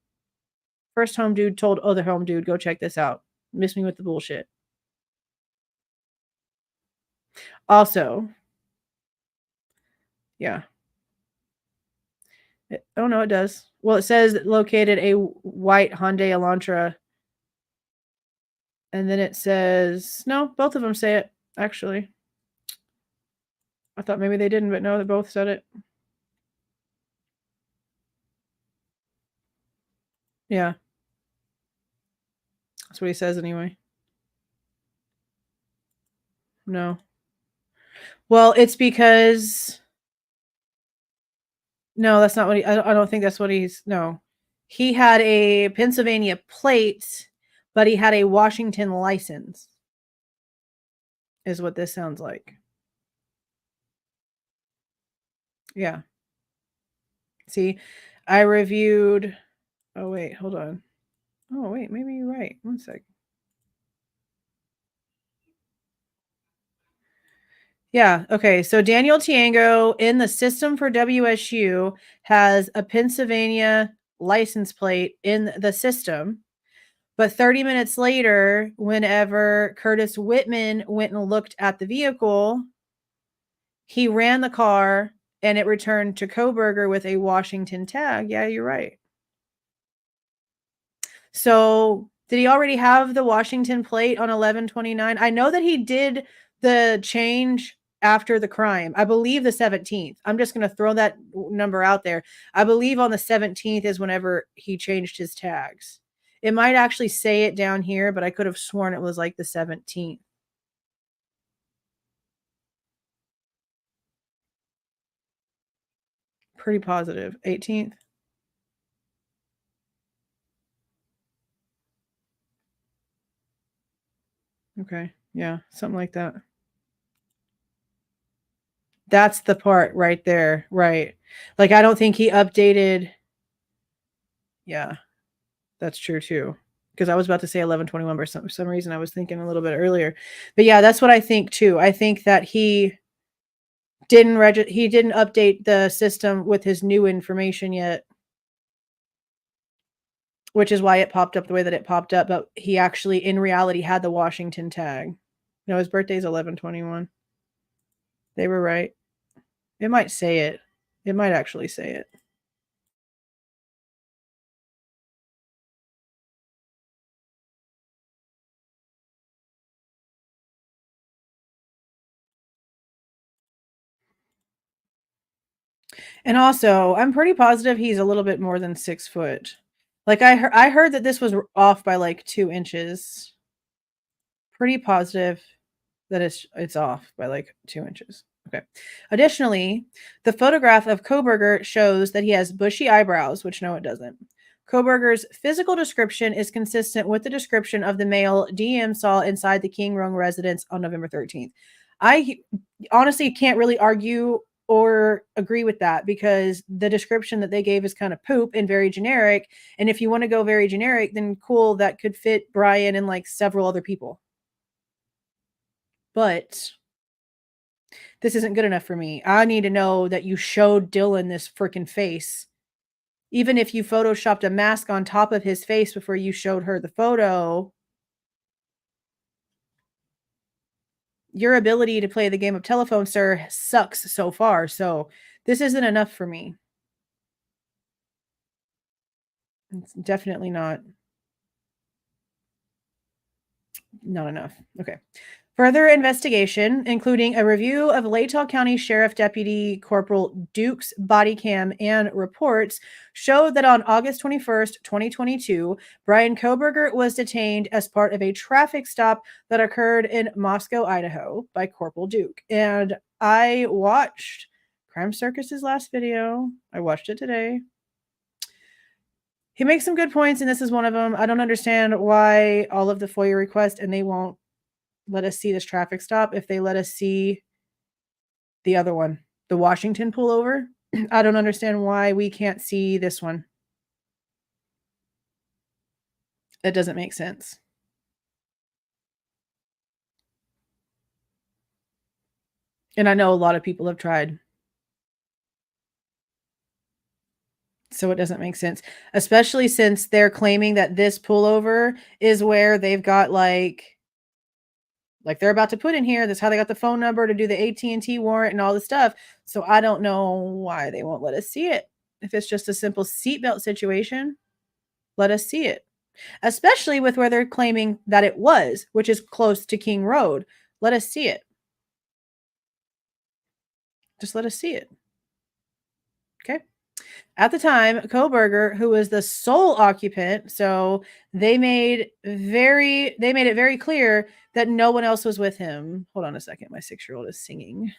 First home dude told other home dude, go check this out. Miss me with the bullshit. Also, yeah. Oh, no, it does. Well, it says located a white Hyundai Elantra. And then it says, no, both of them say it, actually. I thought maybe they didn't, but no, they both said it. Yeah. That's what he says anyway. No. Well, it's because... No, that's not what he... I don't think that's what he's... No. He had a Pennsylvania plate, but he had a Washington license, is what this sounds like. Yeah. See, I reviewed... Oh, wait, hold on. Oh, wait, maybe you're right. One sec. Yeah, okay, so Daniel Tiengo in the system for WSU has a Pennsylvania license plate in the system, but 30 minutes later, whenever Curtis Whitman went and looked at the vehicle, he ran the car and it returned to Kohberger with a Washington tag. Yeah, you're right. So did he already have the Washington plate on 11/29? I know that he did the change after the crime. I believe the 17th. I'm just going to throw that number out there. I believe on the 17th is whenever he changed his tags. It might actually say it down here, but I could have sworn it was like the 17th. Pretty positive. 18th. Okay. Yeah, something like that. That's the part right there. Right. Like, I don't think he updated. Yeah, that's true too. Because I was about to say 11/21, but for some reason I was thinking a little bit earlier. But yeah, that's what I think too. I think that he didn't update the system with his new information yet, which is why it popped up the way that it popped up. But he actually, in reality, had the Washington tag. No, his birthday's 11/21. They were right. It might say it. It might actually say it. And also, I'm pretty positive he's a little bit more than 6 foot. Like, I heard that this was off by like 2 inches. Pretty positive that it's off by like 2 inches. Okay. Additionally, the photograph of Kohberger shows that he has bushy eyebrows, which no, it doesn't. Kohberger's physical description is consistent with the description of the male DM saw inside the King Rung residence on November 13th. I honestly can't really argue or agree with that because the description that they gave is kind of poop and very generic. And if you want to go very generic, then cool, that could fit Bryan and like several other people. But this isn't good enough for me. I need to know that you showed Dylan this freaking face. Even if you photoshopped a mask on top of his face before you showed her the photo, your ability to play the game of telephone, sir, sucks so far. So this isn't enough for me. It's definitely not enough. Okay. Further investigation, including a review of Latah County Sheriff Deputy Corporal Duke's body cam and reports, showed that on August 21st, 2022, Bryan Kohberger was detained as part of a traffic stop that occurred in Moscow, Idaho by Corporal Duke. And I watched Crime Circus's last video. I watched it today. He makes some good points, and this is one of them. I don't understand why all of the FOIA requests, and they won't let us see this traffic stop if they let us see the other one, the Washington pullover. I don't understand why we can't see this one. That doesn't make sense. And I know a lot of people have tried. So it doesn't make sense, especially since they're claiming that this pullover is where they've got like they're about to put in here. That's how they got the phone number to do the AT&T warrant and all this stuff. So I don't know why they won't let us see it. If it's just a simple seatbelt situation, let us see it. Especially with where they're claiming that it was, which is close to King Road. Let us see it. Just let us see it. Okay. At the time, Kohberger, who was the sole occupant, so they made it very clear that no one else was with him. Hold on a second. My 6-year-old is singing.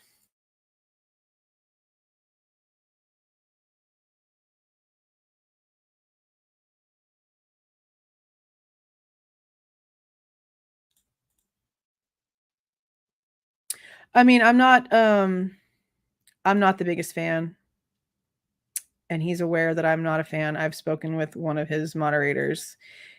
I mean, I'm not the biggest fan. And he's aware that I'm not a fan. I've spoken with one of his moderators.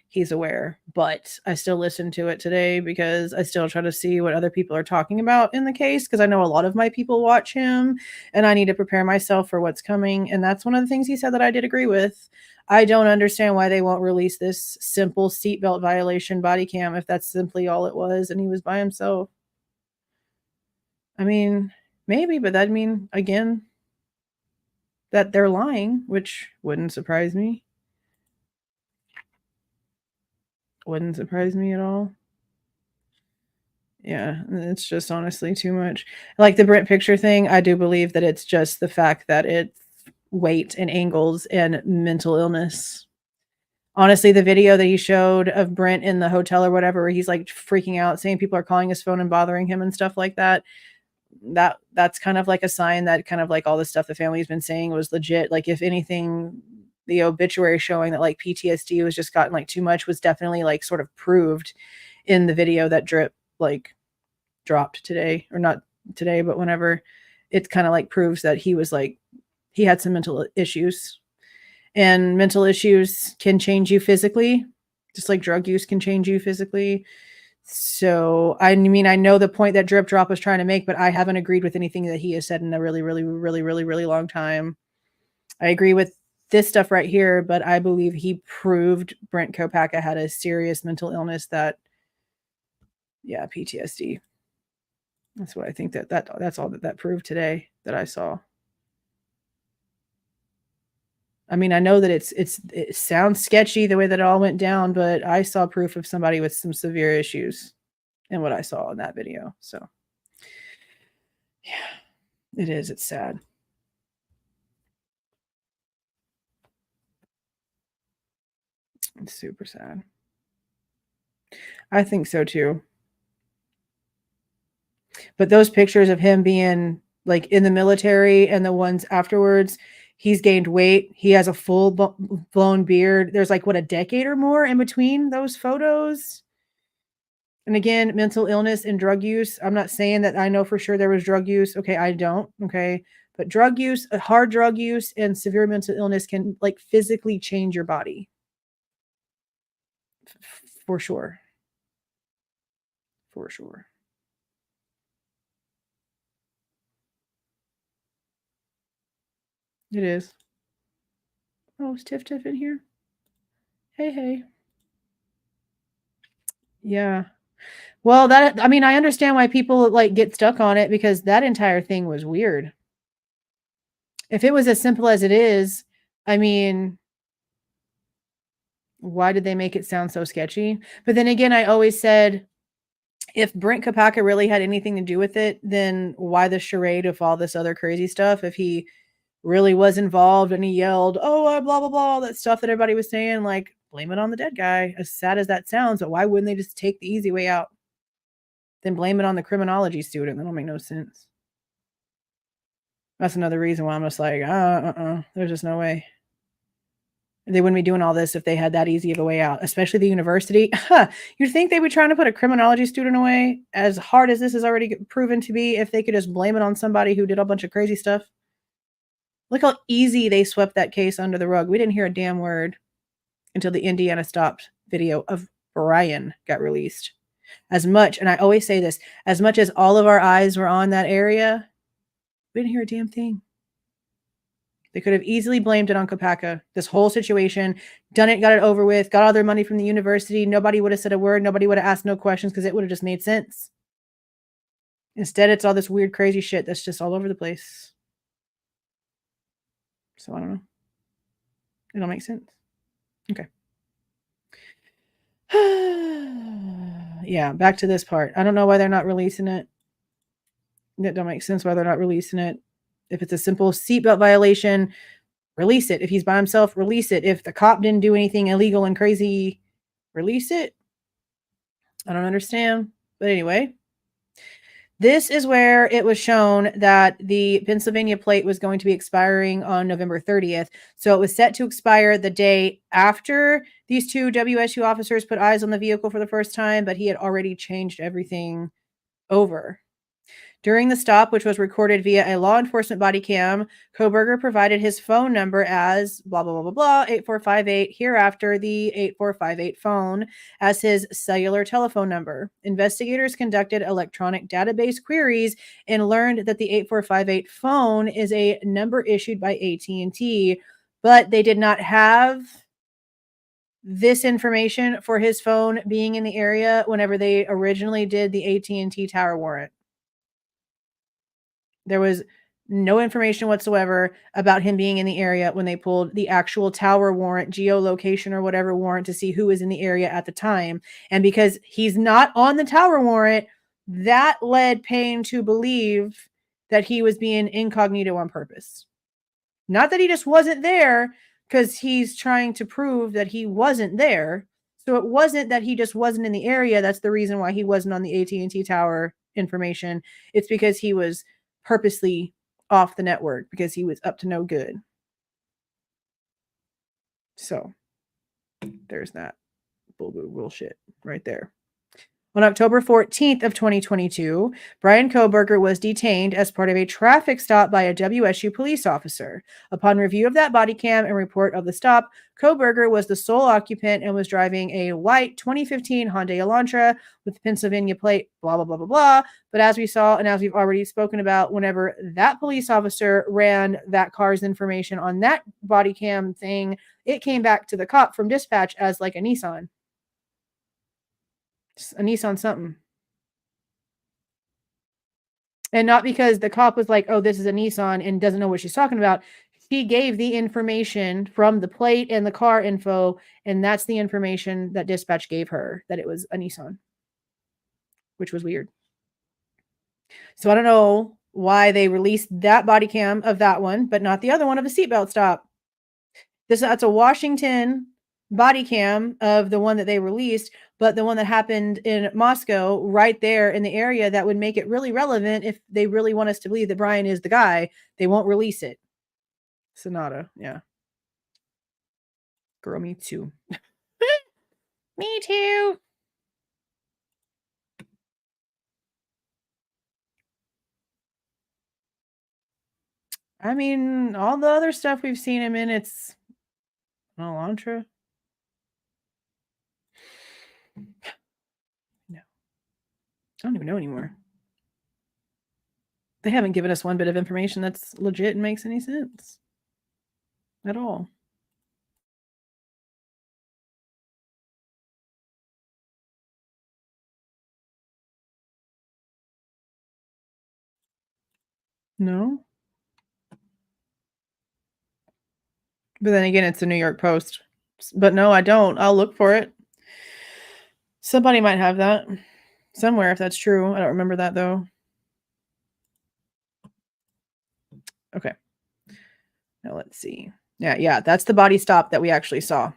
He's aware, but I still listen to it today because I still try to see what other people are talking about in the case because I know a lot of my people watch him and I need to prepare myself for what's coming. And that's one of the things he said that I did agree with. I don't understand why they won't release this simple seatbelt violation body cam if that's simply all it was and he was by himself. I mean, maybe, but that'd mean, again, that they're lying, which wouldn't surprise me. Wouldn't surprise me at all. Yeah, it's just honestly too much. Like the Brent picture thing, I do believe that it's just the fact that it's weight and angles and mental illness. Honestly, the video that he showed of Brent in the hotel or whatever, where he's like freaking out, saying people are calling his phone and bothering him and stuff like that. That's kind of like a sign that kind of like all the stuff the family's been saying was legit. Like if anything, the obituary showing that like PTSD was just gotten like too much was definitely like sort of proved in the video that Drip like dropped today, or not today, but whenever. It kind of like proves that he was like he had some mental issues, and mental issues can change you physically, just like drug use can change you physically. So, I mean, I know the point that Drip Drop was trying to make, but I haven't agreed with anything that he has said in a really, really, really, really, really long time. I agree with this stuff right here, but I believe he proved Brent Kopacka had a serious mental illness that, yeah, PTSD. That's what I think that's all that proved today that I saw. I mean, I know that it sounds sketchy the way that it all went down, but I saw proof of somebody with some severe issues in what I saw in that video. So, yeah, it is. It's sad. It's super sad. I think so too. But those pictures of him being like in the military and the ones afterwards, he's gained weight. He has a full blown beard. There's like what, a decade or more in between those photos. And again, mental illness and drug use. I'm not saying that I know for sure there was drug use. Okay, I don't. Okay. But drug use, hard drug use, and severe mental illness can like physically change your body. For sure. For sure. It is. Oh, is Tiff in here? Hey, hey. Yeah. Well, I mean, I understand why people like get stuck on it, because that entire thing was weird. If it was as simple as it is, I mean, why did they make it sound so sketchy? But then again, I always said, if Brent Kopacka really had anything to do with it, then why the charade of all this other crazy stuff? If he really was involved and he yelled, oh, blah, blah, blah, that stuff that everybody was saying, like, blame it on the dead guy. As sad as that sounds, but why wouldn't they just take the easy way out? Then blame it on the criminology student. That don't make no sense. That's another reason why I'm just like, there's just no way. They wouldn't be doing all this if they had that easy of a way out, especially the university. You'd think they would try to put a criminology student away, as hard as this is already proven to be, if they could just blame it on somebody who did a bunch of crazy stuff. Look how easy they swept that case under the rug. We didn't hear a damn word until the Indiana Stopped video of Bryan got released. As much, and I always say this, as much as all of our eyes were on that area, we didn't hear a damn thing. They could have easily blamed it on Kopacka, this whole situation, done it, got it over with, got all their money from the university. Nobody would have said a word. Nobody would have asked no questions, because it would have just made sense. Instead, it's all this weird, crazy shit that's just all over the place. So I don't know. It don't make sense. Okay. Yeah, back to this part. I don't know why they're not releasing it. That don't make sense why they're not releasing it. If it's a simple seatbelt violation, release it. If he's by himself, release it. If the cop didn't do anything illegal and crazy, release it. I don't understand. But anyway, this is where it was shown that the Pennsylvania plate was going to be expiring on November 30th. So it was set to expire the day after these two WSU officers put eyes on the vehicle for the first time, but he had already changed everything over. During the stop, which was recorded via a law enforcement body cam, Kohberger provided his phone number as blah, blah, blah, blah, blah, 8458, hereafter the 8458 phone, as his cellular telephone number. Investigators conducted electronic database queries and learned that the 8458 phone is a number issued by AT&T, but they did not have this information for his phone being in the area whenever they originally did the AT&T tower warrant. There was no information whatsoever about him being in the area when they pulled the actual tower warrant, geolocation or whatever warrant, to see who was in the area at the time. And because he's not on the tower warrant, That led Payne to believe that he was being incognito on purpose. Not that he just wasn't there, because he's trying to prove that he wasn't there. So it wasn't that he just wasn't in the area. That's the reason why he wasn't on the AT&T tower information. It's because he was purposely off the network because he was up to no good. So there's that bullshit right there. On October 14th of 2022, Bryan Kohberger was detained as part of a traffic stop by a WSU police officer. Upon review of that body cam and report of the stop, Kohberger was the sole occupant and was driving a white 2015 Hyundai Elantra with Pennsylvania plate, blah, blah, blah, blah, blah. But as we saw, and as we've already spoken about, whenever that police officer ran that car's information on that body cam thing, it came back to the cop from dispatch as like a Nissan. A Nissan something. And not because the cop was like, oh, this is a Nissan and doesn't know what she's talking about. She gave the information from the plate and the car info, and that's the information that dispatch gave her, that it was a Nissan, which was weird. So I don't know why they released that body cam of that one, but not the other one of a seatbelt stop. That's a Washington body cam of the one that they released, but the one that happened in Moscow right there in the area that would make it really relevant if they really want us to believe that Bryan is the guy. They won't release it. Sonata, yeah. Girl, me too. Me too. I mean, all the other stuff we've seen him in, it's an Elantra. No. I don't even know anymore. They haven't given us one bit of information that's legit and makes any sense at all. No. But then again, it's the New York Post. But no, I don't. I'll look for it. Somebody might have that somewhere if that's true. I don't remember that though. Okay. Now let's see. Yeah, that's the body stop that we actually saw.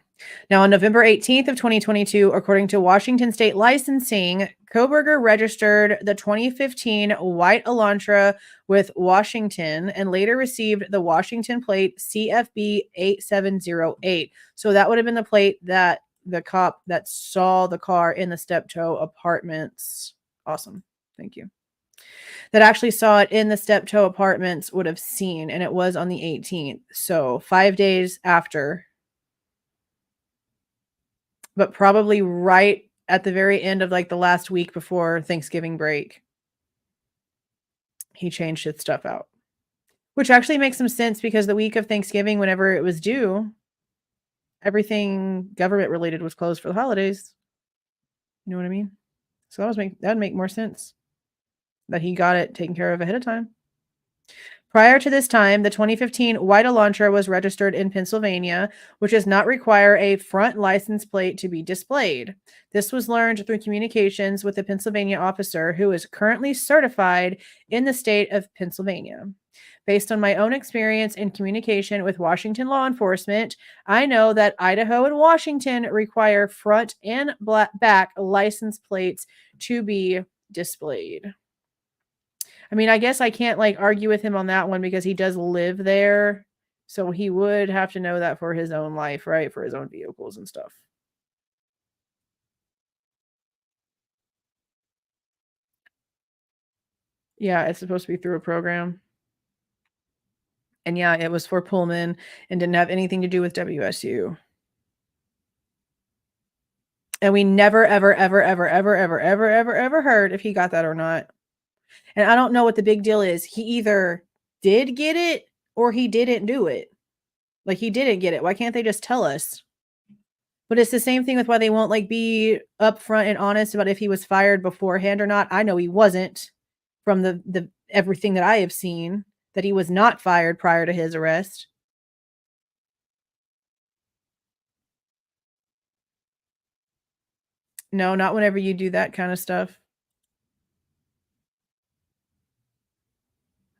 Now, on November 18th of 2022, according to Washington State Licensing, Kohberger registered the 2015 white Elantra with Washington and later received the Washington plate CFB 8708. So that would have been the plate that the cop that saw the car in the Steptoe Apartments. Awesome. Thank you. That actually saw it in the Steptoe Apartments would have seen, and it was on the 18th. So 5 days after, but probably right at the very end of like the last week before Thanksgiving break, he changed his stuff out, which actually makes some sense because the week of Thanksgiving, whenever it was due, everything government related was closed for the holidays. You know what I mean? So that would make more sense that he got it taken care of ahead of time. Prior to this time, the 2015 white Elantra was registered in Pennsylvania, which does not require a front license plate to be displayed. This was learned through communications with a Pennsylvania officer who is currently certified in the state of Pennsylvania. Based on my own experience in communication with Washington law enforcement, I know that Idaho and Washington require front and back license plates to be displayed. I mean, I guess I can't like argue with him on that one because he does live there. So he would have to know that for his own life, right? For his own vehicles and stuff. Yeah, it's supposed to be through a program. And yeah, it was for Pullman and didn't have anything to do with WSU. And we never, ever, ever, ever, ever, ever, ever, ever, ever heard if he got that or not. And I don't know what the big deal is. He either did get it or he didn't do it. Like he didn't get it. Why can't they just tell us? But it's the same thing with why they won't like be upfront and honest about if he was fired beforehand or not. I know he wasn't from the everything that I have seen, that he was not fired prior to his arrest. No, not whenever you do that kind of stuff.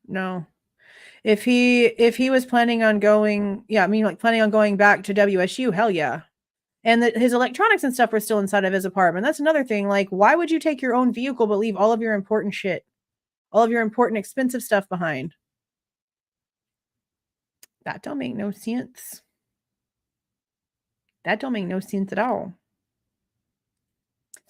No. If he was planning on going, planning on going back to WSU, hell yeah. And his electronics and stuff were still inside of his apartment. That's another thing. Like, why would you take your own vehicle but leave all of your important shit, all of your important expensive stuff behind? That don't make no sense. That don't make no sense at all.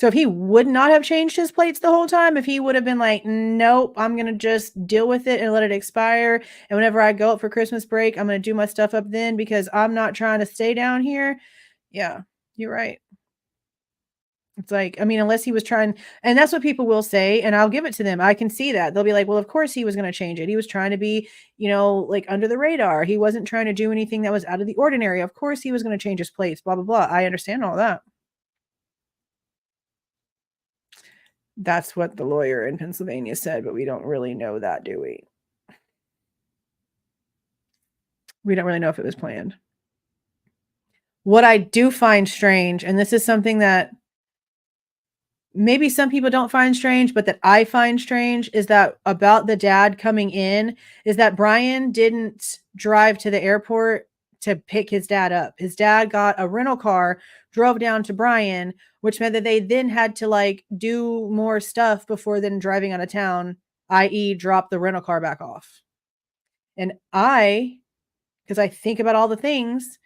So if he would not have changed his plates the whole time, if he would have been like, nope, I'm going to just deal with it and let it expire. And whenever I go up for Christmas break, I'm going to do my stuff up then because I'm not trying to stay down here. Yeah, you're right. It's like, I mean, unless he was trying, and that's what people will say, and I'll give it to them. I can see that. They'll be like, well, of course he was going to change it. He was trying to be, like under the radar. He wasn't trying to do anything that was out of the ordinary. Of course he was going to change his plates, blah, blah, blah. I understand all that. That's what the lawyer in Pennsylvania said, but we don't really know that, do we? We don't really know if it was planned. What I do find strange, and this is something that maybe some people don't find strange, but that I find strange, is that about the dad coming in, is that Bryan didn't drive to the airport to pick his dad up. His dad got a rental car, drove down to Bryan, which meant that they then had to like do more stuff before then driving out of town, i.e. drop the rental car back off. And because I think about all the things,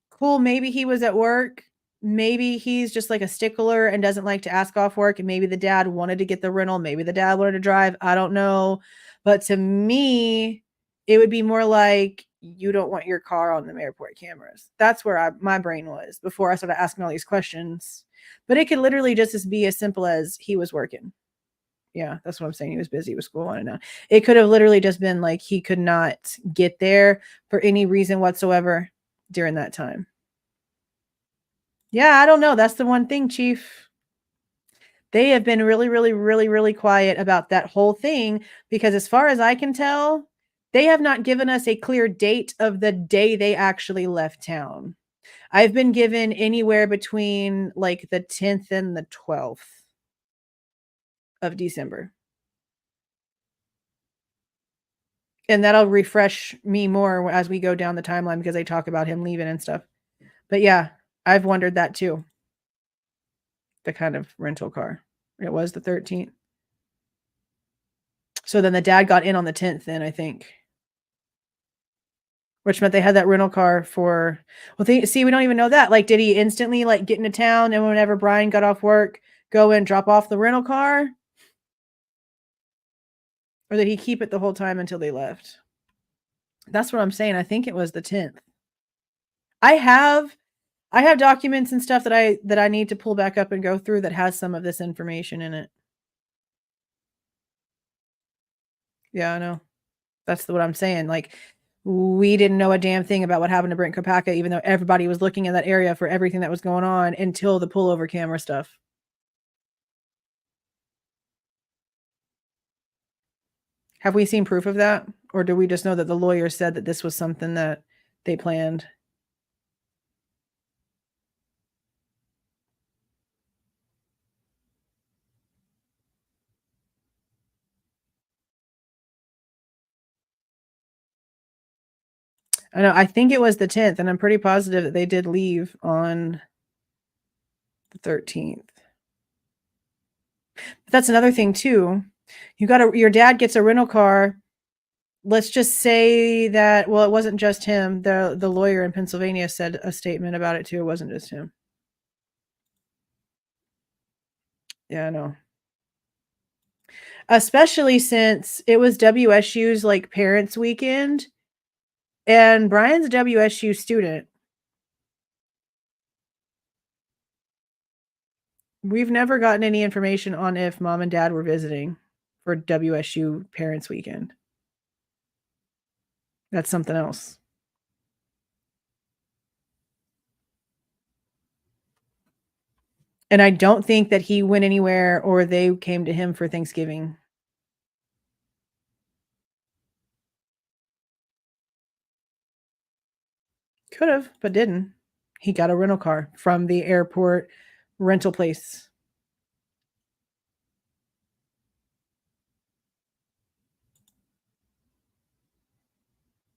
cool, maybe he was at work. Maybe he's just like a stickler and doesn't like to ask off work. And maybe the dad wanted to get the rental. Maybe the dad wanted to drive. I don't know. But to me, it would be more like you don't want your car on the airport cameras. That's where my brain was before I started asking all these questions. But it could literally just be as simple as he was working. Yeah, that's what I'm saying. He was busy with school. I don't know. It could have literally just been like he could not get there for any reason whatsoever during that time. Yeah, I don't know. That's the one thing, Chief. They have been really, really, really, really quiet about that whole thing because as far as I can tell, they have not given us a clear date of the day they actually left town. I've been given anywhere between like the 10th and the 12th of December. And that'll refresh me more as we go down the timeline because they talk about him leaving and stuff. But yeah, I've wondered that too. The kind of rental car. It was the 13th. So then the dad got in on the 10th then, I think. Which meant they had that rental car for, well, see, we don't even know that. Like, did he instantly like get into town and whenever Bryan got off work, go and drop off the rental car? Or did he keep it the whole time until they left? That's what I'm saying. I think it was the 10th. I have documents and stuff that I need to pull back up and go through that has some of this information in it. Yeah, I know. That's what I'm saying. Like, we didn't know a damn thing about what happened to Brent Kopacka, even though everybody was looking in that area for everything that was going on until the pullover camera stuff. Have we seen proof of that? Or do we just know that the lawyer said that this was something that they planned? I know. I think it was the 10th, and I'm pretty positive that they did leave on the 13th. But that's another thing too. Your dad gets a rental car. Let's just say that, well, it wasn't just him. The lawyer in Pennsylvania said a statement about it too. It wasn't just him. Yeah, I know. Especially since it was WSU's like parents' weekend, and Bryan's a WSU student. We've never gotten any information on if mom and dad were visiting for WSU parents' weekend. That's something else. And I don't think that he went anywhere or they came to him for Thanksgiving. Could have, but didn't. He got a rental car from the airport rental place.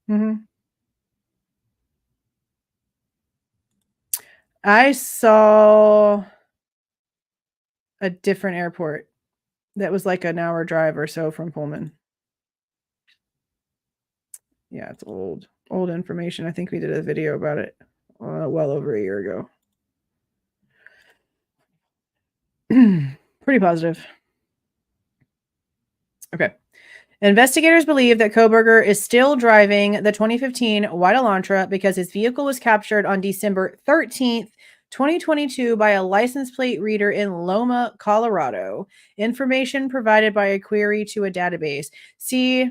Mm-hmm. I saw a different airport that was like an hour drive or so from Pullman. Yeah, it's old information. I think we did a video about it well over a year ago. Pretty positive. Okay. Investigators believe that Kohberger is still driving the 2015 white Elantra because his vehicle was captured on December 13th, 2022 by a license plate reader in Loma, Colorado. Information provided by a query to a database. See,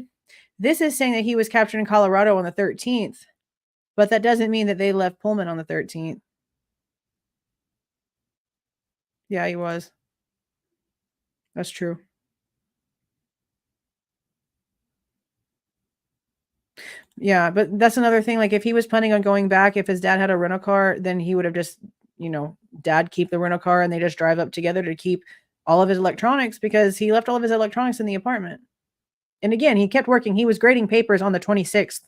this is saying that he was captured in Colorado on the 13th, but that doesn't mean that they left Pullman on the 13th. Yeah, he was. That's true. Yeah, but that's another thing. Like, if he was planning on going back, if his dad had a rental car, then he would have just, dad keep the rental car and they just drive up together to keep all of his electronics because he left all of his electronics in the apartment. And again, he kept working. He was grading papers on the 26th.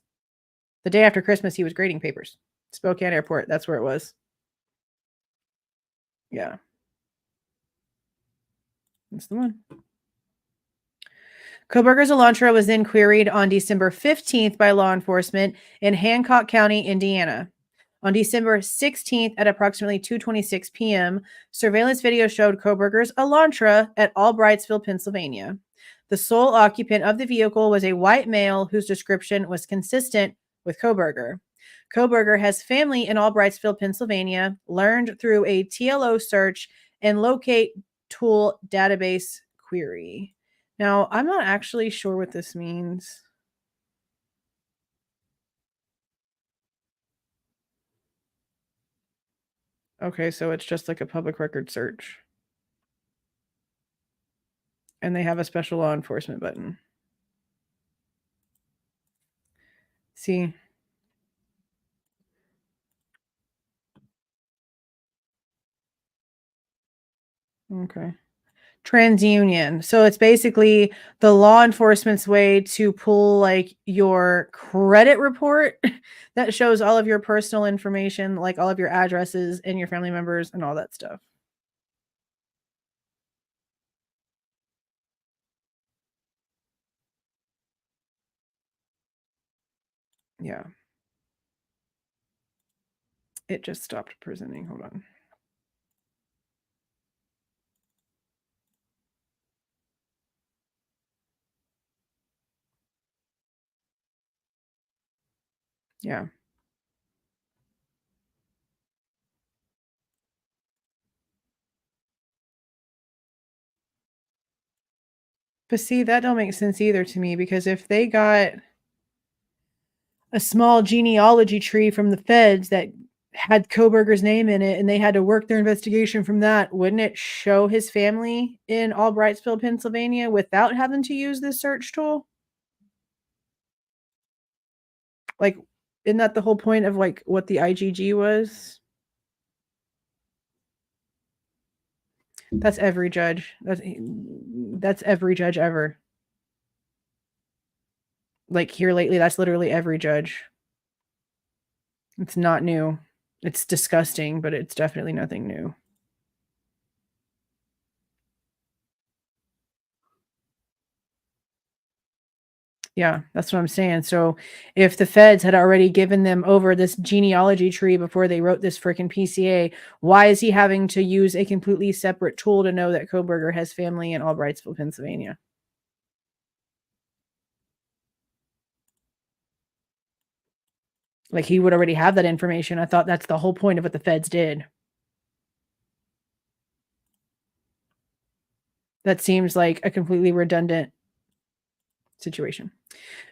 The day after Christmas, he was grading papers. Spokane Airport. That's where it was. Yeah. That's the one. Kohberger's Elantra was then queried on December 15th by law enforcement in Hancock County, Indiana. On December 16th at approximately 2:26 p.m., surveillance video showed Kohberger's Elantra at Albrightsville, Pennsylvania. The sole occupant of the vehicle was a white male whose description was consistent with Kohberger. Kohberger has family in Albrightsville, Pennsylvania, learned through a TLO search and locate tool database query. Now, I'm not actually sure what this means. Okay, so it's just like a public record search. And they have a special law enforcement button. See? Okay. TransUnion. So it's basically the law enforcement's way to pull like your credit report that shows all of your personal information, like all of your addresses and your family members and all that stuff. Yeah. It just stopped presenting. Hold on. Yeah. But see, that don't make sense either to me because if they got a small genealogy tree from the feds that had Kohberger's name in it and they had to work their investigation from that, wouldn't it show his family in Albrightsville, Pennsylvania without having to use this search tool? Like, isn't that the whole point of like what the IGG was? That's every judge. That's every judge ever. Like here lately, that's literally every judge. It's not new. It's disgusting, but it's definitely nothing new. Yeah, that's what I'm saying. So if the feds had already given them over this genealogy tree before they wrote this freaking PCA, why is he having to use a completely separate tool to know that Kohberger has family in Albrightsville, Pennsylvania? Like he would already have that information. I thought that's the whole point of what the feds did. That seems like a completely redundant situation.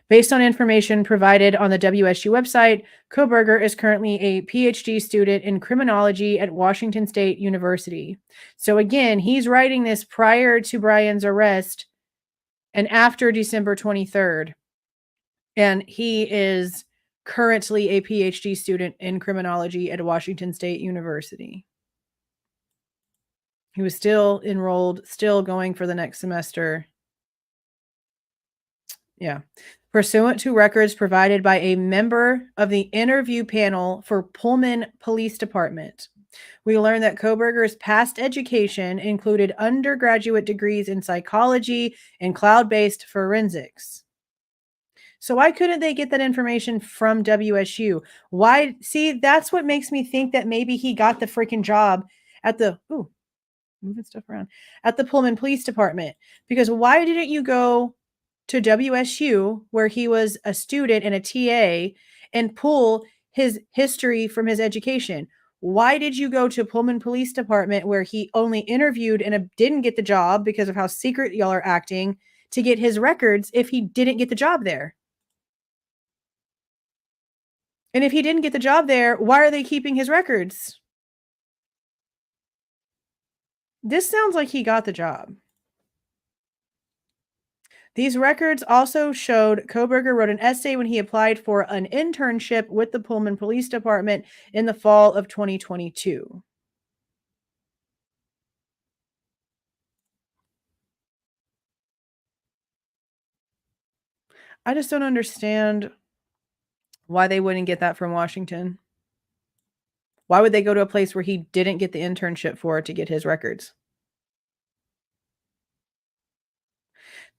Based on information provided on the WSU website, Kohberger is currently a PhD student in criminology at Washington State University. So again, he's writing this prior to Bryan's arrest and after December 23rd. And he is currently a PhD student in criminology at Washington State University. He was still enrolled, still going for the next semester. Yeah. pursuant to records provided by a member of the interview panel for Pullman Police Department. We learned that Kohberger's past education included undergraduate degrees in psychology and cloud-based forensics. So why couldn't they get that information from WSU? Why? See, that's what makes me think that maybe he got the freaking job at the moving stuff around at the Pullman Police Department. Because why didn't you go to WSU where he was a student and a TA and pull his history from his education? Why did you go to Pullman Police Department where he only interviewed and didn't get the job because of how secret y'all are acting to get his records if he didn't get the job there? And if he didn't get the job there, why are they keeping his records? This sounds like he got the job. These records also showed Kohberger wrote an essay when he applied for an internship with the Pullman Police Department in the fall of 2022. I just don't understand why they wouldn't get that from Washington. Why would they go to a place where he didn't get the internship for to get his records?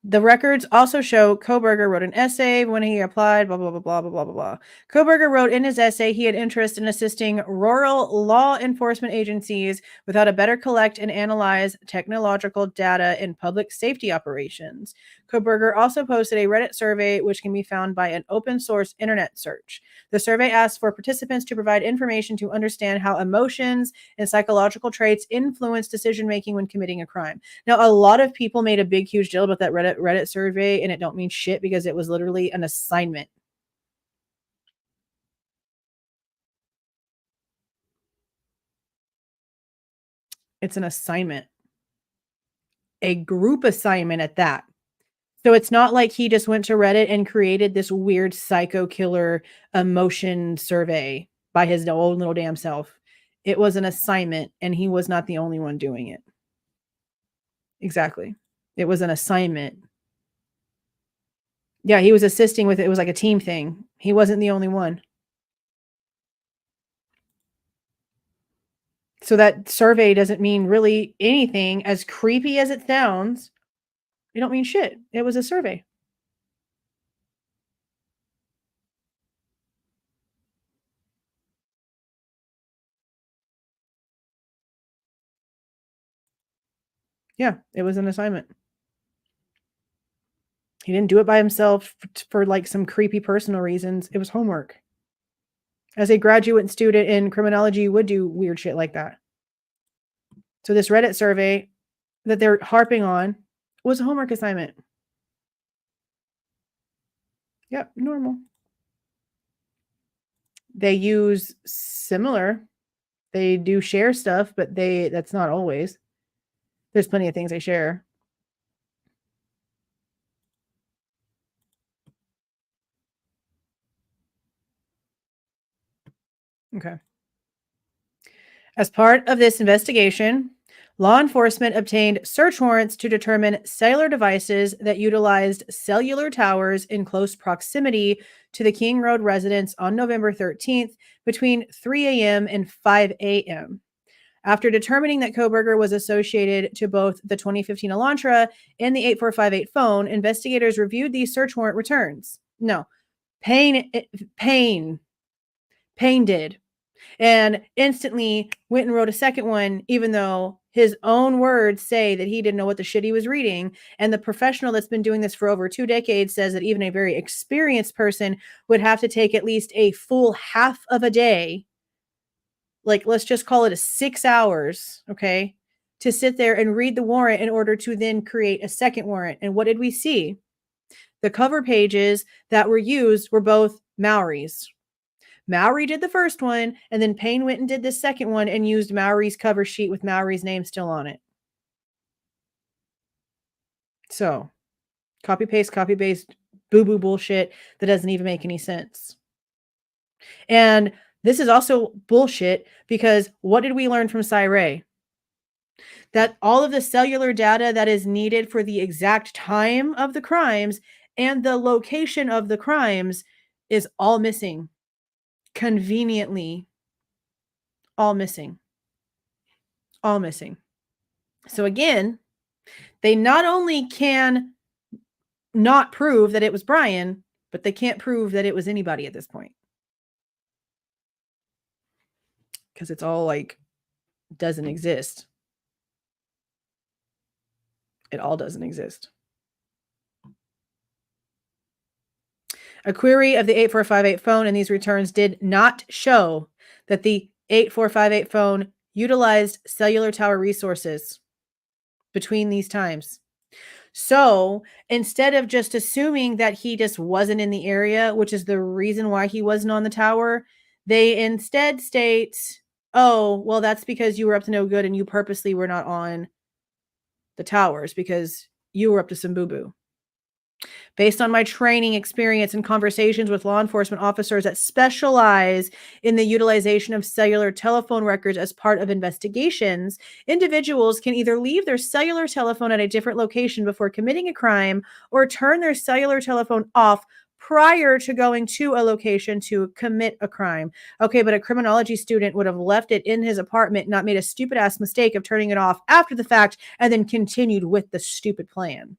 The records also show Kohberger wrote an essay when he applied, blah, blah, blah, blah, blah, blah, blah, blah. Kohberger wrote in his essay he had interest in assisting rural law enforcement agencies with how to better collect and analyze technological data in public safety operations. Kohberger also posted a Reddit survey, which can be found by an open source internet search. The survey asked for participants to provide information to understand how emotions and psychological traits influence decision making when committing a crime. Now, a lot of people made a big, huge deal about that Reddit survey, and it don't mean shit because it was literally an assignment. It's an assignment, a group assignment at that. So it's not like he just went to Reddit and created this weird psycho killer emotion survey by his own little damn self. It was an assignment, and he was not the only one doing it. Exactly. It was an assignment. Yeah, he was assisting with it. It was like a team thing. He wasn't the only one. So that survey doesn't mean really anything. As creepy as it sounds, it don't mean shit. It was a survey. Yeah, it was an assignment. He didn't do it by himself for like some creepy personal reasons. It was homework. As a graduate student in criminology, you would do weird shit like that. So this Reddit survey that they're harping on was a homework assignment. Yep, normal. They use similar. They do share stuff, but that's not always. There's plenty of things they share. Okay. As part of this investigation, law enforcement obtained search warrants to determine cellular devices that utilized cellular towers in close proximity to the King Road residence on November 13th between 3 a.m. and 5 a.m. After determining that Kohberger was associated to both the 2015 Elantra and the 8458 phone, investigators reviewed these search warrant returns. No, Payne did. And instantly went and wrote a second one, even though his own words say that he didn't know what the shit he was reading. And the professional that's been doing this for over 2 decades says that even a very experienced person would have to take at least a full half of a day, like let's just call it 6 hours, okay, to sit there and read the warrant in order to then create a second warrant. And what did we see? The cover pages that were used were both Maori's. Maori did the first one, and then Payne went and did the second one and used Maori's cover sheet with Maori's name still on it. So, copy paste, boo-boo bullshit that doesn't even make any sense. And this is also bullshit because what did we learn from Cy that all of the cellular data that is needed for the exact time of the crimes and the location of the crimes is all missing. Conveniently, all missing. All missing. So again, they not only can not prove that it was Bryan, but they can't prove that it was anybody at this point. Because it's all like doesn't exist. It all doesn't exist. A query of the 8458 phone and these returns did not show that the 8458 phone utilized cellular tower resources between these times. So instead of just assuming that he just wasn't in the area, which is the reason why he wasn't on the tower, they instead state, oh, well, that's because you were up to no good and you purposely were not on the towers because you were up to some boo-boo. Based on my training, experience, and conversations with law enforcement officers that specialize in the utilization of cellular telephone records as part of investigations, individuals can either leave their cellular telephone at a different location before committing a crime or turn their cellular telephone off prior to going to a location to commit a crime. Okay, but a criminology student would have left it in his apartment, not made a stupid ass mistake of turning it off after the fact, and then continued with the stupid plan.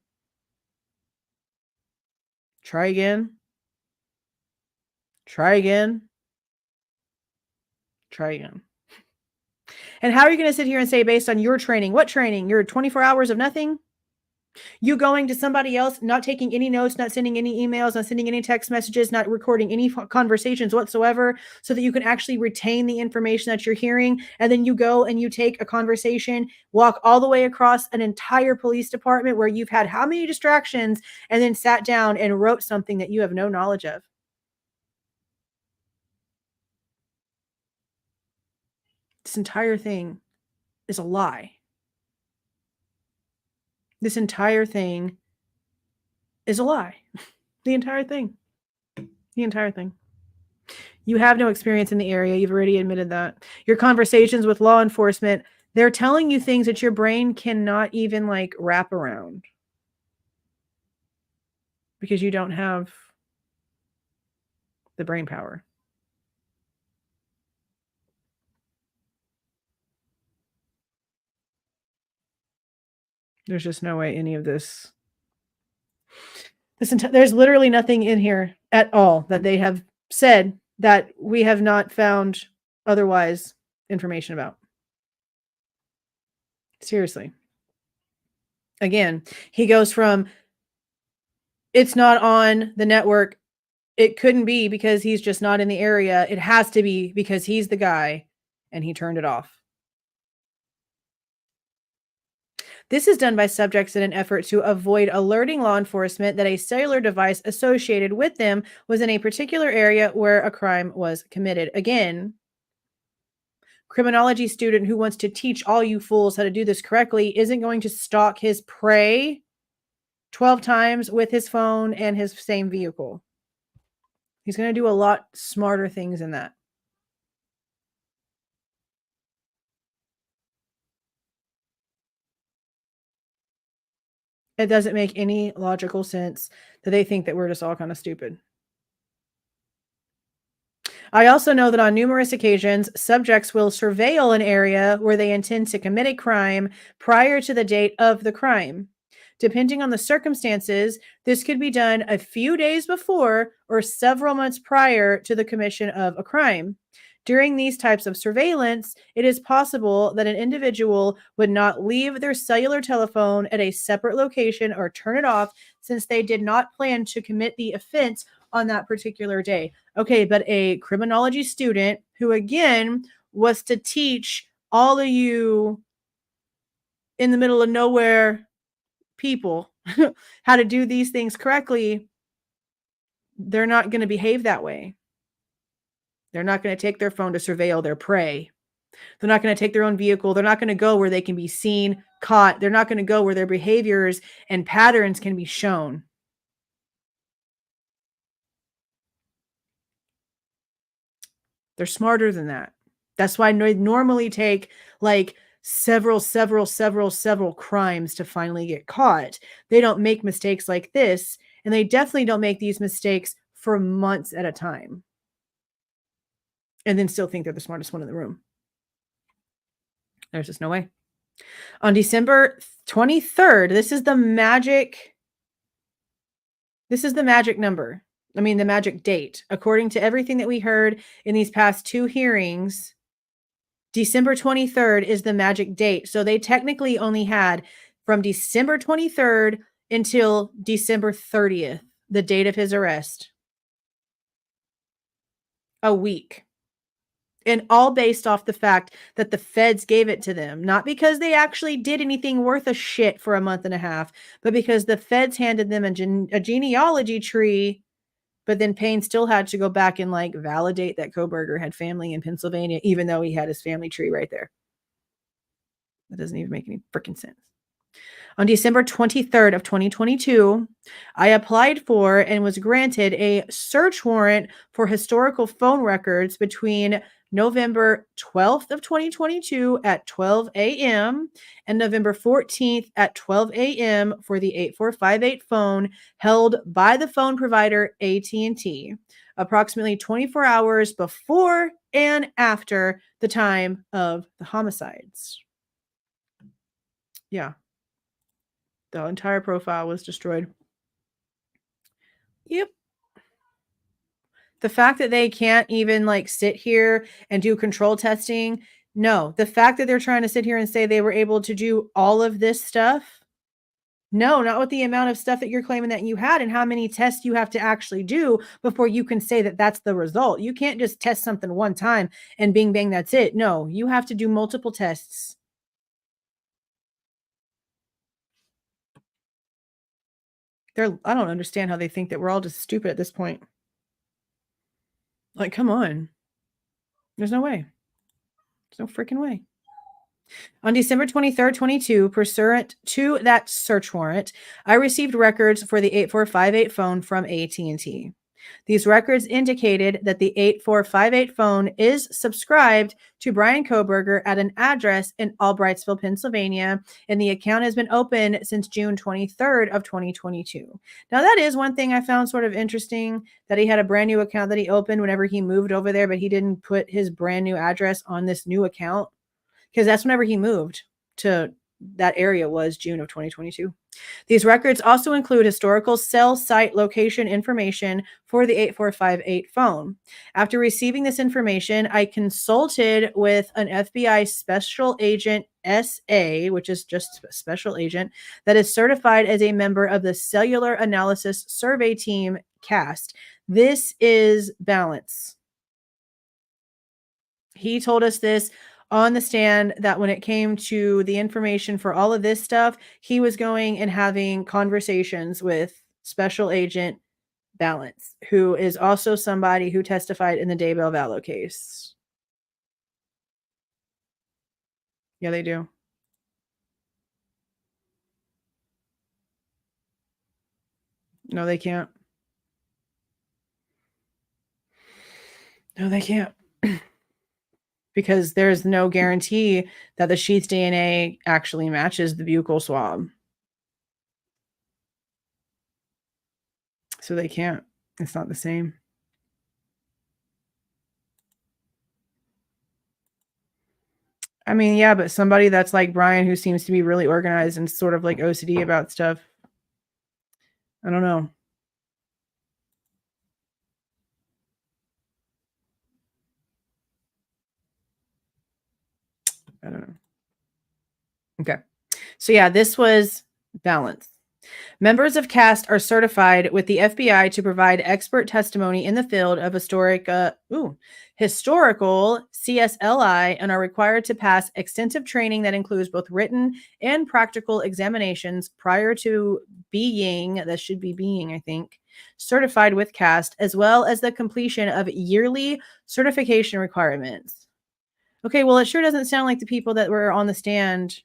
Try again. Try again. Try again. And how are you going to sit here and say, based on your training, what training? Your 24 hours of nothing? You going to somebody else, not taking any notes, not sending any emails, not sending any text messages, not recording any conversations whatsoever so that you can actually retain the information that you're hearing. And then you go and you take a conversation, walk all the way across an entire police department where you've had how many distractions and then sat down and wrote something that you have no knowledge of. This entire thing is a lie. This entire thing is a lie. The entire thing. The entire thing. You have no experience in the area. You've already admitted that. Your conversations with law enforcement, they're telling you things that your brain cannot even like wrap around because you don't have the brain power. There's just no way any of this. There's literally nothing in here at all that they have said that we have not found otherwise information about. Seriously. Again, he goes from it's not on the network. It couldn't be because he's just not in the area. It has to be because he's the guy and he turned it off. This is done by subjects in an effort to avoid alerting law enforcement that a cellular device associated with them was in a particular area where a crime was committed. Again, criminology student who wants to teach all you fools how to do this correctly isn't going to stalk his prey 12 times with his phone and his same vehicle. He's going to do a lot smarter things than that. It doesn't make any logical sense that they think that we're just all kind of stupid. I also know that on numerous occasions, subjects will surveil an area where they intend to commit a crime prior to the date of the crime. Depending on the circumstances, this could be done a few days before or several months prior to the commission of a crime. During these types of surveillance, it is possible that an individual would not leave their cellular telephone at a separate location or turn it off since they did not plan to commit the offense on that particular day. Okay, but a criminology student who, again, was to teach all of you in the middle of nowhere people how to do these things correctly, they're not going to behave that way. They're not going to take their phone to surveil their prey. They're not going to take their own vehicle. They're not going to go where they can be seen, caught. They're not going to go where their behaviors and patterns can be shown. They're smarter than that. That's why they normally take like several crimes to finally get caught. They don't make mistakes like this And they definitely don't make these mistakes for months at a time and then still think they're the smartest one in the room. There's just no way. On December 23rd, this is the magic number. I mean, the magic date. According to everything that we heard in these past 2 hearings, December 23rd is the magic date. So they technically only had from December 23rd until December 30th, the date of his arrest. A week. And all based off the fact that the feds gave it to them. Not because they actually did anything worth a shit for a month and a half, but because the feds handed them a genealogy tree. But then Payne still had to go back and like validate that Kohberger had family in Pennsylvania, even though he had his family tree right there. That doesn't even make any freaking sense. On December 23rd of 2022, I applied for and was granted a search warrant for historical phone records between November 12th of 2022 at 12 a.m. and November 14th at 12 a.m. for the 8458 phone held by the phone provider AT&T, approximately 24 hours before and after the time of the homicides. Yeah. The entire profile was destroyed. Yep. The fact that they can't even like sit here and do control testing. No, the fact that they're trying to sit here and say they were able to do all of this stuff. No, not with the amount of stuff that you're claiming that you had and how many tests you have to actually do before you can say that that's the result. You can't just test something one time and bing, bang, that's it. No, you have to do multiple tests. I don't understand how they think that we're all just stupid at this point. Like, come on. There's no way. There's no freaking way. On December 23rd, 22, pursuant to that search warrant, I received records for the 8458 phone from AT&T. These records indicated that the 8458 phone is subscribed to Bryan Kohberger at an address in Albrightsville, Pennsylvania, and the account has been open since June 23rd of 2022. Now, that is one thing I found sort of interesting, that he had a brand new account that he opened whenever he moved over there, but he didn't put his brand new address on this new account, because that's whenever he moved to that area was June of 2022. These records also include historical cell site location information for the 8458 phone. After receiving this information, I consulted with an FBI special agent SA, which is just a special agent, that is certified as a member of the Cellular Analysis Survey Team CAST. This is Balance. He told us this on the stand, that when it came to the information for all of this stuff, he was going and having conversations with Special Agent Balance, who is also somebody who testified in the Daybell Vallow case. Yeah, they do. No, they can't. No, they can't. Because there's no guarantee that the sheath DNA actually matches the buccal swab. So they can't. It's not the same. I mean, yeah, but somebody that's like Bryan, who seems to be really organized and sort of like OCD about stuff. I don't know. I don't know. Okay. So yeah, this was Balance. Members of CAST are certified with the FBI to provide expert testimony in the field of historical CSLI and are required to pass extensive training that includes both written and practical examinations prior to being, I think, certified with CAST, as well as the completion of yearly certification requirements. Okay, well, it sure doesn't sound like the people that were on the stand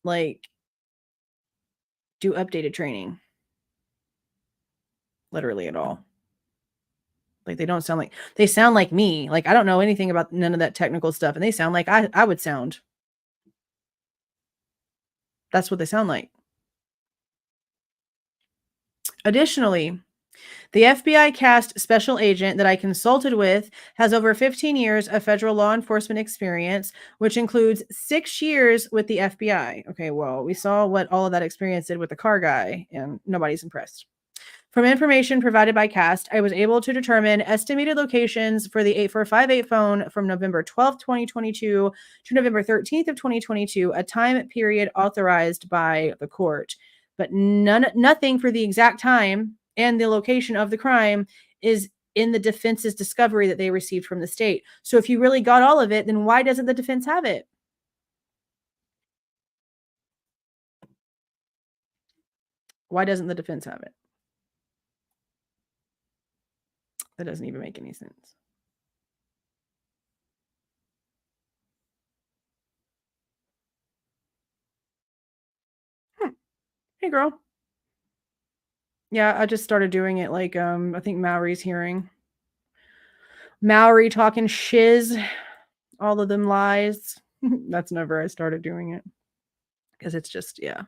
like do updated training literally at all. Like, they don't sound like, they sound like me. Like, I don't know anything about none of that technical stuff, and they sound like I would sound. That's what they sound like. Additionally, the FBI cast special agent that I consulted with has over 15 years of federal law enforcement experience, which includes 6 years with the FBI. Okay, well, we saw what all of that experience did with the car guy, and nobody's impressed. From information provided by CAST, I was able to determine estimated locations for the 8458 phone from November 12th, 2022 to November 13th of 2022, a time period authorized by the court. But nothing for the exact time and the location of the crime is in the defense's discovery that they received from the state. So if you really got all of it, then why doesn't the defense have it? Why doesn't the defense have it? That doesn't even make any sense. Hey, girl. Yeah, I just started doing it like, I think Maori's hearing. Maori talking shiz, all of them lies. That's whenever I started doing it. Because it's just, yeah.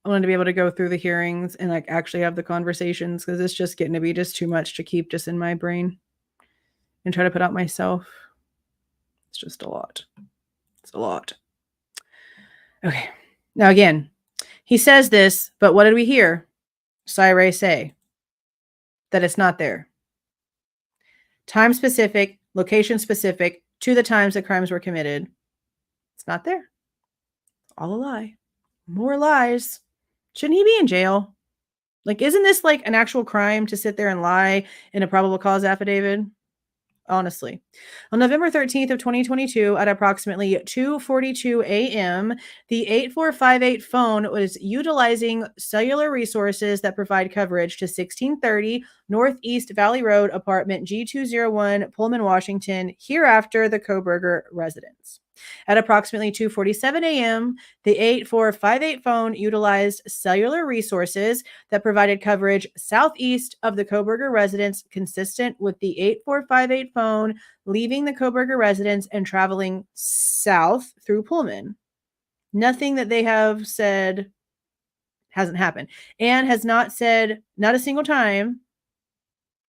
I wanted to be able to go through the hearings and like actually have the conversations because it's just getting to be just too much to keep just in my brain and try to put out myself. It's just a lot. It's a lot. Okay. Now again, he says this, but what did we hear Syray say? That it's not there. Time specific, location specific, to the times that crimes were committed. It's not there. All a lie. More lies. Shouldn't he be in jail? Like, isn't this like an actual crime to sit there and lie in a probable cause affidavit? Honestly. On November 13th of 2022 at approximately 2:42 a.m., the 8458 phone was utilizing cellular resources that provide coverage to 1630 Northeast Valley Road, apartment G201, Pullman, Washington, hereafter the Kohberger residence. At approximately 2:47 a.m., the 8458 phone utilized cellular resources that provided coverage southeast of the Kohberger residence, consistent with the 8458 phone leaving the Kohberger residence and traveling south through Pullman. Nothing that they have said hasn't happened, and has not said, not a single time,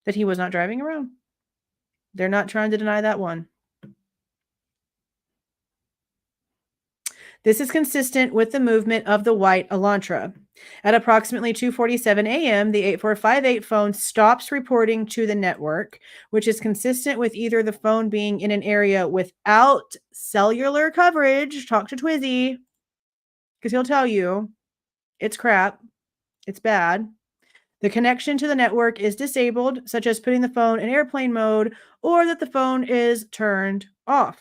that he was not driving around. They're not trying to deny that one. This is consistent with the movement of the white Elantra. At approximately 2:47 a.m., the 8458 phone stops reporting to the network, which is consistent with either the phone being in an area without cellular coverage. Talk to Twizzy, because he'll tell you it's crap. It's bad. The connection to the network is disabled, such as putting the phone in airplane mode, or that the phone is turned off.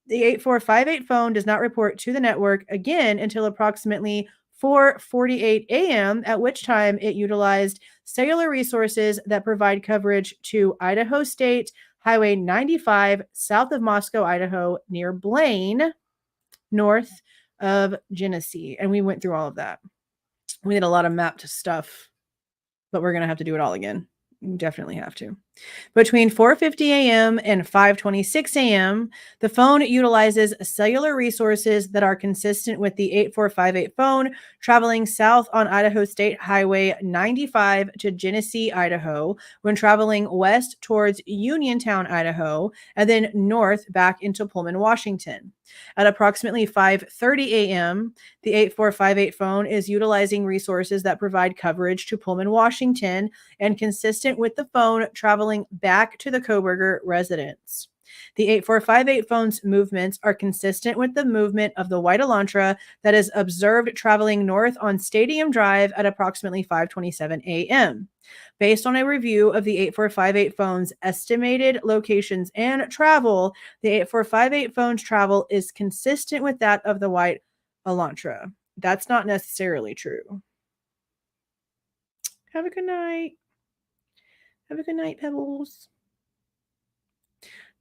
The 8458 phone does not report to the network again until approximately 4:48 a.m., at which time it utilized cellular resources that provide coverage to Idaho State Highway 95 south of Moscow, Idaho, near Blaine, north of Genesee. And we went through all of that. We did a lot of mapped stuff, but we're going to have to do it all again. You definitely have to. Between 4:50 a.m. and 5:26 a.m., the phone utilizes cellular resources that are consistent with the 8458 phone traveling south on Idaho State Highway 95 to Genesee, Idaho, when traveling west towards Uniontown, Idaho, and then north back into Pullman, Washington. At approximately 5:30 a.m., the 8458 phone is utilizing resources that provide coverage to Pullman, Washington, and consistent with the phone traveling back to the Kohberger residence. The 8458 phone's movements are consistent with the movement of the white Elantra that is observed traveling north on Stadium Drive at approximately 5:27 a.m. Based on a review of the 8458 phone's estimated locations and travel, the 8458 phone's travel is consistent with that of the white Elantra. That's not necessarily true. Have a good night. Have a good night, Pebbles.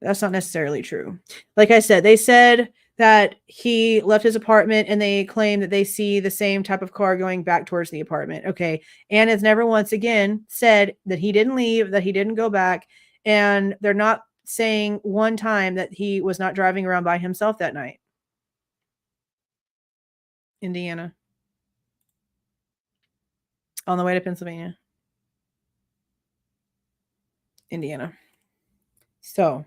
That's not necessarily true. Like I said, they said that he left his apartment and they claim that they see the same type of car going back towards the apartment. Okay. And has never once again said that he didn't leave, that he didn't go back. And they're not saying one time that he was not driving around by himself that night. Indiana. On the way to Pennsylvania. Indiana. So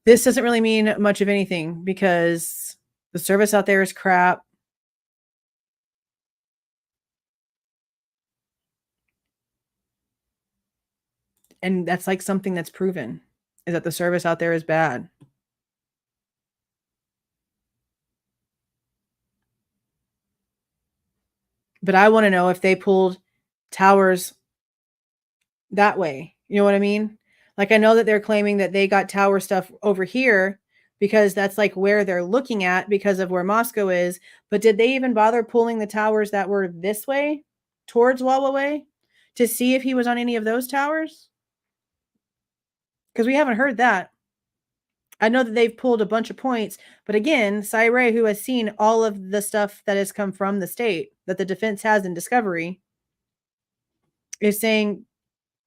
this doesn't really mean much of anything because the service out there is crap. And that's like something that's proven, is that the service out there is bad. But I want to know if they pulled towers that way. You know what I mean? Like, I know that they're claiming that they got tower stuff over here because that's like where they're looking at because of where Moscow is. But did they even bother pulling the towers that were this way towards Huawei to see if he was on any of those towers? Because we haven't heard that. I know that they've pulled a bunch of points, but again, Ray, who has seen all of the stuff that has come from the state that the defense has in discovery, is saying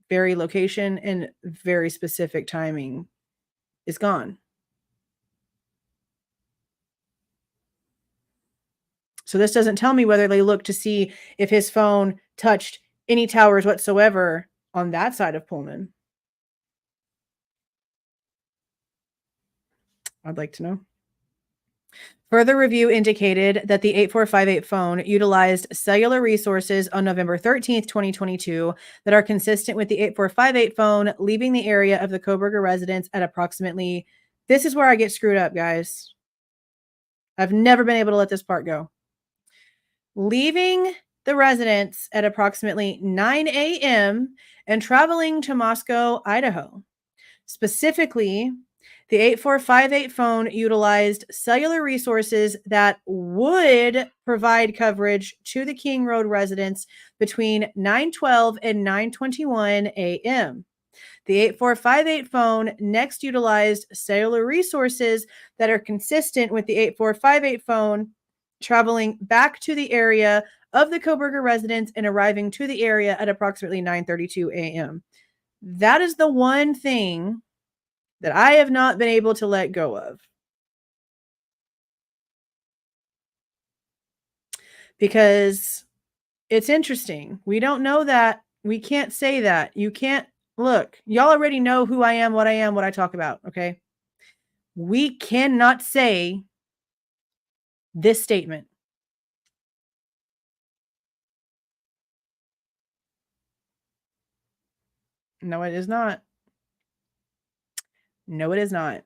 very location and very specific timing is gone. So this doesn't tell me whether they look to see if his phone touched any towers whatsoever on that side of Pullman. I'd like to know. Further review indicated that the 8458 phone utilized cellular resources on November 13th, 2022 that are consistent with the 8458 phone leaving the area of the Kohberger residence at approximately, this is where I get screwed up, guys. I've never been able to let this part go. Leaving the residence at approximately 9 a.m. and traveling to Moscow, Idaho. Specifically, the 8458 phone utilized cellular resources that would provide coverage to the King Road residents between 9:12 and 9:21 a.m. The 8458 phone next utilized cellular resources that are consistent with the 8458 phone traveling back to the area of the Kohberger residence and arriving to the area at approximately 9:32 a.m. That is the one thing that I have not been able to let go of. Because it's interesting. We don't know that. We can't say that. You can't look. Y'all already know who I am, what I talk about, okay? We cannot say this statement. No, it is not. No, it is not.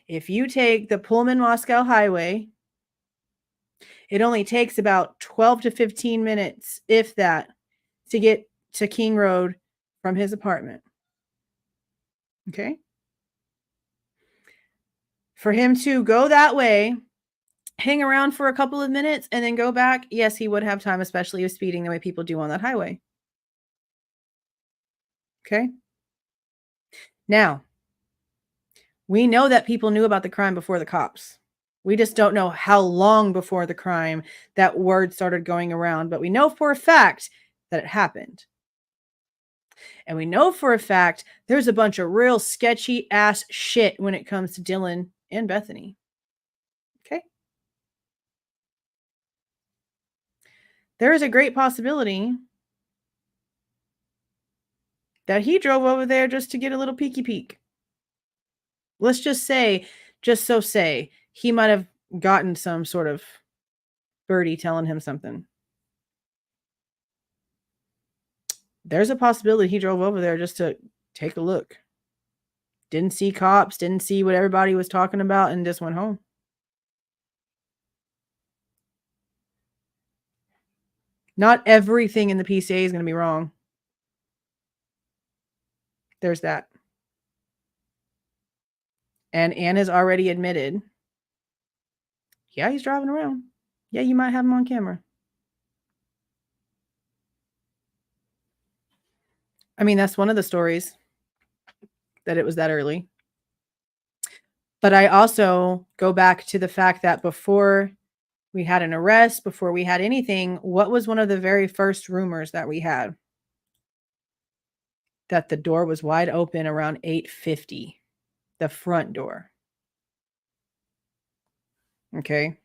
If you take the Pullman Moscow highway, it only takes about 12 to 15 minutes, if that, to get to King Road from his apartment. Okay? For him to go that way, hang around for a couple of minutes, and then go back, yes, he would have time, especially with speeding the way people do on that highway. Okay? Now, we know that people knew about the crime before the cops. We just don't know how long before the crime that word started going around, but we know for a fact that it happened. And we know for a fact there's a bunch of real sketchy ass shit when it comes to Dylan and Bethany. Okay? There is a great possibility that he drove over there just to get a little peeky peek. Let's just say, he might have gotten some sort of birdie telling him something. There's a possibility he drove over there just to take a look. Didn't see cops, didn't see what everybody was talking about, and just went home. Not everything in the PCA is going to be wrong. There's that. And Ann has already admitted, yeah, he's driving around. Yeah, you might have him on camera. I mean, that's one of the stories, that it was that early. But I also go back to the fact that before we had an arrest, before we had anything, what was one of the very first rumors that we had? That the door was wide open around 8:50, the front door. Okay.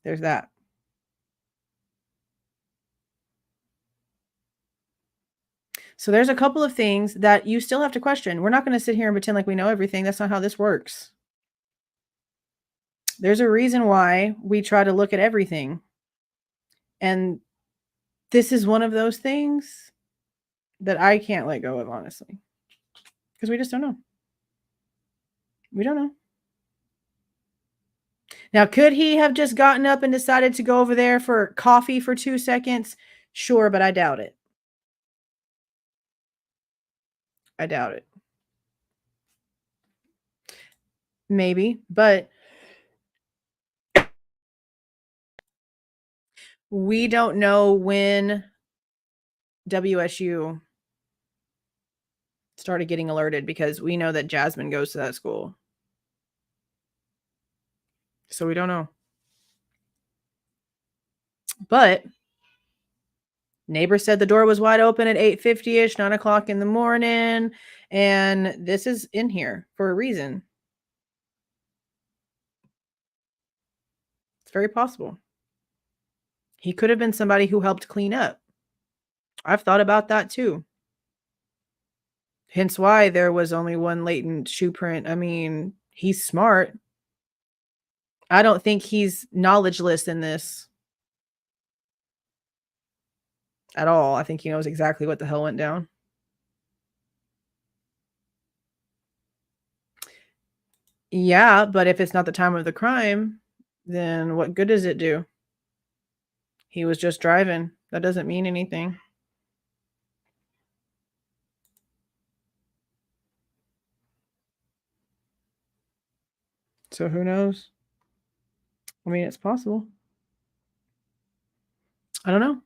There's that. So there's a couple of things that you still have to question. We're not going to sit here and pretend like we know everything. That's not how this works. There's a reason why we try to look at everything. And this is one of those things that I can't let go of, honestly. Because we just don't know. We don't know. Now, could he have just gotten up and decided to go over there for coffee for 2 seconds? Sure, but I doubt it. I doubt it. Maybe, but we don't know when WSU started getting alerted because we know that Jasmine goes to that school. So we don't know. But neighbor said the door was wide open at 8:50-ish, 9 o'clock in the morning. And this is in here for a reason. It's very possible. He could have been somebody who helped clean up. I've thought about that too. Hence why there was only one latent shoe print. I mean, he's smart. I don't think he's knowledgeless in this at all. I think he knows exactly what the hell went down. Yeah, but if it's not the time of the crime, then what good does it do? He was just driving. That doesn't mean anything. So who knows? I mean, it's possible. I don't know.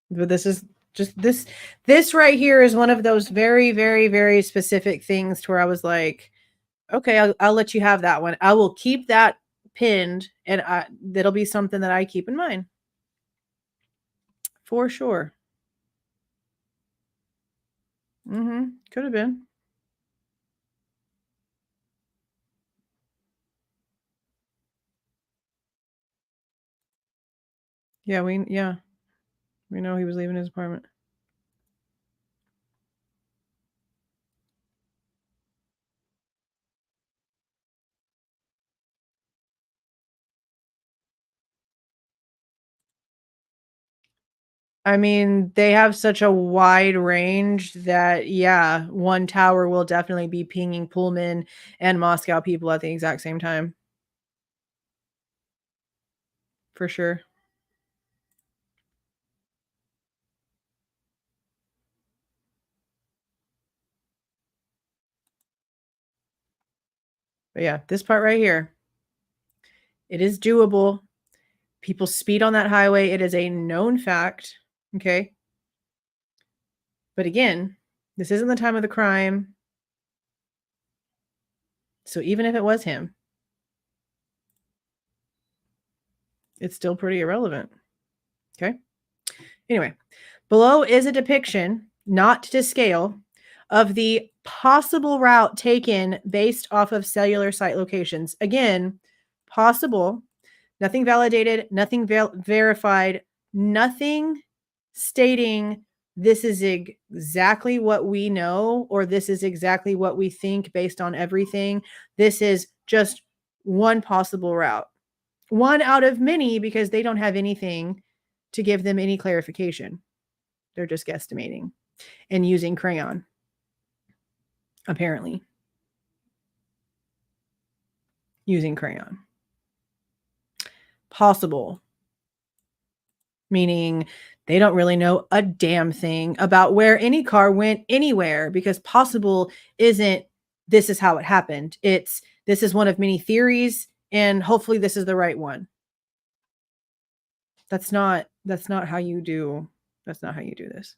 But this is just this right here is one of those very, very, very specific things to where I was like, okay, I'll let you have that one. I will keep that pinned, and that'll be something that I keep in mind. For sure. Could have been. Yeah, we know he was leaving his apartment. I mean, they have such a wide range that, yeah, one tower will definitely be pinging Pullman and Moscow people at the exact same time. For sure. But yeah, this part right here, it is doable. People speed on that highway. It is a known fact. Okay. But again, this isn't the time of the crime. So even if it was him, it's still pretty irrelevant. Okay. Anyway, below is a depiction, not to scale, of the possible route taken based off of cellular site locations. Again, possible, nothing validated, nothing verified, nothing stating this is exactly what we know or this is exactly what we think based on everything. This is just one possible route. One out of many because they don't have anything to give them any clarification. They're just guesstimating and using crayon, apparently. Using crayon. Possible, meaning they don't really know a damn thing about where any car went anywhere because possible isn't this is how it happened. It's this is one of many theories and hopefully this is the right one. That's not how you do this.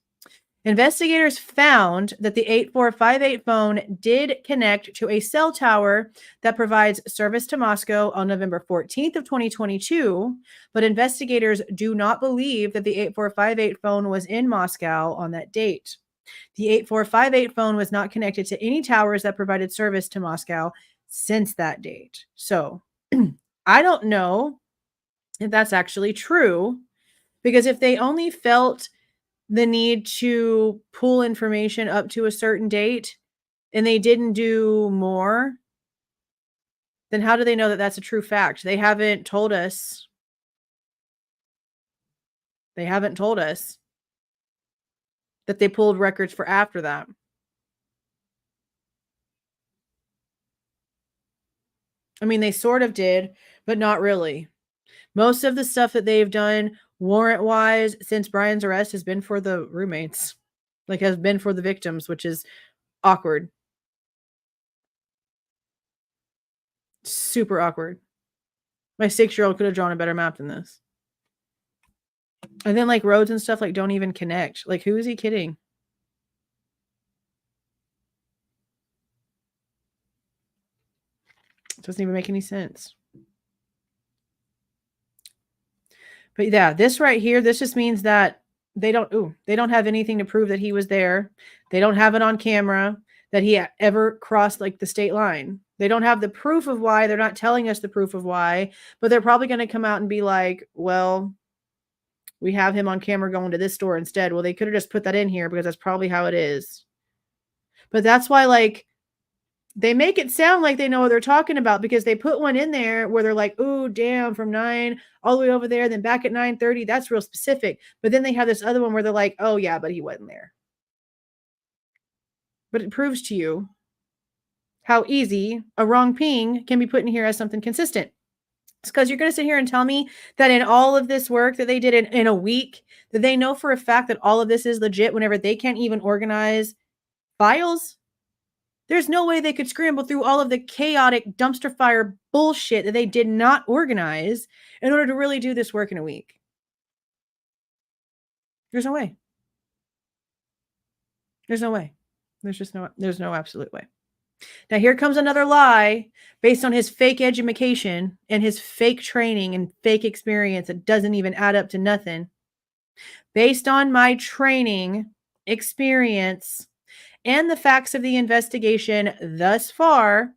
Investigators found that the 8458 phone did connect to a cell tower that provides service to Moscow on November 14th of 2022, but investigators do not believe that the 8458 phone was in Moscow on that date. The 8458 phone was not connected to any towers that provided service to Moscow since that date. So I don't know if that's actually true, because if they only felt the need to pull information up to a certain date and they didn't do more, then how do they know that that's a true fact? They haven't told us. They haven't told us that they pulled records for after that. I mean, they sort of did, but not really. Most of the stuff that they've done warrant-wise since Bryan's arrest has been for the roommates, like has been for the victims, which is awkward. Super awkward. My 6-year-old could have drawn a better map than this. And then like roads and stuff like don't even connect. Like, who is he kidding? It doesn't even make any sense. But yeah, this right here, this just means that they don't have anything to prove that he was there. They don't have it on camera that he ever crossed like the state line. They don't have the proof of why. They're not telling us the proof of why, but they're probably going to come out and be like, well, we have him on camera going to this store instead. Well, they could have just put that in here because that's probably how it is. But that's why, like, they make it sound like they know what they're talking about, because they put one in there where they're like, oh, damn, from 9 all the way over there, then back at 9:30. That's real specific. But then they have this other one where they're like, oh, yeah, but he wasn't there. But it proves to you how easy a wrong ping can be put in here as something consistent. It's because you're going to sit here and tell me that in all of this work that they did in a week, that they know for a fact that all of this is legit whenever they can't even organize files? There's no way they could scramble through all of the chaotic dumpster fire bullshit that they did not organize in order to really do this work in a week. There's no way. There's no way. There's no absolute way. Now here comes another lie based on his fake education and his fake training and fake experience that doesn't even add up to nothing. Based on my training, experience, and the facts of the investigation thus far,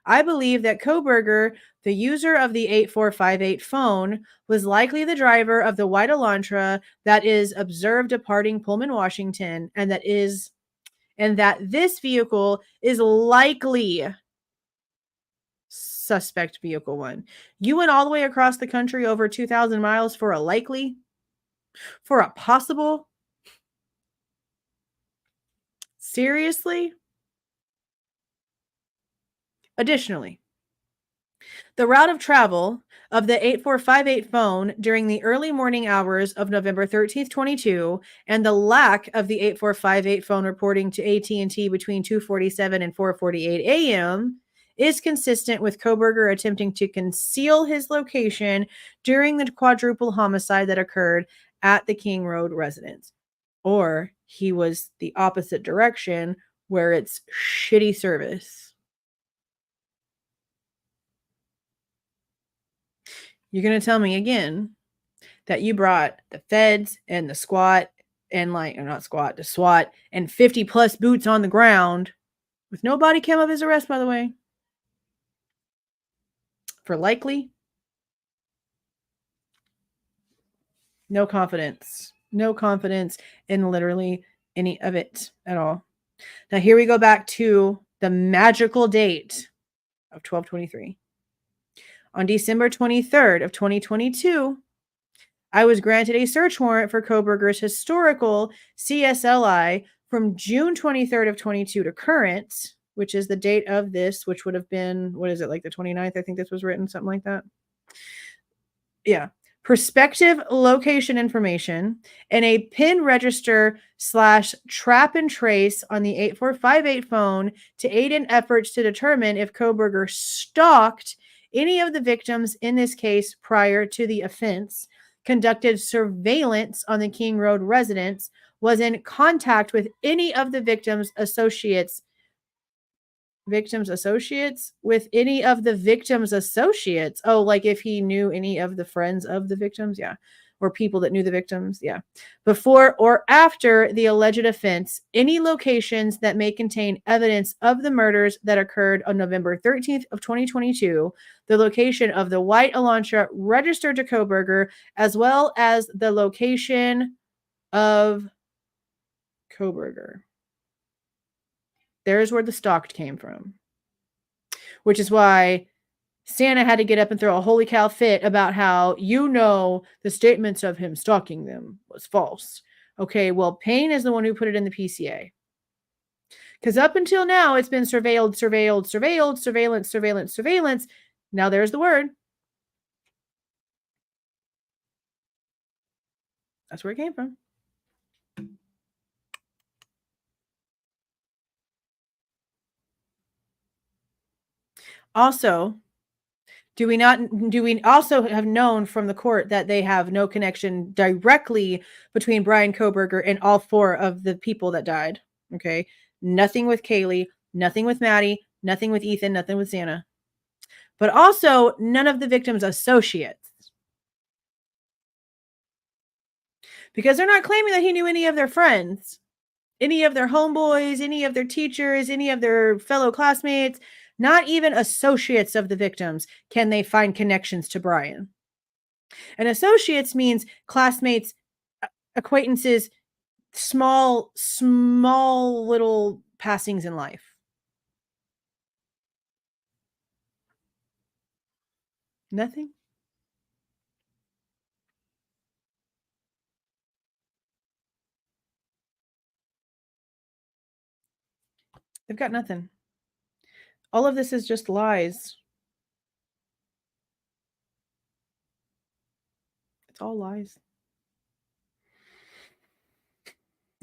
I believe that Kohberger, the user of the 8458 phone, was likely the driver of the white Elantra that is observed departing Pullman, Washington, and that this vehicle is likely suspect vehicle 1. You went all the way across the country over 2,000 miles for a likely? For a possible? Seriously? Additionally, the route of travel of the 8458 phone during the early morning hours of November 13th, 22, and the lack of the 8458 phone reporting to AT&T between 2:47 and 4:48 a.m. is consistent with Kohberger attempting to conceal his location during the quadruple homicide that occurred at the King Road residence. Or he was the opposite direction where it's shitty service. You're going to tell me again that you brought the feds and the squat and the SWAT and 50 plus boots on the ground with no body cam of his arrest, by the way, for likely? No confidence. No confidence in literally any of it at all. Now here we go back to the magical date of 12/23. On December 23rd of 2022, I was granted a search warrant for Kohberger's historical CSLI from June 23rd of 22 to current, which is the date of this, which would have been, what is it, like the 29th? I think this was written, something like that. Yeah. Prospective location information and a PIN register / trap and trace on the 8458 phone to aid in efforts to determine if Kohberger stalked any of the victims in this case prior to the offense, conducted surveillance on the King Road residence, was in contact with any of the victims' associates, with any of the victims' associates. Oh, like if he knew any of the friends of the victims? Yeah. or people that knew the victims. Yeah. Before or after the alleged offense, any locations that may contain evidence of the murders that occurred on November 13th of 2022, the location of the white Elantra registered to Kohberger, as well as the location of Kohberger. There's where the stalked came from, which is why Xana had to get up and throw a holy cow fit about how, the statements of him stalking them was false. Okay, well, Payne is the one who put it in the PCA. Because up until now, it's been surveilled, surveillance. Now there's the word. That's where it came from. Also, do we also have known from the court that they have no connection directly between Bryan Kohberger and all four of the people that died? Okay. Nothing with Kaylee, nothing with Maddie, nothing with Ethan, nothing with Xana. But also none of the victims' associates. Because they're not claiming that he knew any of their friends, any of their homeboys, any of their teachers, any of their fellow classmates. Not even associates of the victims can they find connections to Bryan. And associates means classmates, acquaintances, small little passings in life. Nothing. They've got nothing. All of this is just lies. It's all lies.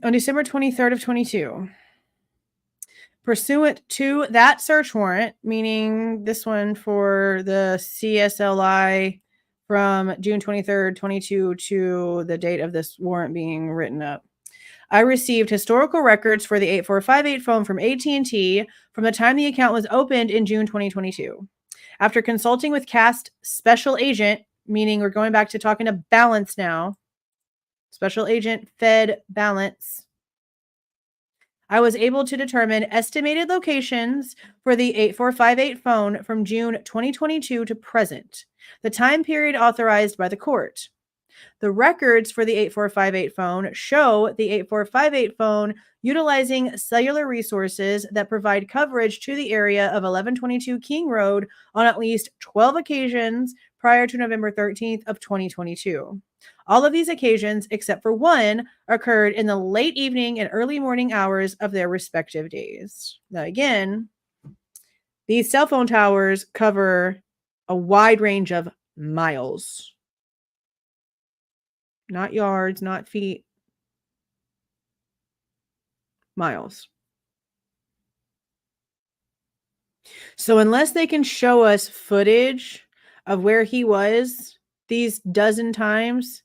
On December 23rd of 22, pursuant to that search warrant, meaning this one for the CSLI from June 23rd, 22 to the date of this warrant being written up, I received historical records for the 8458 phone from AT&T from the time the account was opened in June 2022. After consulting with CAST special agent, meaning we're going back to talking to balance now, special agent Fed balance, I was able to determine estimated locations for the 8458 phone from June 2022 to present, the time period authorized by the court. The records for the 8458 phone show the 8458 phone utilizing cellular resources that provide coverage to the area of 1122 King Road on at least 12 occasions prior to November 13th of 2022. All of these occasions, except for one, occurred in the late evening and early morning hours of their respective days. Now, again, these cell phone towers cover a wide range of miles. Not yards, not feet. Miles. So unless they can show us footage of where he was these dozen times,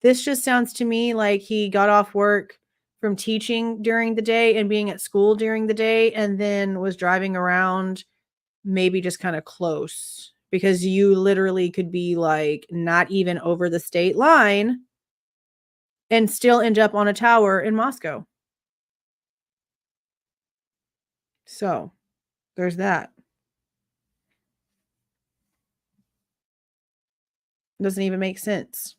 this just sounds to me like he got off work from teaching during the day and being at school during the day and then was driving around maybe just kind of close, because you literally could be like not even over the state line and still end up on a tower in Moscow. So there's that. It doesn't even make sense.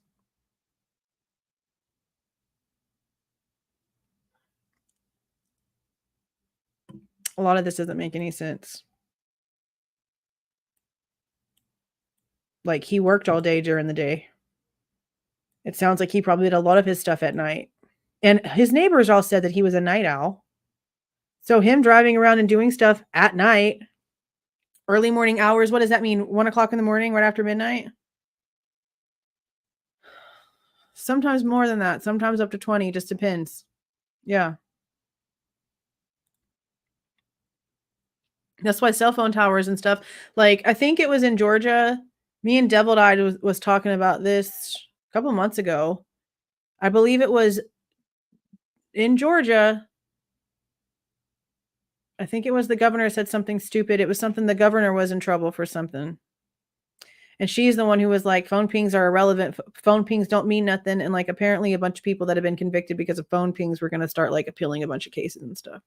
A lot of this doesn't make any sense. Like, he worked all day during the day. It sounds like he probably did a lot of his stuff at night. And his neighbors all said that he was a night owl. So him driving around and doing stuff at night, early morning hours, what does that mean? 1 o'clock in the morning, right after midnight? Sometimes more than that. Sometimes up to 20. Just depends. Yeah. That's why cell phone towers and stuff. Like, I think it was in Georgia. Me and Devil Eyed was talking about this a couple months ago. I believe it was in Georgia. I think it was the governor said something stupid. It was something the governor was in trouble for something. And she's the one who was like, phone pings are irrelevant. Phone pings don't mean nothing. And like, apparently a bunch of people that have been convicted because of phone pings were going to start like appealing a bunch of cases and stuff.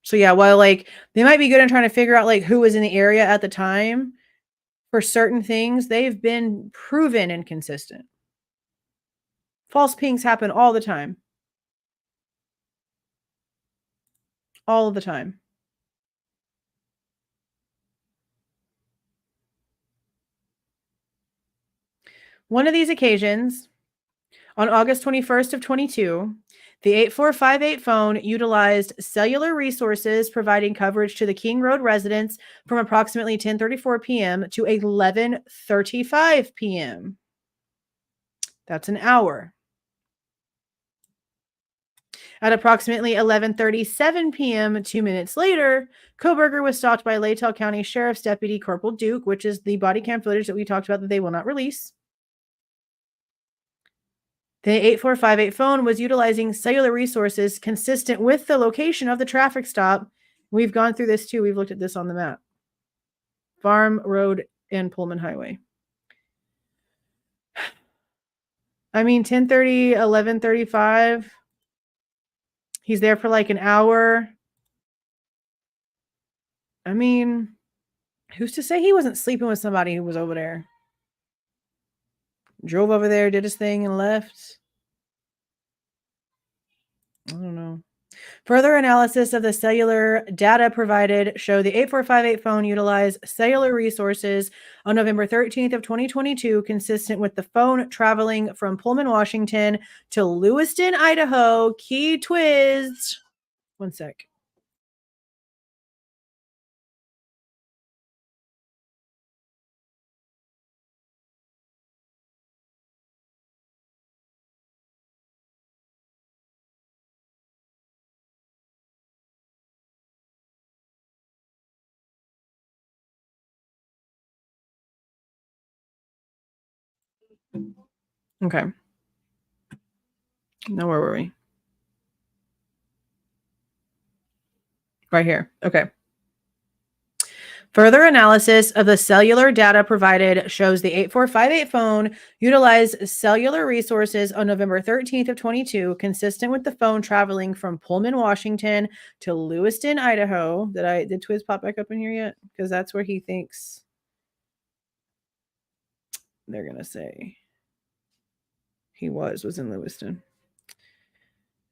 So yeah, while like they might be good in trying to figure out like who was in the area at the time, for certain things, they've been proven inconsistent. False pings happen all the time. All of the time. One of these occasions, on August 21st of 22, the 8458 phone utilized cellular resources providing coverage to the King Road residents from approximately 10:34 p.m. to 11:35 p.m. That's an hour. At approximately 11:37 p.m., 2 minutes later, Kohberger was stopped by Latell County Sheriff's Deputy Corporal Duke, which is the body cam footage that we talked about that they will not release. The 8458 phone was utilizing cellular resources consistent with the location of the traffic stop. We've gone through this too. We've looked at this on the map. Farm Road and Pullman Highway. I mean, 10:30, 11:35. He's there for like an hour. I mean, who's to say he wasn't sleeping with somebody who was over there? Drove over there, did his thing, and left. I don't know. Further analysis of the cellular data provided show the 8458 phone utilized cellular resources on November 13th of 2022, consistent with the phone traveling from Pullman, Washington to Lewiston, Idaho. Key twist. One sec. Okay. Now where were we? Right here. Okay. Further analysis of the cellular data provided shows the 8458 phone utilized cellular resources on November 13th of 22, consistent with the phone traveling from Pullman, Washington to Lewiston, Idaho. Did Twiz pop back up in here yet? Because that's where he thinks they're going to say he was in Lewiston.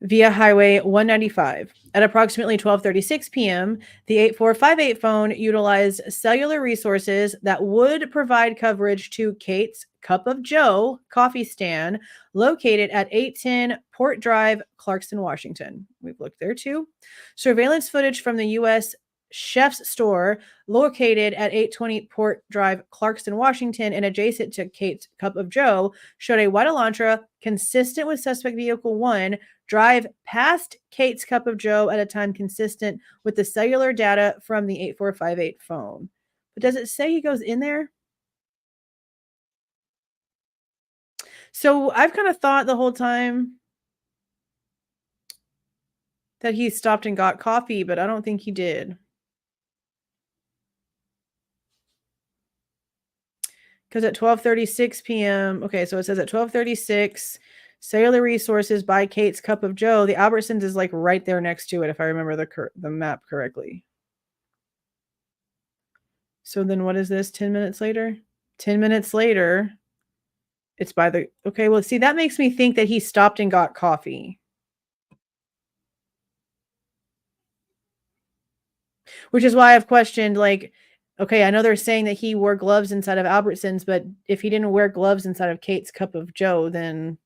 Via Highway 195. At approximately 12:36 p.m., the 8458 phone utilized cellular resources that would provide coverage to Kate's Cup of Joe coffee stand located at 810 Port Drive, Clarkston, Washington. We've looked there too. Surveillance footage from the U.S. Chef's store located at 820 Port Drive, Clarkston, Washington, and adjacent to Kate's Cup of Joe showed a white Elantra consistent with suspect vehicle 1 drive past Kate's Cup of Joe at a time consistent with the cellular data from the 8458 phone. But does it say he goes in there? So I've kind of thought the whole time that he stopped and got coffee, but I don't think he did. Because at 12:36 p.m., okay, so it says at 12:36, cellular resources by Kate's Cup of Joe. The Albertsons is like right there next to it, if I remember the map correctly. So then what is this? 10 minutes later? 10 minutes later, it's by the, okay, well, see, that makes me think that he stopped and got coffee. Which is why I've questioned, like, okay, I know they're saying that he wore gloves inside of Albertsons, but if he didn't wear gloves inside of Kate's Cup of Joe, then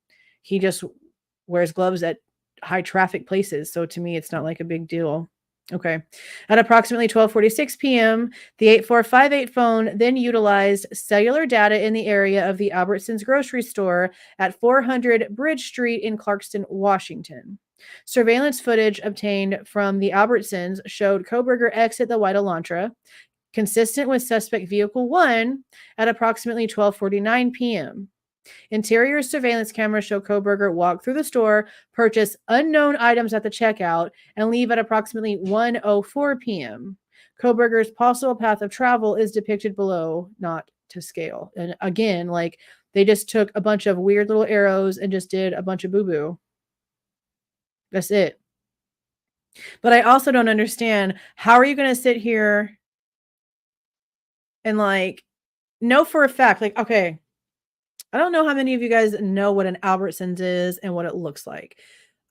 he just wears gloves at high traffic places. So to me, it's not like a big deal. Okay. At approximately 12:46 p.m., the 8458 phone then utilized cellular data in the area of the Albertsons grocery store at 400 Bridge Street in Clarkston, Washington. Surveillance footage obtained from the Albertsons showed Kohberger exit the white Elantra, consistent with suspect vehicle 1, at approximately 12:49 p.m. Interior surveillance cameras show Kohberger walk through the store, purchase unknown items at the checkout, and leave at approximately 1:04 p.m. Kohberger's possible path of travel is depicted below, not to scale. And again, like they just took a bunch of weird little arrows and just did a bunch of boo-boo. That's it. But I also don't understand, how are you going to sit here and like know for a fact, like, okay, I don't know how many of you guys know what an Albertsons is and what it looks like.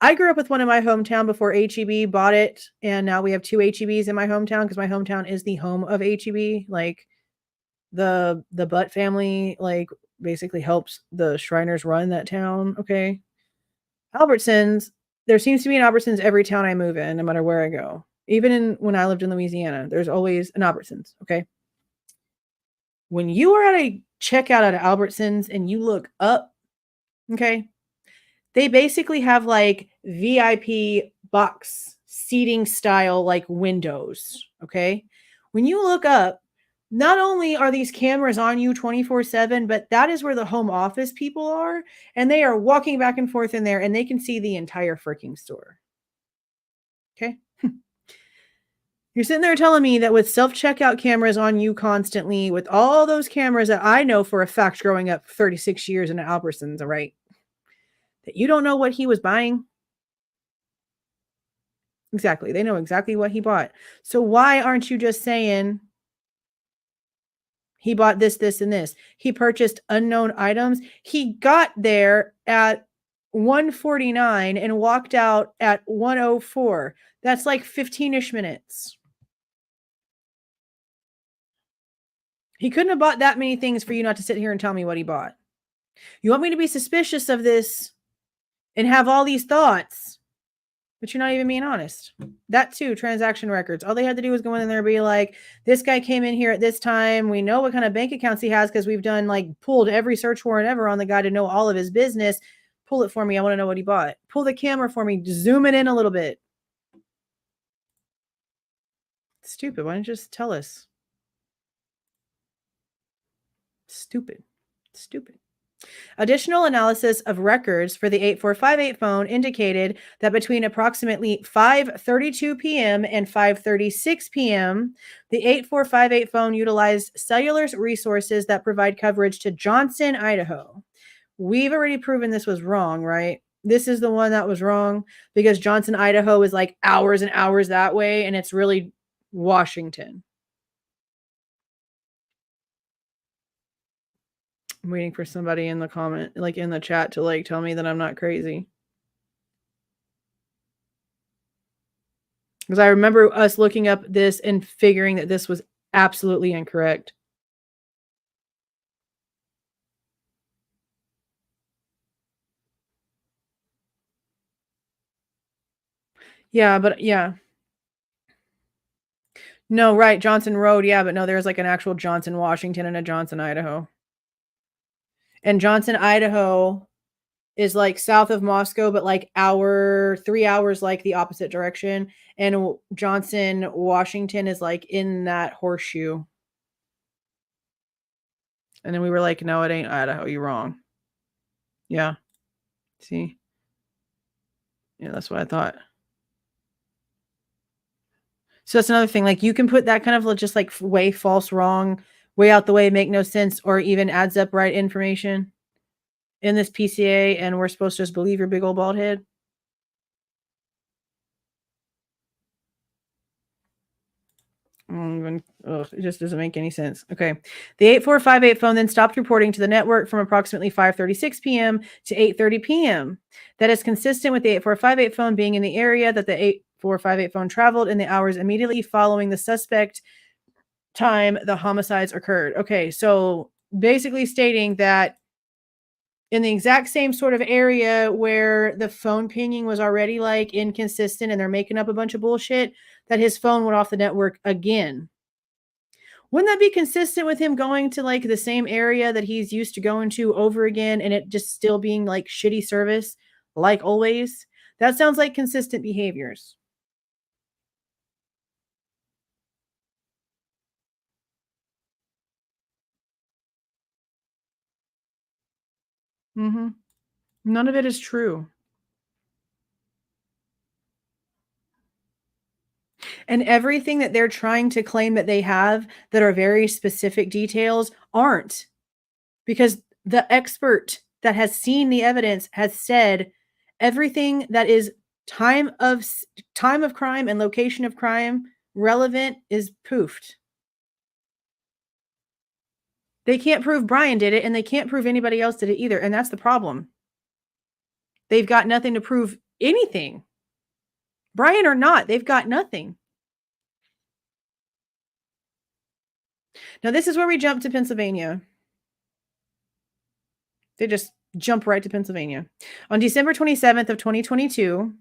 I grew up with one in my hometown before HEB bought it, and now we have 2 HEBs in my hometown because my hometown is the home of HEB. Like the Butt family, like basically helps the Shriners run that town. Okay. Albertsons, there seems to be an Albertsons every town I move in, no matter where I go. Even when I lived in Louisiana, there's always an Albertsons. Okay. When you are at a checkout at Albertsons and you look up, okay, they basically have like VIP box seating style, like windows. Okay. When you look up, not only are these cameras on you 24/7, but that is where the home office people are. And they are walking back and forth in there and they can see the entire freaking store. Okay. You're sitting there telling me that with self-checkout cameras on you constantly, with all those cameras that I know for a fact growing up 36 years in Albertsons, all right, that you don't know what he was buying? Exactly. They know exactly what he bought. So why aren't you just saying he bought this, this, and this? He purchased unknown items. He got there at 1:49 and walked out at 1:04. That's like 15-ish minutes. He couldn't have bought that many things for you not to sit here and tell me what he bought. You want me to be suspicious of this and have all these thoughts, but you're not even being honest. That too, transaction records. All they had to do was go in there and be like, this guy came in here at this time. We know what kind of bank accounts he has because we've done like pulled every search warrant ever on the guy to know all of his business. Pull it for me. I want to know what he bought. Pull the camera for me. Zoom it in a little bit. Stupid. Why don't you just tell us? Stupid. Stupid. Additional analysis of records for the 8458 phone indicated that between approximately 5:32 p.m. and 5:36 p.m., the 8458 phone utilized cellular resources that provide coverage to Johnson, Idaho. We've already proven this was wrong, right? This is the one that was wrong because Johnson, Idaho is like hours and hours that way, and it's really Washington. I'm waiting for somebody in the comment, like in the chat, to like tell me that I'm not crazy. Because I remember us looking up this and figuring that this was absolutely incorrect. Yeah, but yeah. No, right, Johnson Road, yeah, but no, there's like an actual Johnson, Washington and a Johnson, Idaho. And Johnson, Idaho is like south of Moscow, but like 3 hours like the opposite direction. And Johnson, Washington is like in that horseshoe. And then we were like, no, it ain't Idaho. You're wrong. Yeah. See? Yeah, that's what I thought. So that's another thing. Like you can put that kind of just like way false, wrong, way out the way, make no sense, or even adds up right information in this PCA, and we're supposed to just believe your big old bald head. It just doesn't make any sense. Okay. The 8458 phone then stopped reporting to the network from approximately 5:36 p.m. to 8:30 p.m. That is consistent with the 8458 phone being in the area that the 8458 phone traveled in the hours immediately following the suspect time the homicides occurred. Okay. So basically stating that in the exact same sort of area where the phone pinging was already like inconsistent and they're making up a bunch of bullshit, that his phone went off the network again. Wouldn't that be consistent with him going to like the same area that he's used to going to over again and it just still being like shitty service like always? That sounds like consistent behaviors. Mm-hmm. None of it is true. And everything that they're trying to claim that they have that are very specific details aren't, because the expert that has seen the evidence has said everything that is time of crime and location of crime relevant is poofed. They can't prove Bryan did it, and they can't prove anybody else did it either, and that's the problem. They've got nothing to prove anything. Bryan or not, they've got nothing. Now, this is where we jump to Pennsylvania. They just jump right to Pennsylvania. On December 27th of 2022,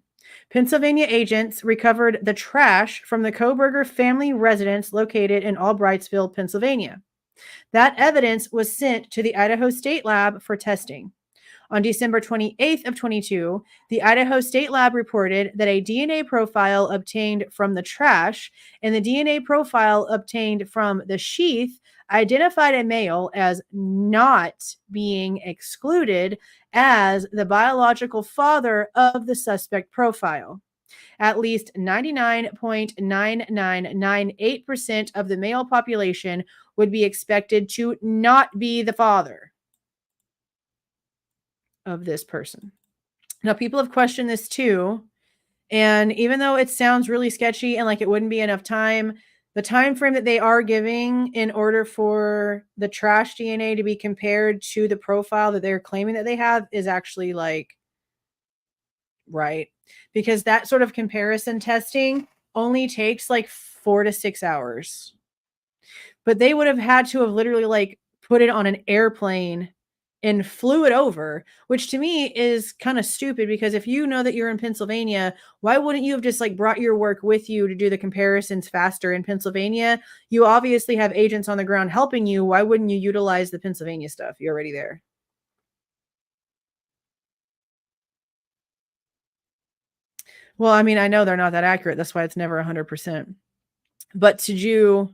Pennsylvania agents recovered the trash from the Kohberger family residence located in Albrightsville, Pennsylvania. That evidence was sent to the Idaho State Lab for testing. On December 28th of 22, the Idaho State Lab reported that a DNA profile obtained from the trash and the DNA profile obtained from the sheath identified a male as not being excluded as the biological father of the suspect profile. At least 99.9998% of the male population would be expected to not be the father of this person. Now, people have questioned this too. And even though it sounds really sketchy and like it wouldn't be enough time, the time frame that they are giving in order for the trash DNA to be compared to the profile that they're claiming that they have is actually like right. Because that sort of comparison testing only takes like 4 to 6 hours. But they would have had to have literally like put it on an airplane and flew it over, which to me is kind of stupid, because if you know that you're in Pennsylvania, why wouldn't you have just like brought your work with you to do the comparisons faster in Pennsylvania? You obviously have agents on the ground helping you. Why wouldn't you utilize the Pennsylvania stuff? You're already there. Well, I mean, I know they're not that accurate. That's why it's never 100%. But to do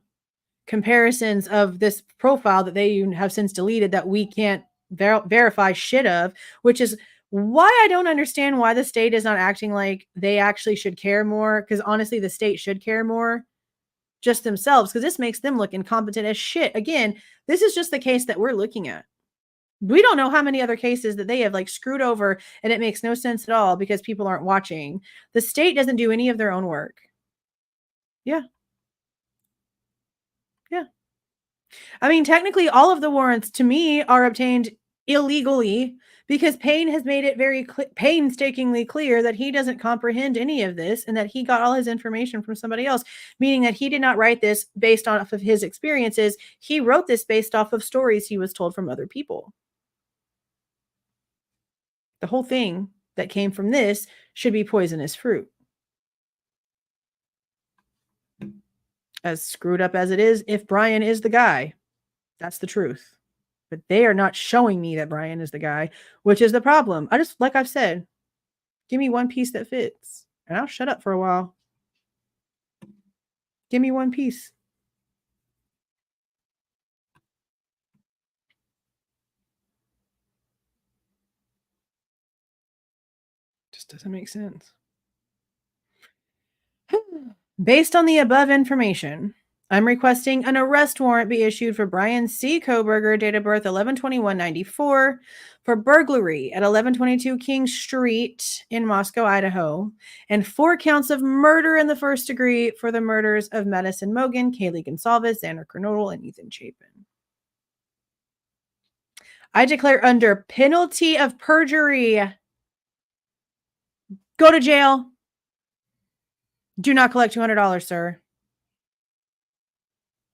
comparisons of this profile that they have since deleted that we can't verify shit of, which is why I don't understand why the state is not acting like they actually should care more, because honestly, the state should care more just themselves, because this makes them look incompetent as shit. Again, this is just the case that we're looking at. We don't know how many other cases that they have like screwed over, and it makes no sense at all because people aren't watching. The state doesn't do any of their own work. Yeah. Yeah. I mean, technically, all of the warrants to me are obtained illegally, because Payne has made it very painstakingly clear that he doesn't comprehend any of this and that he got all his information from somebody else, meaning that he did not write this based off of his experiences. He wrote this based off of stories he was told from other people. The whole thing that came from this should be poisonous fruit. As screwed up as it is, if Bryan is the guy, that's the truth. But they are not showing me that Bryan is the guy, which is the problem. I just, like I've said, give me one piece that fits, and I'll shut up for a while. Give me one piece. Just doesn't make sense. Based on the above information, I'm requesting an arrest warrant be issued for Bryan C. Kohberger, date of birth 11/21/94, for burglary at 1122 King Street in Moscow, Idaho, and 4 counts of murder in the first degree for the murders of Maddie Mogen, Kaylee Goncalves, Xana Kernodle, and Ethan Chapin. I declare under penalty of perjury. Go to jail. Do not collect $200, sir.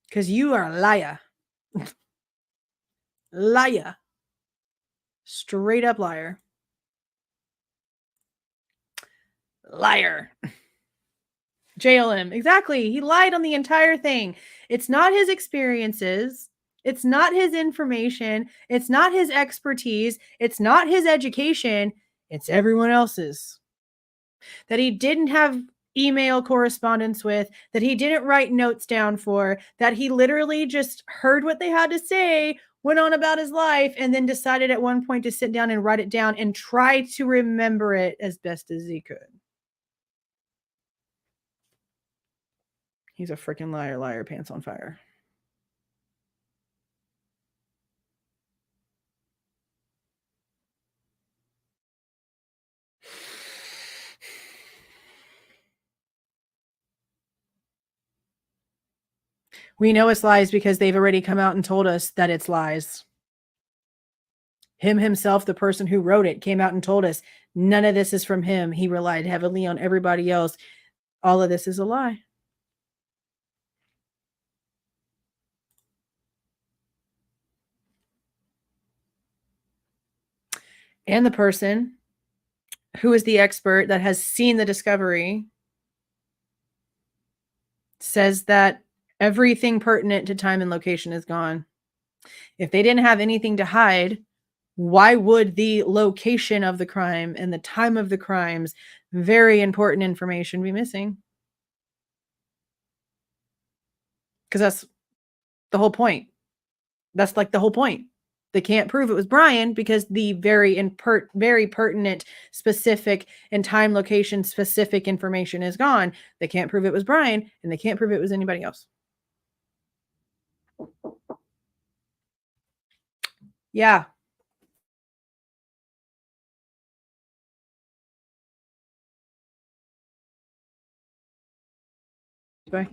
Because you are a liar. Liar. Straight up liar. Liar. Jail him. Exactly. He lied on the entire thing. It's not his experiences. It's not his information. It's not his expertise. It's not his education. It's everyone else's. That he didn't have email correspondence with, that he didn't write notes down for, that he literally just heard what they had to say, went on about his life, and then decided at one point to sit down and write it down and try to remember it as best as he could. He's a freaking liar, liar, pants on fire. We know it's lies because they've already come out and told us that it's lies. Him himself, the person who wrote it, came out and told us none of this is from him. He relied heavily on everybody else. All of this is a lie. And the person who is the expert that has seen the discovery says that everything pertinent to time and location is gone. If they didn't have anything to hide, why would the location of the crime and the time of the crimes, very important information, be missing? Because that's the whole point. That's like the whole point. They can't prove it was Bryan because the very pertinent, specific, and time, location, specific information is gone. They can't prove it was Bryan, and they can't prove it was anybody else. Yeah. Bye.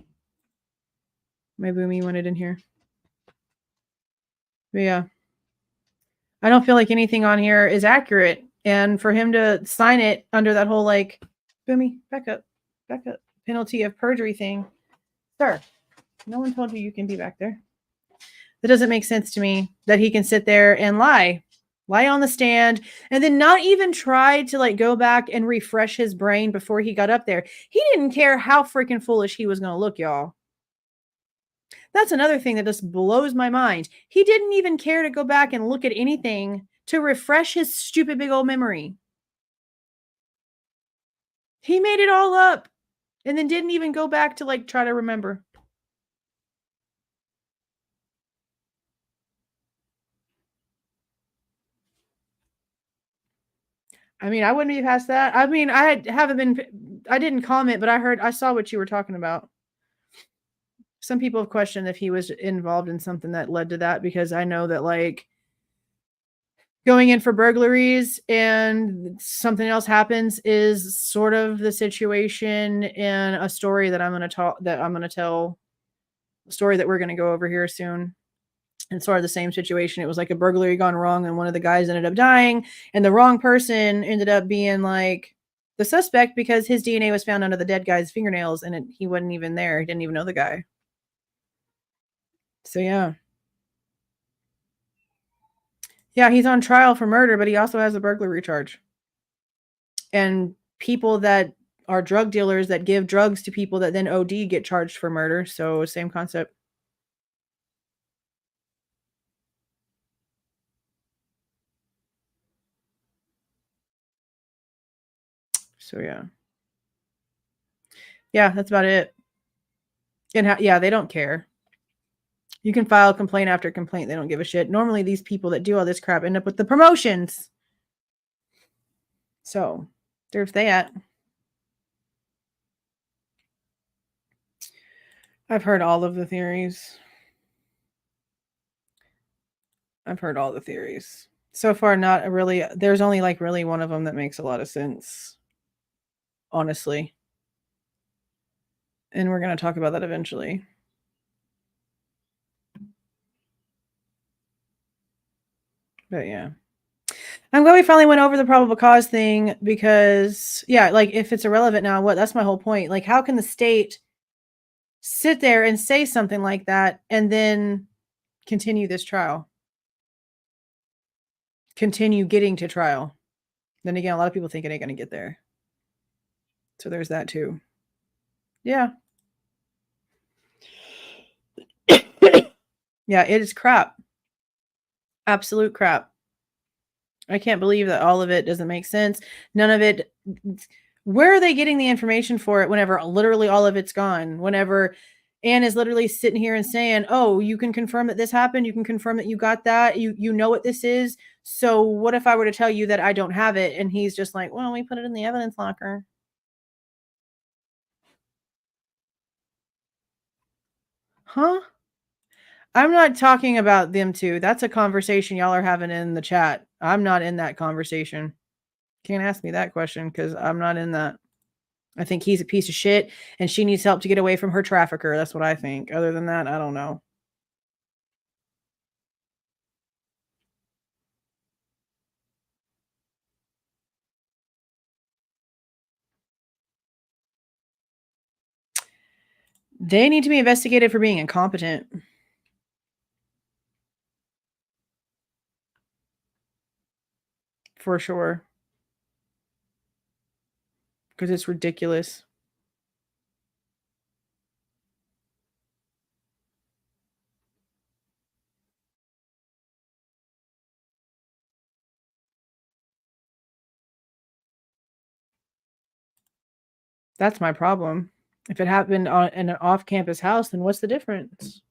My Boomy wanted in here. But yeah. I don't feel like anything on here is accurate. And for him to sign it under that whole like, Boomy, back up, penalty of perjury thing. Sir, no one told you can be back there. That doesn't make sense to me that he can sit there and lie on the stand and then not even try to like go back and refresh his brain before he got up there. He didn't care how freaking foolish he was going to look, y'all. That's another thing that just blows my mind. He didn't even care to go back and look at anything to refresh his stupid big old memory. He made it all up and then didn't even go back to like try to remember. I mean, I wouldn't be past that. I mean, I didn't comment, but I saw what you were talking about. Some people have questioned if he was involved in something that led to that, because I know that like going in for burglaries and something else happens is sort of the situation in a story that I'm going to tell, a story that we're going to go over here soon. And sort of the same situation. It was like a burglary gone wrong and one of the guys ended up dying, and the wrong person ended up being like the suspect because his DNA was found under the dead guy's fingernails and he wasn't even there. He didn't even know the guy. So yeah. Yeah, he's on trial for murder, but he also has a burglary charge. And people that are drug dealers that give drugs to people that then OD get charged for murder. So same concept. So yeah. Yeah, that's about it. And yeah, they don't care. You can file complaint after complaint. They don't give a shit. Normally, these people that do all this crap end up with the promotions. So, there's that. I've heard all of the theories. So far, not really. There's only like really one of them that makes a lot of sense. Honestly. And we're going to talk about that eventually. But yeah. I'm glad we finally went over the probable cause thing because, yeah, like if it's irrelevant now, what? That's my whole point. Like, how can the state sit there and say something like that and then continue this trial? Continue getting to trial. Then again, a lot of people think it ain't going to get there. So there's that too. Yeah. Yeah, it is crap. Absolute crap. I can't believe that all of it doesn't make sense. None of it. Where are they getting the information for it whenever literally all of it's gone? Whenever Anne is literally sitting here and saying, oh, you can confirm that this happened. You can confirm that you got that. You know what this is. So what if I were to tell you that I don't have it? And he's just like, well, we put it in the evidence locker. Huh? I'm not talking about them two. That's a conversation y'all are having in the chat. I'm not in that conversation. Can't ask me that question because I'm not in that. I think he's a piece of shit and she needs help to get away from her trafficker. That's what I think. Other than that, I don't know. They need to be investigated for being incompetent. For sure. Because it's ridiculous. That's my problem. If it happened in an off-campus house, then what's the difference?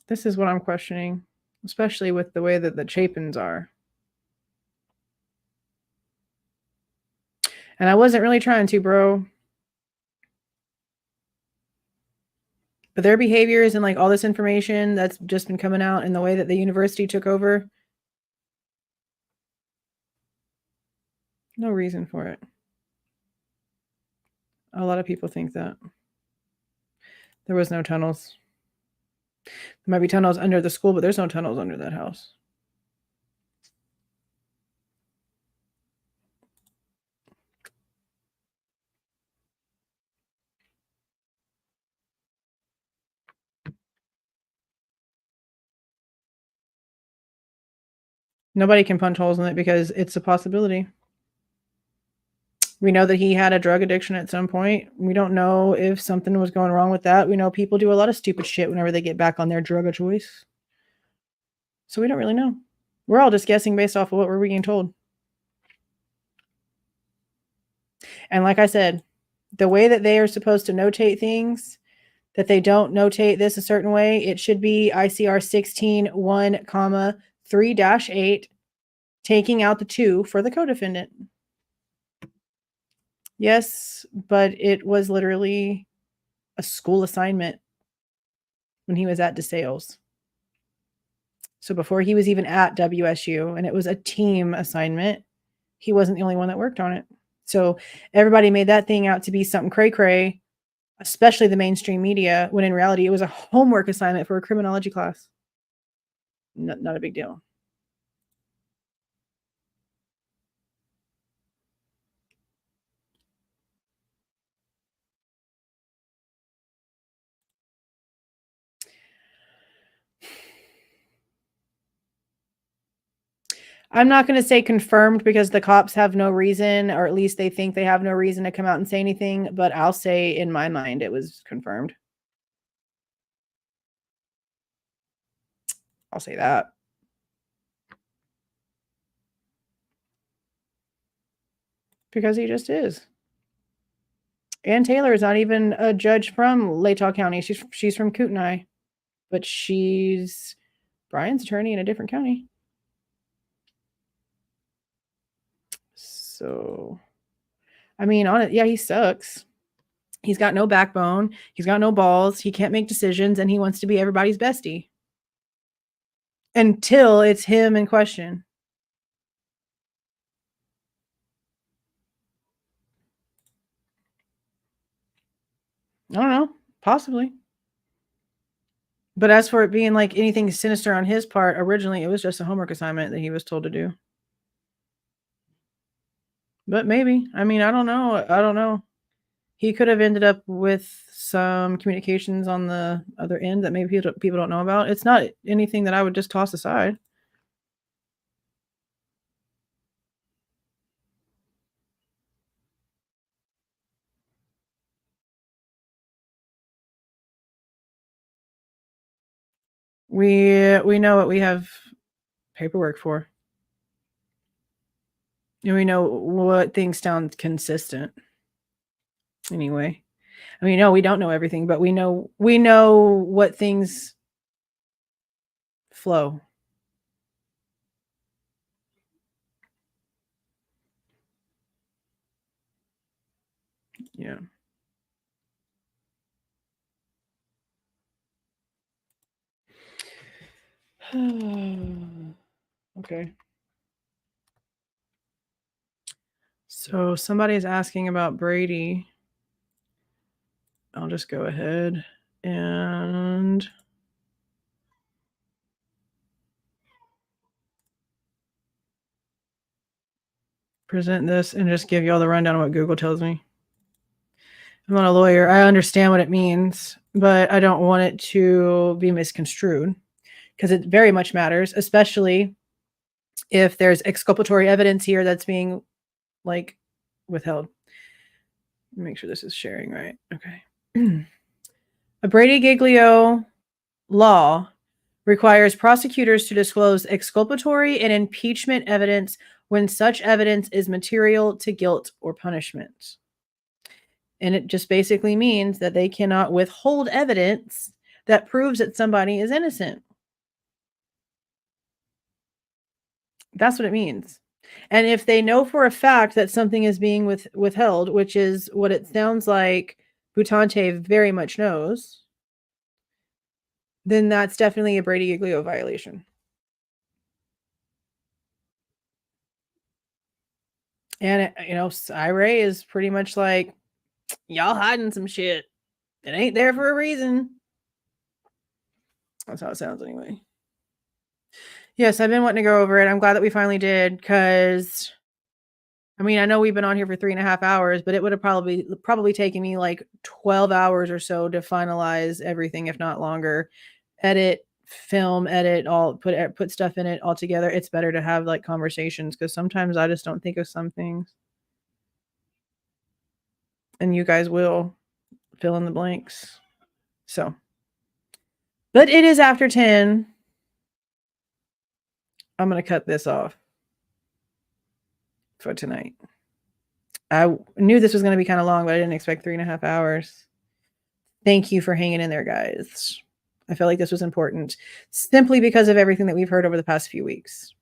This is what I'm questioning, especially with the way that the Chapins are. And I wasn't really trying to, bro. But their behaviors and like all this information that's just been coming out and the way that the university took over, no reason for it. A lot of people think that. There was no tunnels. There might be tunnels under the school, but there's no tunnels under that house. Nobody can punch holes in it because it's a possibility. We know that he had a drug addiction at some point. We don't know if something was going wrong with that. We know people do a lot of stupid shit whenever they get back on their drug of choice. So we don't really know. We're all just guessing based off of what we're being told. And like I said, the way that they are supposed to notate things, that they don't notate this a certain way, it should be ICR 16:1, 3-8, taking out the 2 for the co-defendant. Yes, but it was literally a school assignment when he was at DeSales. So before he was even at WSU, and it was a team assignment, he wasn't the only one that worked on it. So everybody made that thing out to be something cray-cray, especially the mainstream media, when in reality it was a homework assignment for a criminology class. Not a big deal. I'm not going to say confirmed because the cops have no reason, or at least they think they have no reason to come out and say anything, but I'll say in my mind it was confirmed. I'll say that. Because he just is. Ann Taylor is not even a judge from Latah County. She's from Kootenai, but she's Bryan's attorney in a different county. So, I mean, on it, yeah, he sucks. He's got no backbone. He's got no balls. He can't make decisions, and he wants to be everybody's bestie. Until it's him in question. I don't know. Possibly. But as for it being like anything sinister on his part, originally it was just a homework assignment that he was told to do. But maybe. I mean, I don't know. I don't know. He could have ended up with some communications on the other end that maybe people don't know about. It's not anything that I would just toss aside. We know what we have paperwork for. And we know what things sound consistent. Anyway, I mean, no, we don't know everything, but we know what things flow. Yeah. Okay. So somebody's asking about Brady. I'll just go ahead and present this and just give you all the rundown of what Google tells me. I'm not a lawyer. I understand what it means, but I don't want it to be misconstrued because it very much matters, especially if there's exculpatory evidence here that's being like withheld. Make sure this is sharing right. Okay. A Brady-Giglio law requires prosecutors to disclose exculpatory and impeachment evidence when such evidence is material to guilt or punishment. And it just basically means that they cannot withhold evidence that proves that somebody is innocent. That's what it means. And if they know for a fact that something is being withheld, which is what it sounds like Butante very much knows, then that's definitely a Brady-Giglio violation. And, Ray is pretty much like, y'all hiding some shit. It ain't there for a reason. That's how it sounds anyway. Yes, I've been wanting to go over it. I'm glad that we finally did because, I mean, I know we've been on here for 3.5 hours, but it would have probably taken me like 12 hours or so to finalize everything, if not longer. Edit, film, edit, all put stuff in it all together. It's better to have like conversations because sometimes I just don't think of some things. And you guys will fill in the blanks. So, but it is after 10. I'm going to cut this off for tonight. I knew this was going to be kind of long, but I didn't expect 3.5 hours. Thank you for hanging in there, guys. I feel like this was important simply because of everything that we've heard over the past few weeks.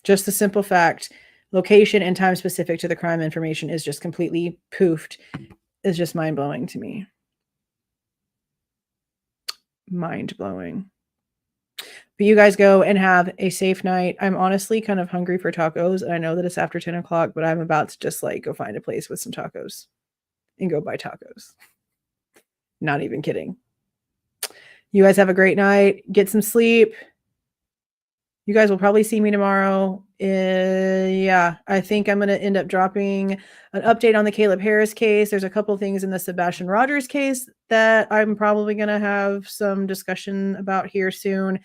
Just the simple fact, location and time specific to the crime information is just completely poofed. It's just mind-blowing to me. Mind-blowing. But you guys go and have a safe night. I'm honestly kind of hungry for tacos. And I know that it's after 10 o'clock, but I'm about to just like go find a place with some tacos and go buy tacos. Not even kidding. You guys have a great night. Get some sleep. You guys will probably see me tomorrow. Yeah, I think I'm going to end up dropping an update on the Caleb Harris case. There's a couple things in the Sebastian Rogers case that I'm probably going to have some discussion about here soon.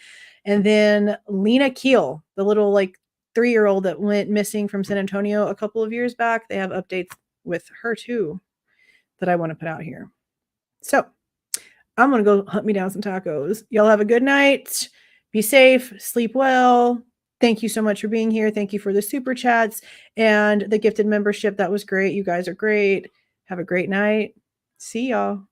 And then Lena Keel, the little like 3-year-old that went missing from San Antonio a couple of years back. They have updates with her too that I want to put out here. So I'm going to go hunt me down some tacos. Y'all have a good night. Be safe. Sleep well. Thank you so much for being here. Thank you for the super chats and the gifted membership. That was great. You guys are great. Have a great night. See y'all.